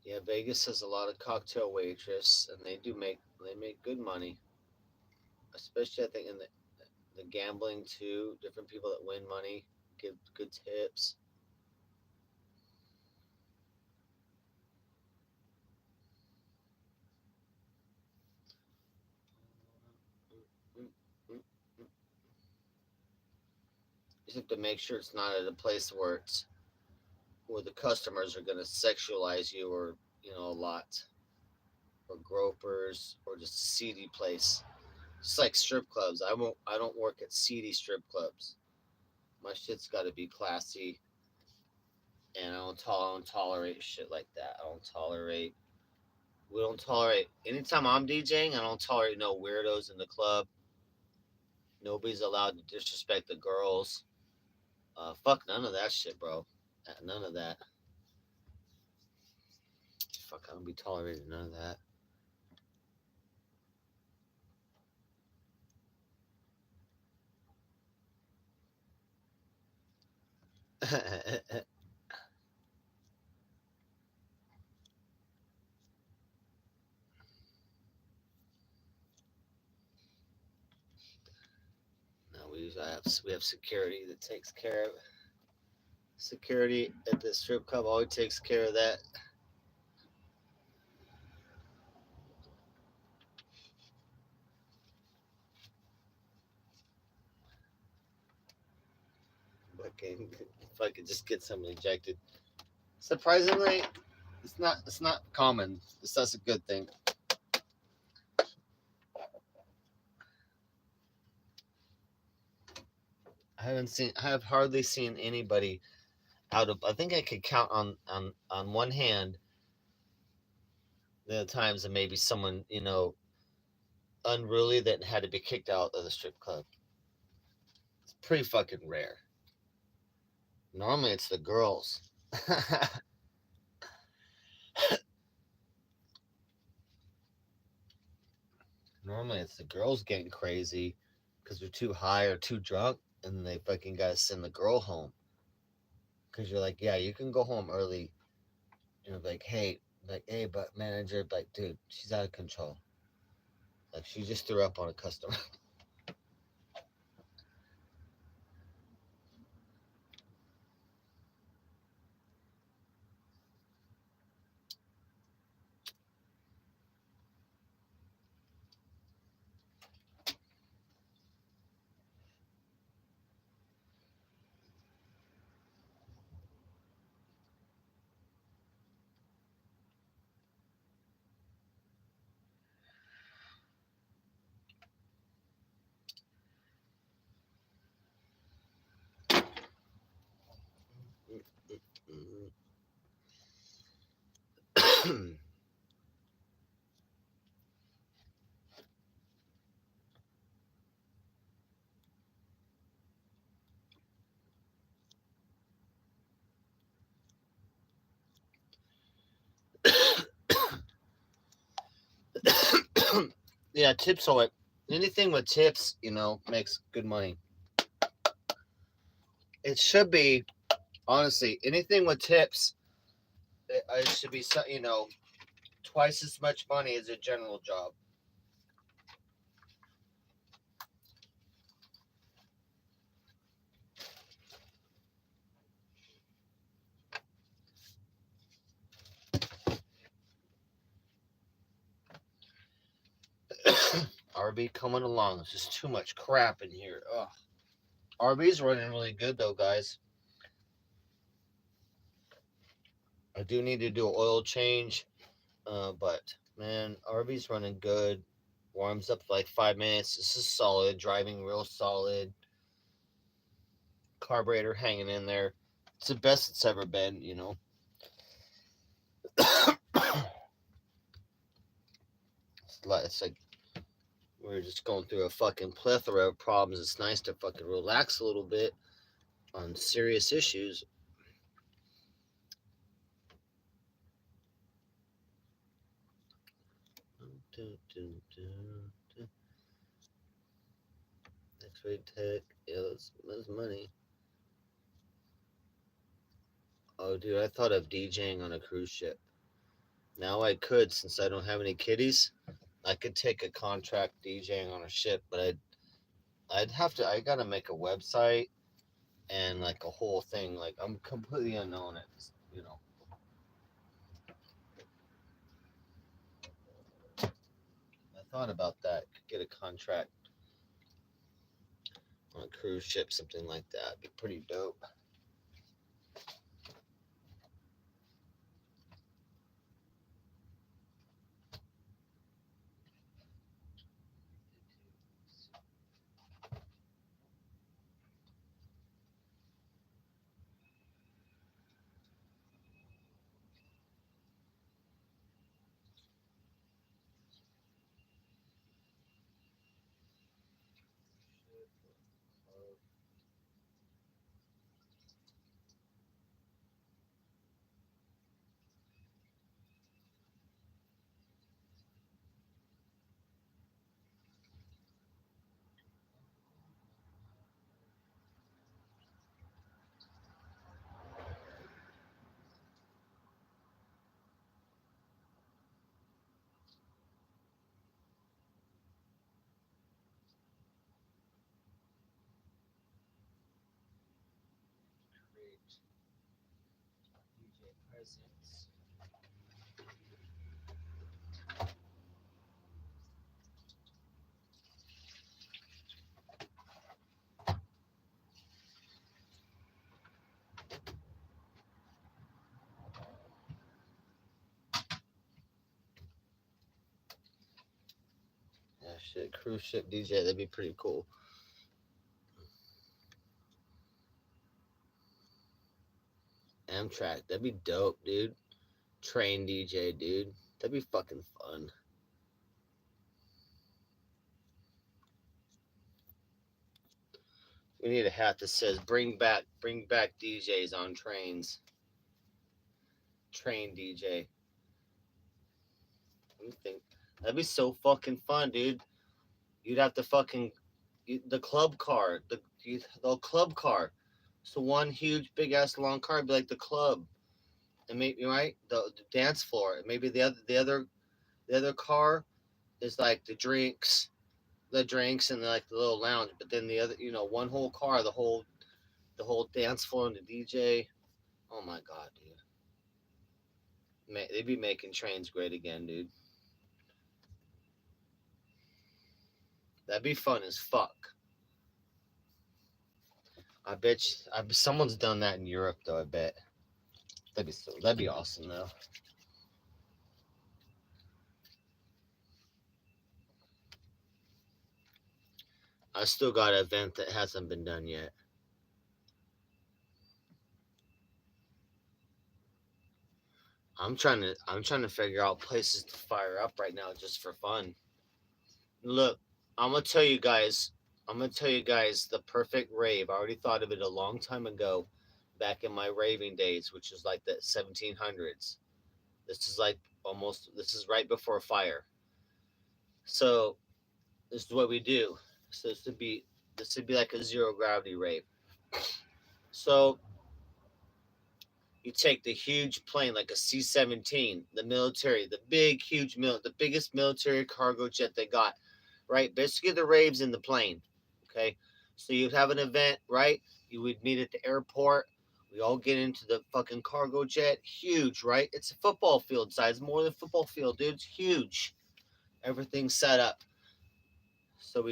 S1: Yeah, Vegas has a lot of cocktail waitress, and they make good money, especially I think in the gambling too. Different people that win money give good tips. have to make sure it's not at a place where the customers are gonna sexualize you, or a lot, or gropers, or just a seedy place. Just like strip clubs. I don't work at seedy strip clubs. My shit's got to be classy, and I don't tolerate shit like that. I don't tolerate. We don't tolerate. Anytime I'm DJing, I don't tolerate no weirdos in the club. Nobody's allowed to disrespect the girls. Fuck none of that shit, bro. None of that. Fuck, I don't be tolerating none of that. No, we have security that takes care of. Security at the strip club always takes care of that. Fucking, fucking just get someone ejected. Surprisingly, it's not common. That's a good thing. I have hardly seen anybody out of. I think I could count on one hand the times that maybe someone unruly that had to be kicked out of the strip club. It's pretty fucking rare. Normally, it's the girls. Normally, it's the girls getting crazy because they're too high or too drunk, and they fucking gotta send the girl home. Because you're like, yeah, you can go home early. Like, hey, but manager, like, dude, she's out of control. Like, she just threw up on a customer. Yeah, tips are anything with tips, makes good money. It should be, honestly, anything with tips, it should be, twice as much money as a general job. RV coming along. There's just too much crap in here. Ugh. RV's running really good though, guys. I do need to do an oil change, but man, RV's running good. Warms up for like 5 minutes. This is solid. Driving real solid. Carburetor hanging in there. It's the best it's ever been. It's like we're just going through a fucking plethora of problems. It's nice to fucking relax a little bit on serious issues. X-ray tech. Yeah, that's money. Oh, dude, I thought of DJing on a cruise ship. Now I could, since I don't have any kiddies. I could take a contract DJing on a ship, but I'd have to. I gotta make a website and like a whole thing. Like I'm completely unknown at this. I thought about that. Could get a contract on a cruise ship, something like that. It'd be pretty dope. DJ presence. Yeah, shit, cruise ship DJ. That'd be pretty cool. Amtrak. That'd be dope, dude. Train DJ, dude. That'd be fucking fun. We need a hat that says bring back DJs on trains." Train DJ. Let me think. That'd be so fucking fun, dude. You'd have to fucking the club car, the club car. So one huge big ass long car would be like the club, and maybe right the dance floor. And maybe the other car is like the drinks and like the little lounge. But then the other, one whole car, the whole dance floor and the DJ. Oh my god, dude. They'd be making trains great again, dude. That'd be fun as fuck. Someone's done that in Europe though. I bet that'd be awesome though. I still got an event that hasn't been done yet. I'm trying to figure out places to fire up right now just for fun. Look, I'm gonna tell you guys. I'm gonna tell you guys the perfect rave. I already thought of it a long time ago, back in my raving days, which is like the 1700s. This is like almost. This is right before fire. So this is what we do. So this would be like a zero gravity rave. So you take the huge plane like a C-17, the military, the big huge the biggest military cargo jet they got, right? Basically the raves in the plane. Okay. So you'd have an event, right? You would meet at the airport. We all get into the fucking cargo jet. Huge, right? It's a football field size, more than a football field, dude. It's huge. Everything's set up. So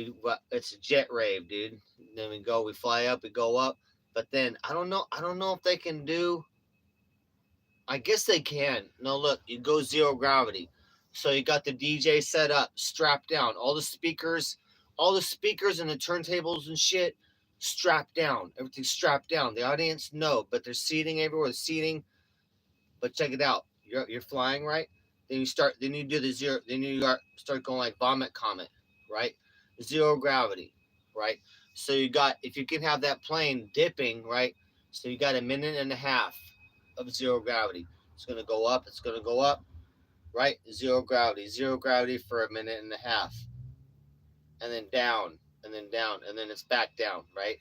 S1: it's a jet rave, dude. And then we fly up, we go up. But then I don't know if they can do. I guess they can. No, look, you go zero gravity. So you got the DJ set up, strapped down, all the speakers and the turntables and shit strapped down. Everything's strapped down. The audience, no, but there's seating everywhere. There's seating. But check it out. You're flying, right? Then you do the zero. Then start going like vomit comet, right? Zero gravity, right? So if you can have that plane dipping, right? So you got a minute and a half of zero gravity. It's gonna go up. It's gonna go up, right? Zero gravity for a minute and a half, and then down, and then down, and then it's back down, right?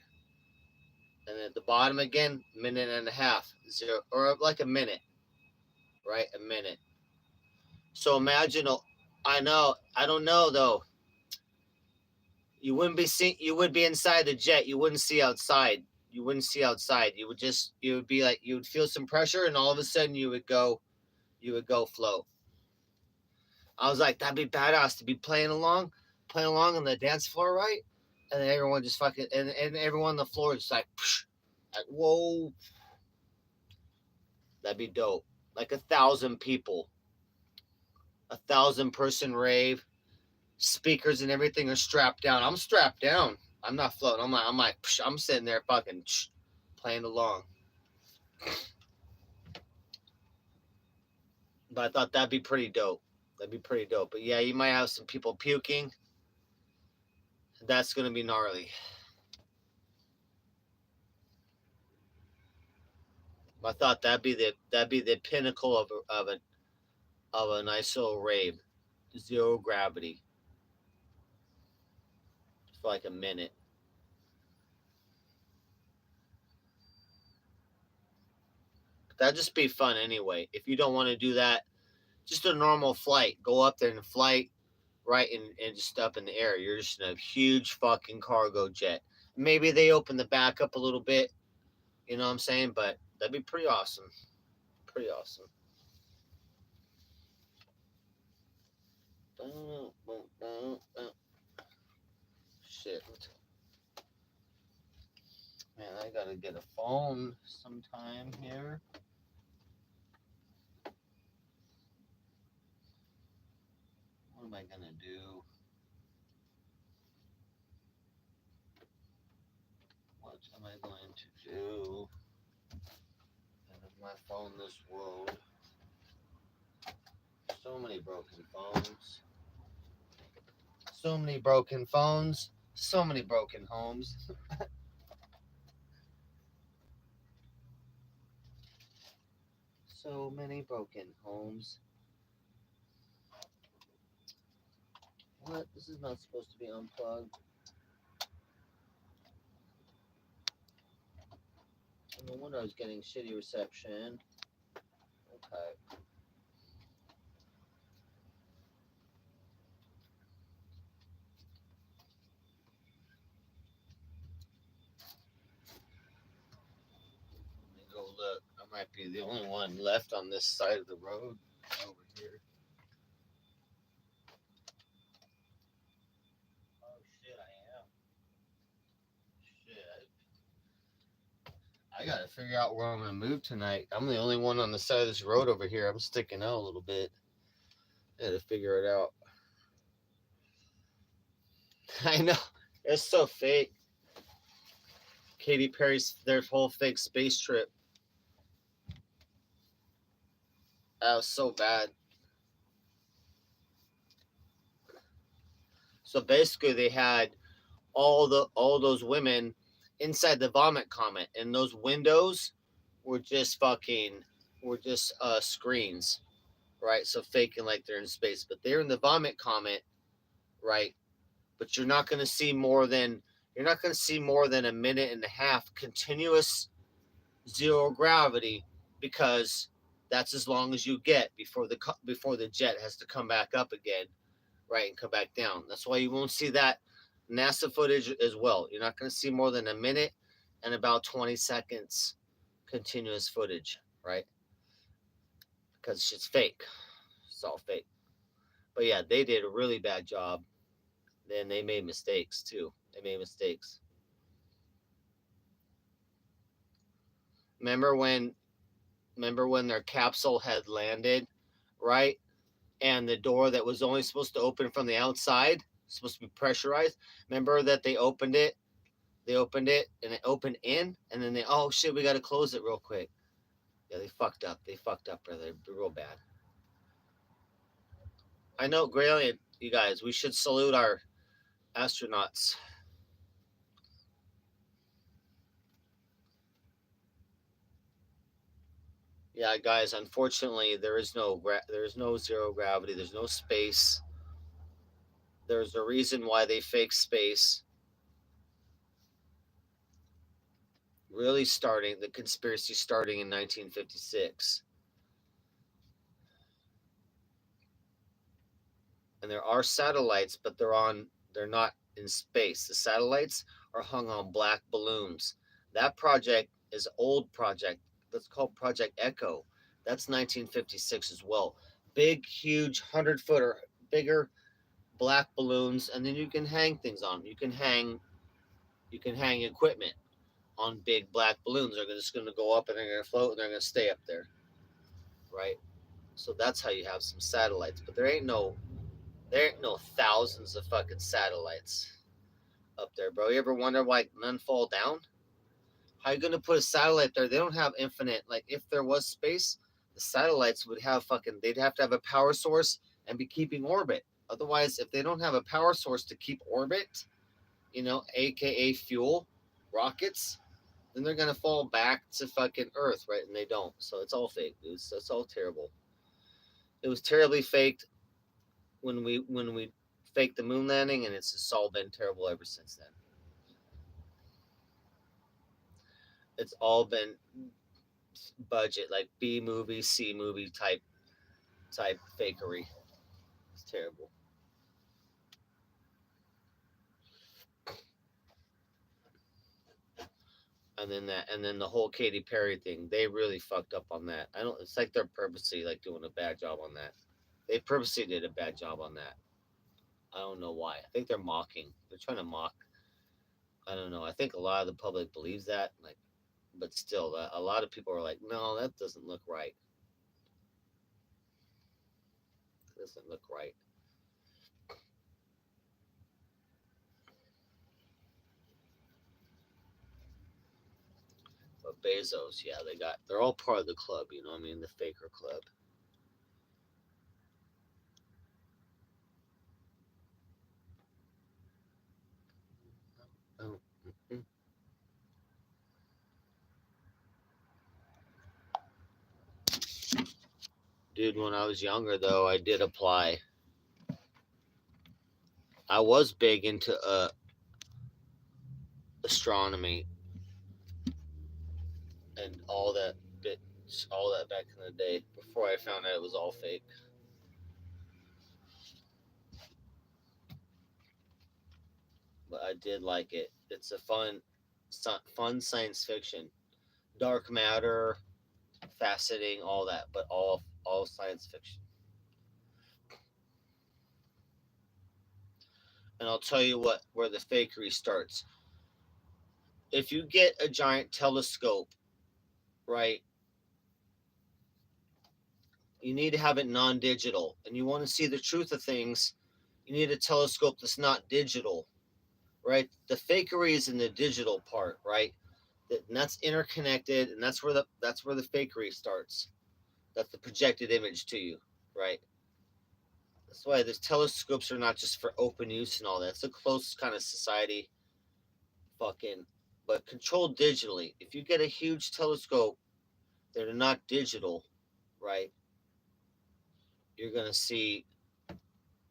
S1: And then at the bottom again, minute and a half, zero, or like a minute, right? A minute. So imagine, I know, I don't know though. You would be inside the jet. You wouldn't see outside. You wouldn't see outside. You would be like, you would feel some pressure, and all of a sudden you would go flow. I was like, that'd be badass to be playing along on the dance floor, right? and then everyone just fucking and everyone on the floor is like, like, whoa, that'd be dope. Like 1,000 people, 1,000 person rave, speakers and everything are strapped down. I'm strapped down. I'm not floating. I'm sitting there fucking playing along. But I thought that'd be pretty dope. That'd be pretty dope. But yeah, you might have some people puking. That's gonna be gnarly. I thought that'd be the pinnacle of a nice little rave. Zero gravity for like a minute. That'd just be fun anyway. If you don't want to do that, just a normal flight. Go up there in a flight, right, and just up in the air. You're just in a huge fucking cargo jet. Maybe they open the back up a little bit, you know what I'm saying? But that'd be pretty awesome. Pretty awesome. Shit. Man, I gotta get a phone sometime here. What am I gonna do? What am I going to do? Out of my phone, this world. So many broken phones. So many broken phones. So many broken homes. So many broken homes. What? This is not supposed to be unplugged. No wonder I was getting shitty reception. Okay. Let me go look. I might be the only one left on this side of the road over here. Oh shit, I am. Shit. I gotta figure out where I'm gonna move tonight. I'm the only one on the side of this road over here. I'm sticking out a little bit. I gotta figure it out. I know. It's so fake. Katy Perry's their whole fake space trip. That was so bad. So basically they had all those women inside the vomit comet, and those windows were just screens, right? So faking like they're in space, but they're in the vomit comet, right? But you're not going to see more than a minute and a half continuous zero gravity, because that's as long as you get before the jet has to come back up again, right, and come back down. That's why you won't see that NASA footage as well. You're not going to see more than a minute and about 20 seconds continuous footage, right? Because shit's fake. It's all fake. But yeah, they did a really bad job. Then they made mistakes too. They made mistakes. Remember when their capsule had landed, right? And the door that was only supposed to open from the outside, supposed to be pressurized. Remember that they opened it and it opened in, and then oh shit, we got to close it real quick. Yeah, they fucked up. They fucked up, brother. Real bad. I know, Graylian, you guys, we should salute our astronauts. Yeah, guys, unfortunately, there is no zero gravity. There's no space. There's a reason why they fake space. Really starting the conspiracy starting in 1956. And there are satellites, but they're not in space. The satellites are hung on black balloons. That project is an old project. That's called Project Echo. That's 1956 as well. Big, huge, 100-foot or bigger black balloons, and then you can hang things on. You can hang You can hang equipment on big black balloons. They're just going to go up and they're going to float and they're going to stay up there, right? So that's how you have some satellites. But there ain't no thousands of fucking satellites up there, bro. You ever wonder why none fall down? How you gonna put a satellite there? They don't have infinite. Like if there was space, the satellites would have fucking. They'd have to have a power source and be keeping orbit. Otherwise, if they don't have a power source to keep orbit, aka fuel, rockets, then they're gonna fall back to fucking Earth, right? And they don't. So it's all fake, dude. So it's all terrible. It was terribly faked when we faked the moon landing, and it's just all been terrible ever since then. It's all been budget, like B movie, C movie type fakery. It's terrible. And then the whole Katy Perry thing, they really fucked up on that. I don't. It's like they're purposely like doing a bad job on that. They purposely did a bad job on that. I don't know why. I think they're mocking. They're trying to mock. I don't know. I think a lot of the public believes that, like, but still, a lot of people are like, no, that doesn't look right. It doesn't look right. But Bezos, yeah, they're all part of the club. You know what I mean? The faker club. Oh, mm-mm. Dude, when I was younger, though, I did apply. I was big into astronomy and bit, all that back in the day. Before I found out it was all fake, but I did like it. It's a fun science fiction, dark matter, fascinating, all that, but all science fiction. And I'll tell you where the fakery starts. If you get a giant telescope, right, you need to have it non-digital, and you want to see the truth of things. You need a telescope that's not digital, right? The fakery is in the digital part, right? And that's interconnected, and that's where the fakery starts. That's the projected image to you, right? That's why these telescopes are not just for open use and all that. It's a close kind of society, fucking, but controlled digitally. If you get a huge telescope that are not digital, right? You're gonna see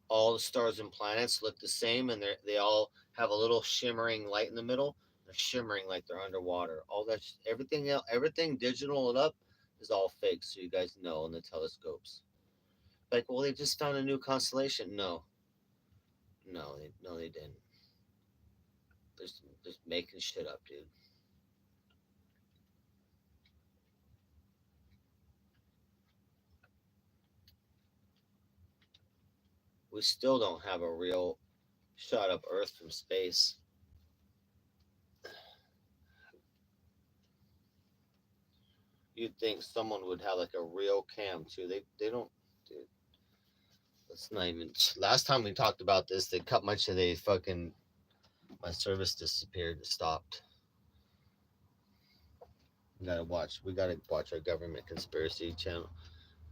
S1: all the stars and planets look the same, and they all have a little shimmering light in the middle. They're shimmering like they're underwater. All that, everything else, everything digital up is all fake. So you guys know in the telescopes. Like, well, they just found a new constellation. No, no, they didn't. Just making shit up, dude. We still don't have a real shot of Earth from space. You'd think someone would have like a real cam too. They don't. Dude, that's not even. Last time we talked about this, they cut much of the fucking. My service disappeared. It stopped. We gotta watch our government conspiracy channel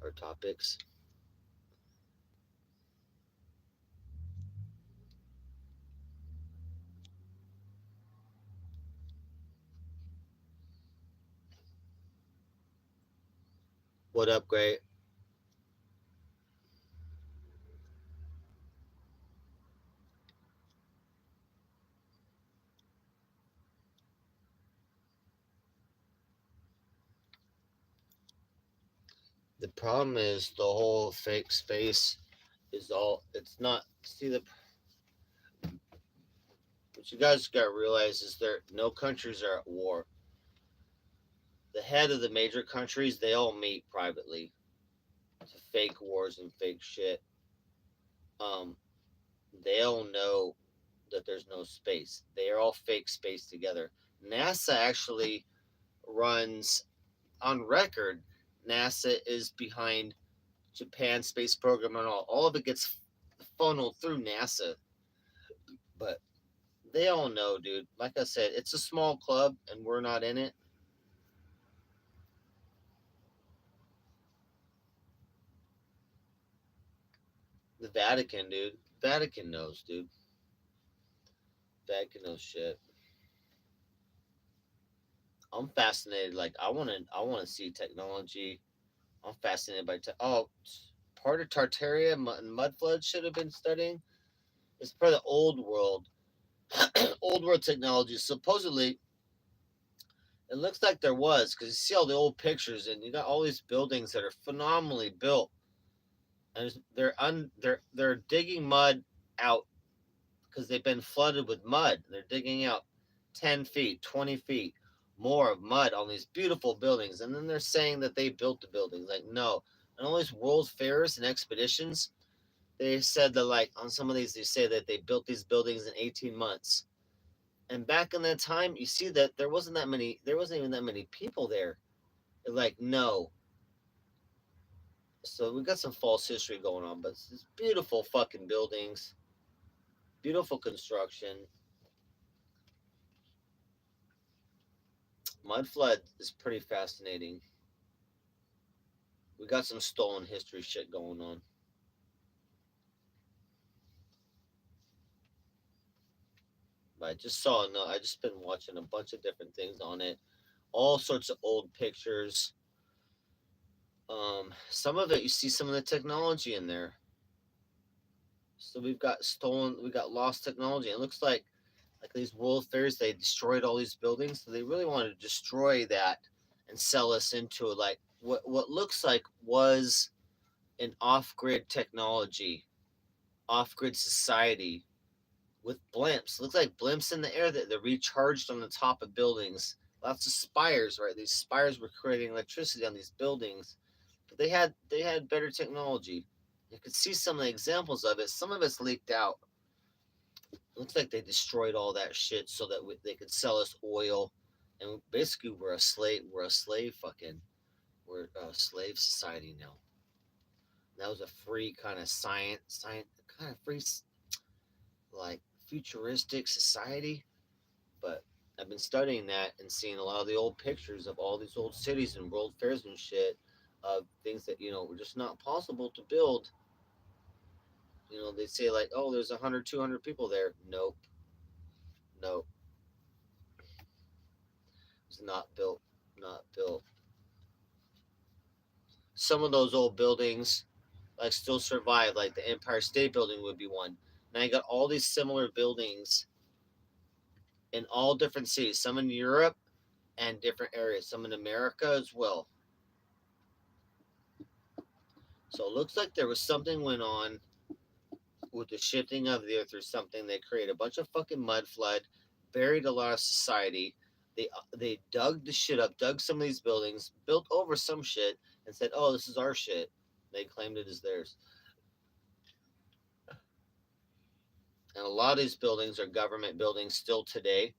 S1: or topics. What up, great? The problem is the whole fake space is all. It's not. See the. What you guys got to realize is there no countries are at war. The head of the major countries, they all meet privately to fake wars and fake shit. Um, they all know that there's no space. They are all fake space together. NASA actually runs on record. NASA is behind Japan space program and all. All of it gets funneled through NASA. But they all know, dude. Like I said, it's a small club and we're not in it. The Vatican, dude. Vatican knows, dude. Vatican knows shit. I'm fascinated. Like I want to see technology. I'm fascinated by part of Tartaria mud flood should have been studying. It's part of the old world, old world technology. Supposedly, it looks like there was because you see all the old pictures and you got all these buildings that are phenomenally built, and they're digging mud out because they've been flooded with mud. They're digging out 10 feet, 20 feet more of mud on these beautiful buildings, and then they're saying that they built the buildings. Like no, and all these world fairs and expeditions, they said that like on some of these they say that they built these buildings in 18 months. And back in that time, you see that there wasn't even that many people there. They're like, no. So we got some false history going on, but it's beautiful fucking buildings, beautiful construction. Mud flood is pretty fascinating. We got some stolen history shit going on. But I just saw no, I just been watching a bunch of different things on it. All sorts of old pictures. Some of it you see some of the technology in there. So we got lost technology. It looks like these world fairs, they destroyed all these buildings. So they really wanted to destroy that and sell us into like what looks like was an off-grid technology, off-grid society with blimps. It looks like blimps in the air that they're recharged on the top of buildings. Lots of spires, right? These spires were creating electricity on these buildings, but they had better technology. You could see some of the examples of it. Some of it's leaked out. It looks like they destroyed all that shit so that they could sell us oil, and basically we're a slave. We're a slave fucking. We're a slave society now. That was a free kind of science, kind of free, like futuristic society. But I've been studying that and seeing a lot of the old pictures of all these old cities and world fairs and shit of things that were just not possible to build. They say like, oh, there's 100, 200 people there. Nope, nope, it's not built, not built. Some of those old buildings like still survive, like the Empire State Building would be one. Now you got all these similar buildings in all different cities, some in Europe and different areas, some in America as well. So it looks like there was something went on with the shifting of the earth or something. They created a bunch of fucking mud flood, buried a lot of society. They dug the shit up, dug some of these buildings, built over some shit, and said, "Oh, this is our shit." They claimed it as theirs. And a lot of these buildings are government buildings still today.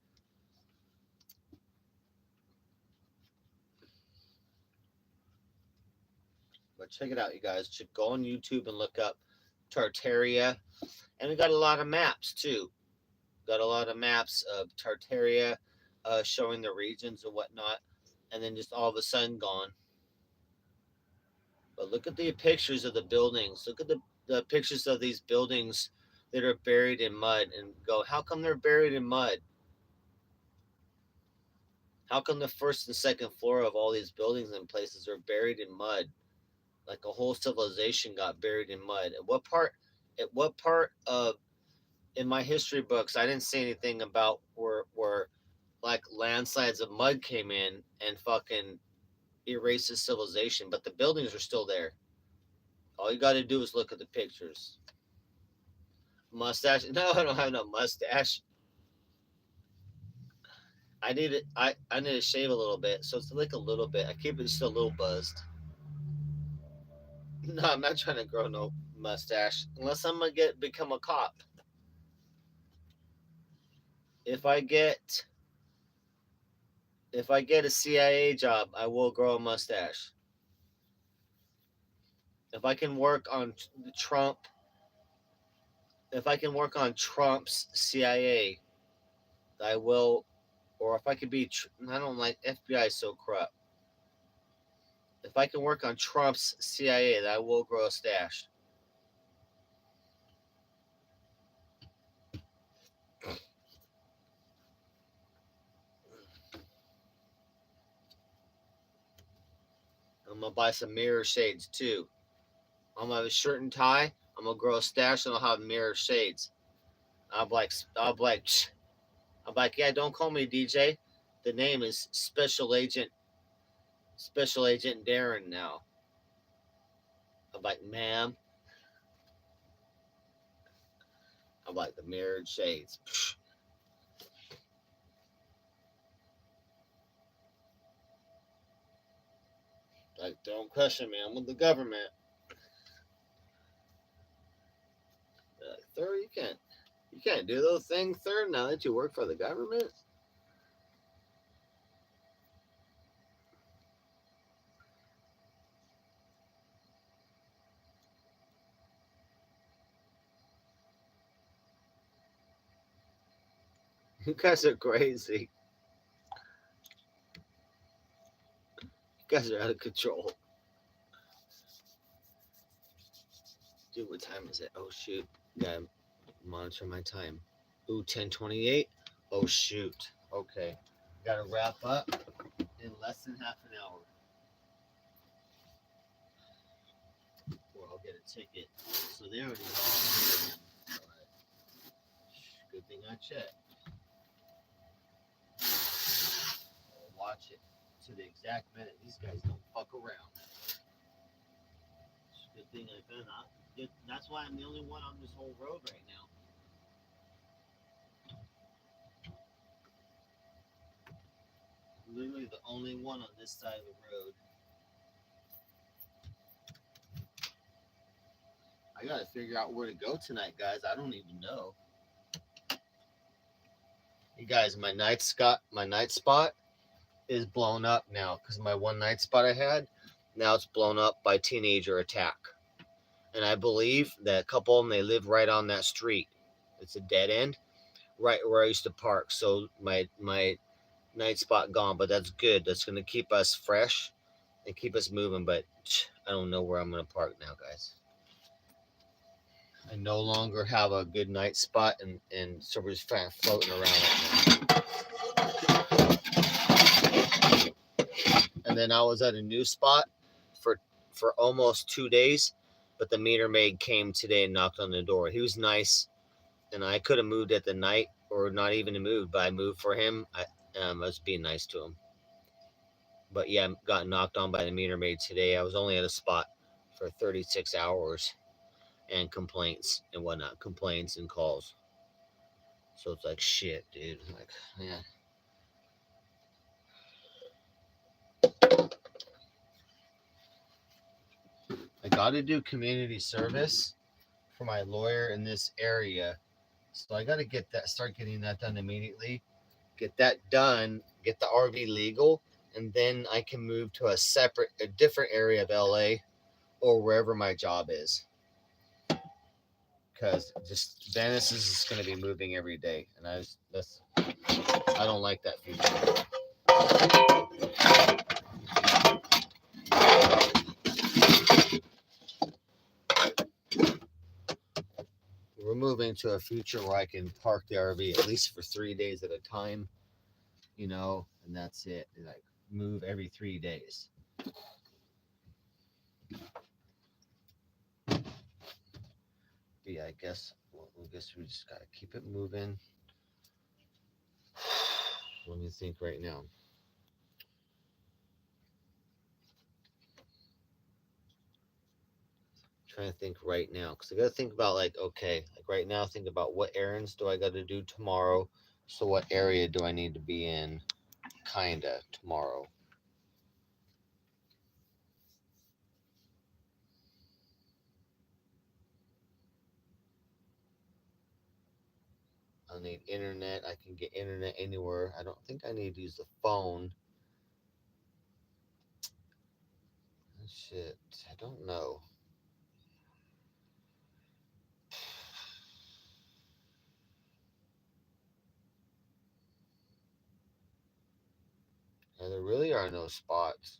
S1: But check it out, you guys. Should go on YouTube and look up Tartaria. And we got a lot of maps too. Got a lot of maps of Tartaria, showing the regions and whatnot. And then just all of a sudden gone. But look at the pictures of the buildings. Look at the pictures of these buildings that are buried in mud and go, how come they're buried in mud? How come the first and second floor of all these buildings and places are buried in mud? Like a whole civilization got buried in mud. At what part of in my history books I didn't see anything about where like landslides of mud came in and fucking erases civilization, but the buildings are still there. All you got to do is look at the pictures. Mustache? No, I don't have no mustache. I need to shave a little bit, so it's like a little bit. I keep it just a little buzzed. No, I'm not trying to grow no mustache unless I'm gonna become a cop. if I get a CIA job, I will grow a mustache. If I can work on Trump, if I can work on Trump's CIA, I will. Or if I could be, I don't like FBI is so corrupt. If I can work on Trump's CIA, then I will grow a stash. I'm gonna buy some mirror shades too. I'm gonna have a shirt and tie. I'm gonna grow a stash and I'll have mirror shades. I'm like, yeah, don't call me DJ. The name is Special Agent Darren now. I'm like, ma'am. I'm like the mirrored shades. Like, don't question me. I'm with the government. Like, Third, you can't do those things, Third, now that you work for the government. You guys are crazy. You guys are out of control. Dude, what time is it? Oh shoot. Gotta monitor my time. Ooh, 10:28. Oh shoot. Okay. Gotta wrap up in less than half an hour. Or I'll get a ticket. So they already know. Good thing I checked. I'll watch it to the exact minute. These guys don't fuck around. Good thing I found out. That's why I'm the only one on this whole road right now. Literally the only one on this side of the road. I gotta figure out where to go tonight, guys. I don't even know. You guys, my night spot is blown up now because my one night spot I had, now it's blown up by teenager attack. And I believe that a couple of them, they live right on that street. It's a dead end, right where I used to park. So my night spot gone, but that's good. That's gonna keep us fresh and keep us moving. But I don't know where I'm gonna park now, guys. I no longer have a good night spot, and so we're just floating around right now. And then I was at a new spot for almost 2 days, but the meter maid came today and knocked on the door. He was nice, and I could have moved at the night or not even moved, but I moved for him. I was being nice to him. But yeah, I got knocked on by the meter maid today. I was only at a spot for 36 hours and complaints and whatnot, complaints and calls. So it's like, shit, dude. Like, yeah. I got to do community service for my lawyer in this area. So I got to start getting that done immediately. Get that done, get the RV legal, and then I can move to a different area of LA or wherever my job is. Because just Venice is going to be moving every day, and I don't like that future. We're moving to a future where I can park the RV at least for 3 days at a time, and that's it. Like move every 3 days. Yeah, I guess we just gotta keep it moving. Let me think right now. Trying to think right now because I got to think about like right now think about what errands do I got to do tomorrow, so what area do I need to be in kinda tomorrow. I need internet. I can get internet anywhere. I don't think I need to use the phone. Shit, I don't know. And there really are no spots.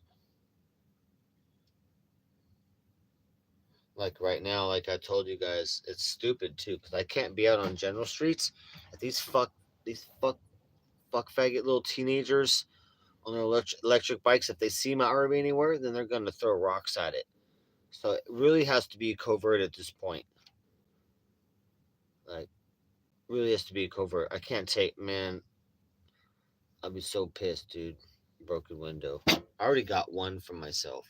S1: Like right now, like I told you guys, it's stupid too because I can't be out on general streets. These fuck faggot little teenagers on their electric bikes, if they see my RV anywhere, then they're gonna throw rocks at it. So it really has to be covert at this point. Like, really has to be covert. I can't take, man. I'll be so pissed, dude. Broken window. I already got one for myself.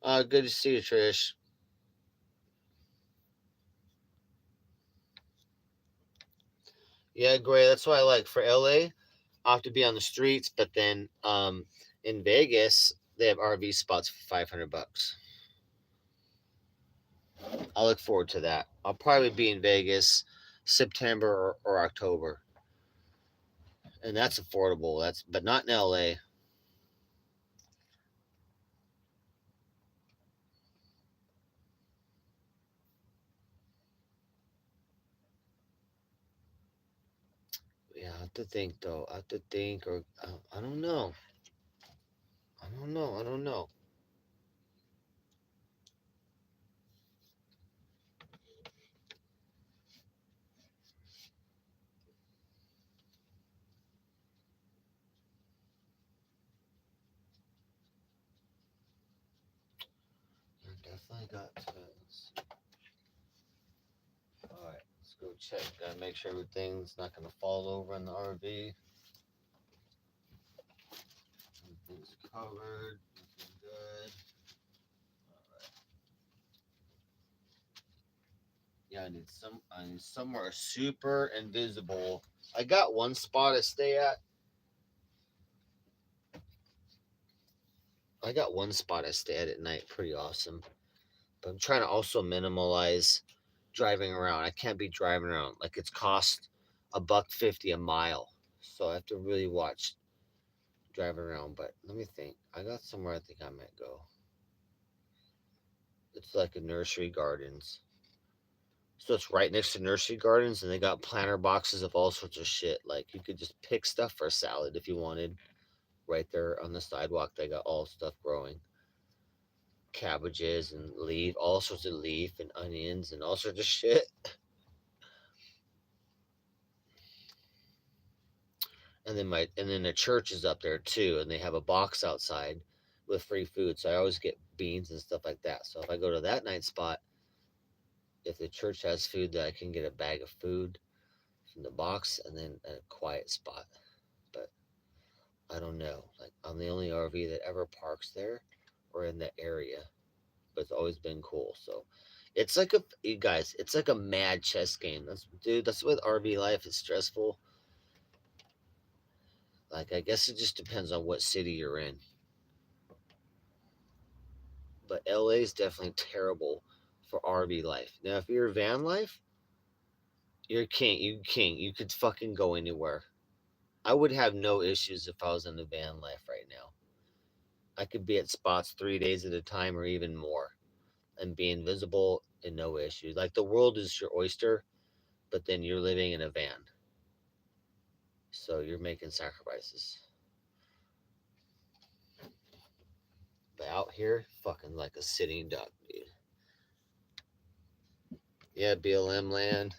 S1: Good to see you, Trish. Yeah, great. That's what I like for LA. I have to be on the streets, but then in Vegas they have RV spots for $500. I look forward to that. I'll probably be in Vegas September or October, and that's affordable. That's but not in LA. Yeah, I have to think though. I have to think, or I don't know. I don't know. I don't know. I definitely got to. All right, let's go check. Gotta make sure everything's not gonna fall over in the RV. Everything's covered. Looking good. Yeah, I need somewhere super invisible. I got one spot I stay at. I got one spot I stay at night, pretty awesome. But I'm trying to also minimalize driving around. I can't be driving around like it's cost $1.50 a mile. So I have to really watch driving around. But let me think. I got somewhere I think I might go. It's like a nursery gardens. So it's right next to nursery gardens, and they got planter boxes of all sorts of shit. Like you could just pick stuff for a salad if you wanted. Right there on the sidewalk, they got all stuff growing, cabbages and leaf, all sorts of leaf and onions and all sorts of shit. And then the church is up there too, and they have a box outside with free food. So I always get beans and stuff like that. So if I go to that night spot, if the church has food, that I can get a bag of food from the box, and then a quiet spot. But I don't know. Like I'm the only RV that ever parks there or in that area, but it's always been cool. So it's like you guys, it's like a mad chess game. That's what RV life is stressful. Like I guess it just depends on what city you're in. But LA is definitely terrible for RV life. Now if you're van life, you're king. You king. You could fucking go anywhere. I would have no issues if I was in the van life right now. I could be at spots 3 days at a time or even more and be invisible and no issue. Like the world is your oyster, but then you're living in a van. So you're making sacrifices. But out here, fucking like a sitting duck, dude. Yeah, BLM land.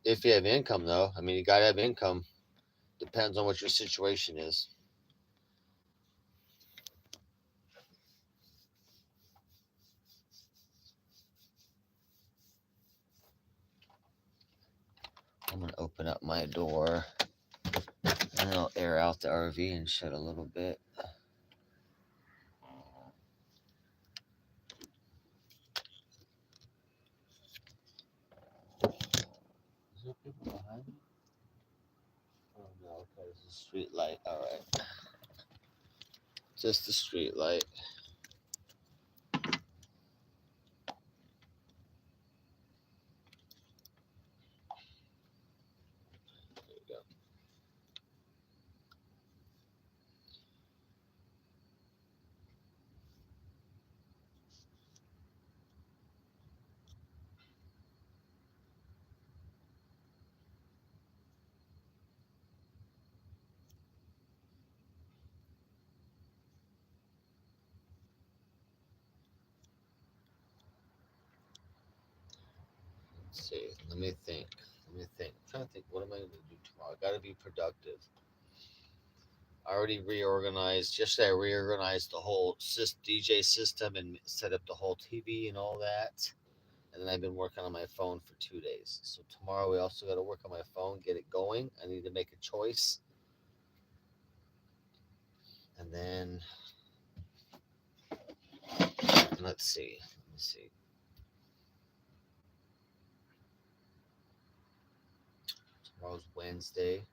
S1: If you have income, though, I mean, you gotta have income. Depends on what your situation is. I'm gonna open up my door and I'll air out the RV and shut a little bit. Is there people behind me? Oh no, okay, it's a street light. Alright. Just the street light. Let's see. Let me think. Let me think. I'm trying to think. What am I going to do tomorrow? I got to be productive. I already reorganized. Yesterday, I reorganized the whole DJ system and set up the whole TV and all that. And then I've been working on my phone for 2 days. So tomorrow, we also got to work on my phone, get it going. I need to make a choice. And then, let's see. Let me see. Tomorrow's Wednesday.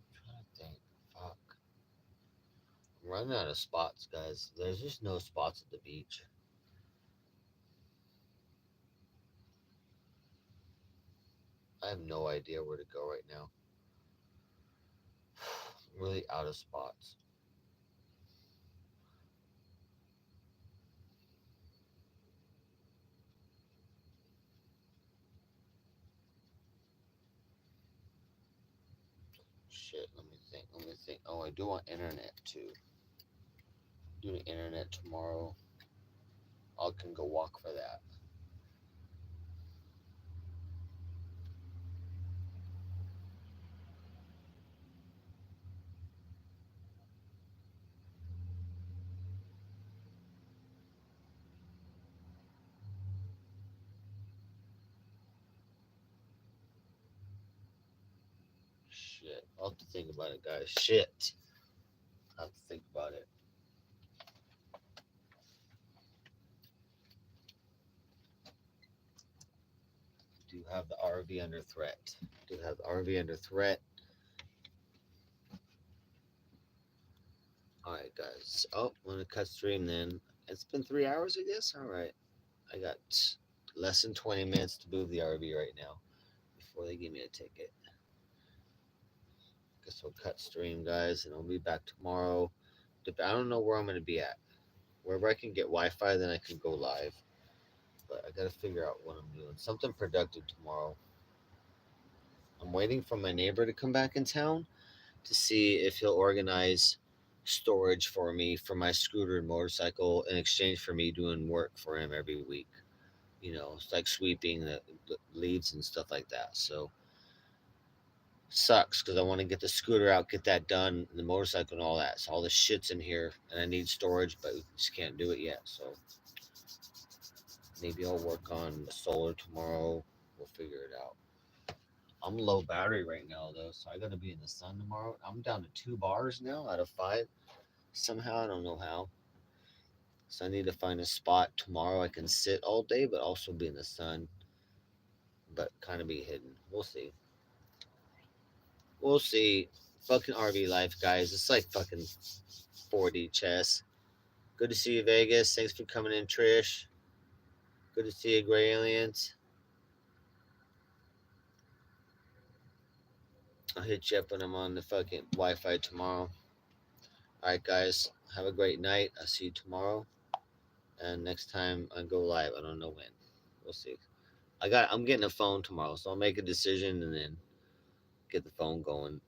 S1: I'm trying to think. Fuck. I'm running out of spots, guys. There's just no spots at the beach. I have no idea where to go right now. I'm really out of spots. Shit, let me think. Let me think. Oh, I do want internet too. Do the internet tomorrow. I can go walk for that. Shit. I'll have to think about it, guys. Shit. I'll have to think about it. Do have the RV under threat. Do have the RV under threat. All right, guys. Oh, I'm gonna cut stream then. It's been 3 hours, I guess. All right. I got less than 20 minutes to move the RV right now before they give me a ticket. Guess we'll cut stream, guys, and I'll be back tomorrow. I don't know where I'm gonna be at. Wherever I can get Wi-Fi, then I can go live. But I gotta figure out what I'm doing. Something productive tomorrow. I'm waiting for my neighbor to come back in town to see if he'll organize storage for me for my scooter and motorcycle in exchange for me doing work for him every week. It's like sweeping the leaves and stuff like that. So sucks because I want to get the scooter out, get that done, the motorcycle and all that. So all the shit's in here, and I need storage, but we just can't do it yet. So maybe I'll work on the solar tomorrow. We'll figure it out. I'm low battery right now though, so I gotta be in the sun tomorrow. I'm down to 2 bars now out of 5. Somehow I don't know how. So I need to find a spot tomorrow I can sit all day, but also be in the sun, but kind of be hidden. We'll see. We'll see. Fucking RV life, guys. It's like fucking 4D chess. Good to see you, Vegas. Thanks for coming in, Trish. Good to see you, Gray Aliens. I'll hit you up when I'm on the fucking Wi-Fi tomorrow. All right, guys. Have a great night. I'll see you tomorrow. And next time I go live, I don't know when. We'll see. I'm getting a phone tomorrow, so I'll make a decision and then get the phone going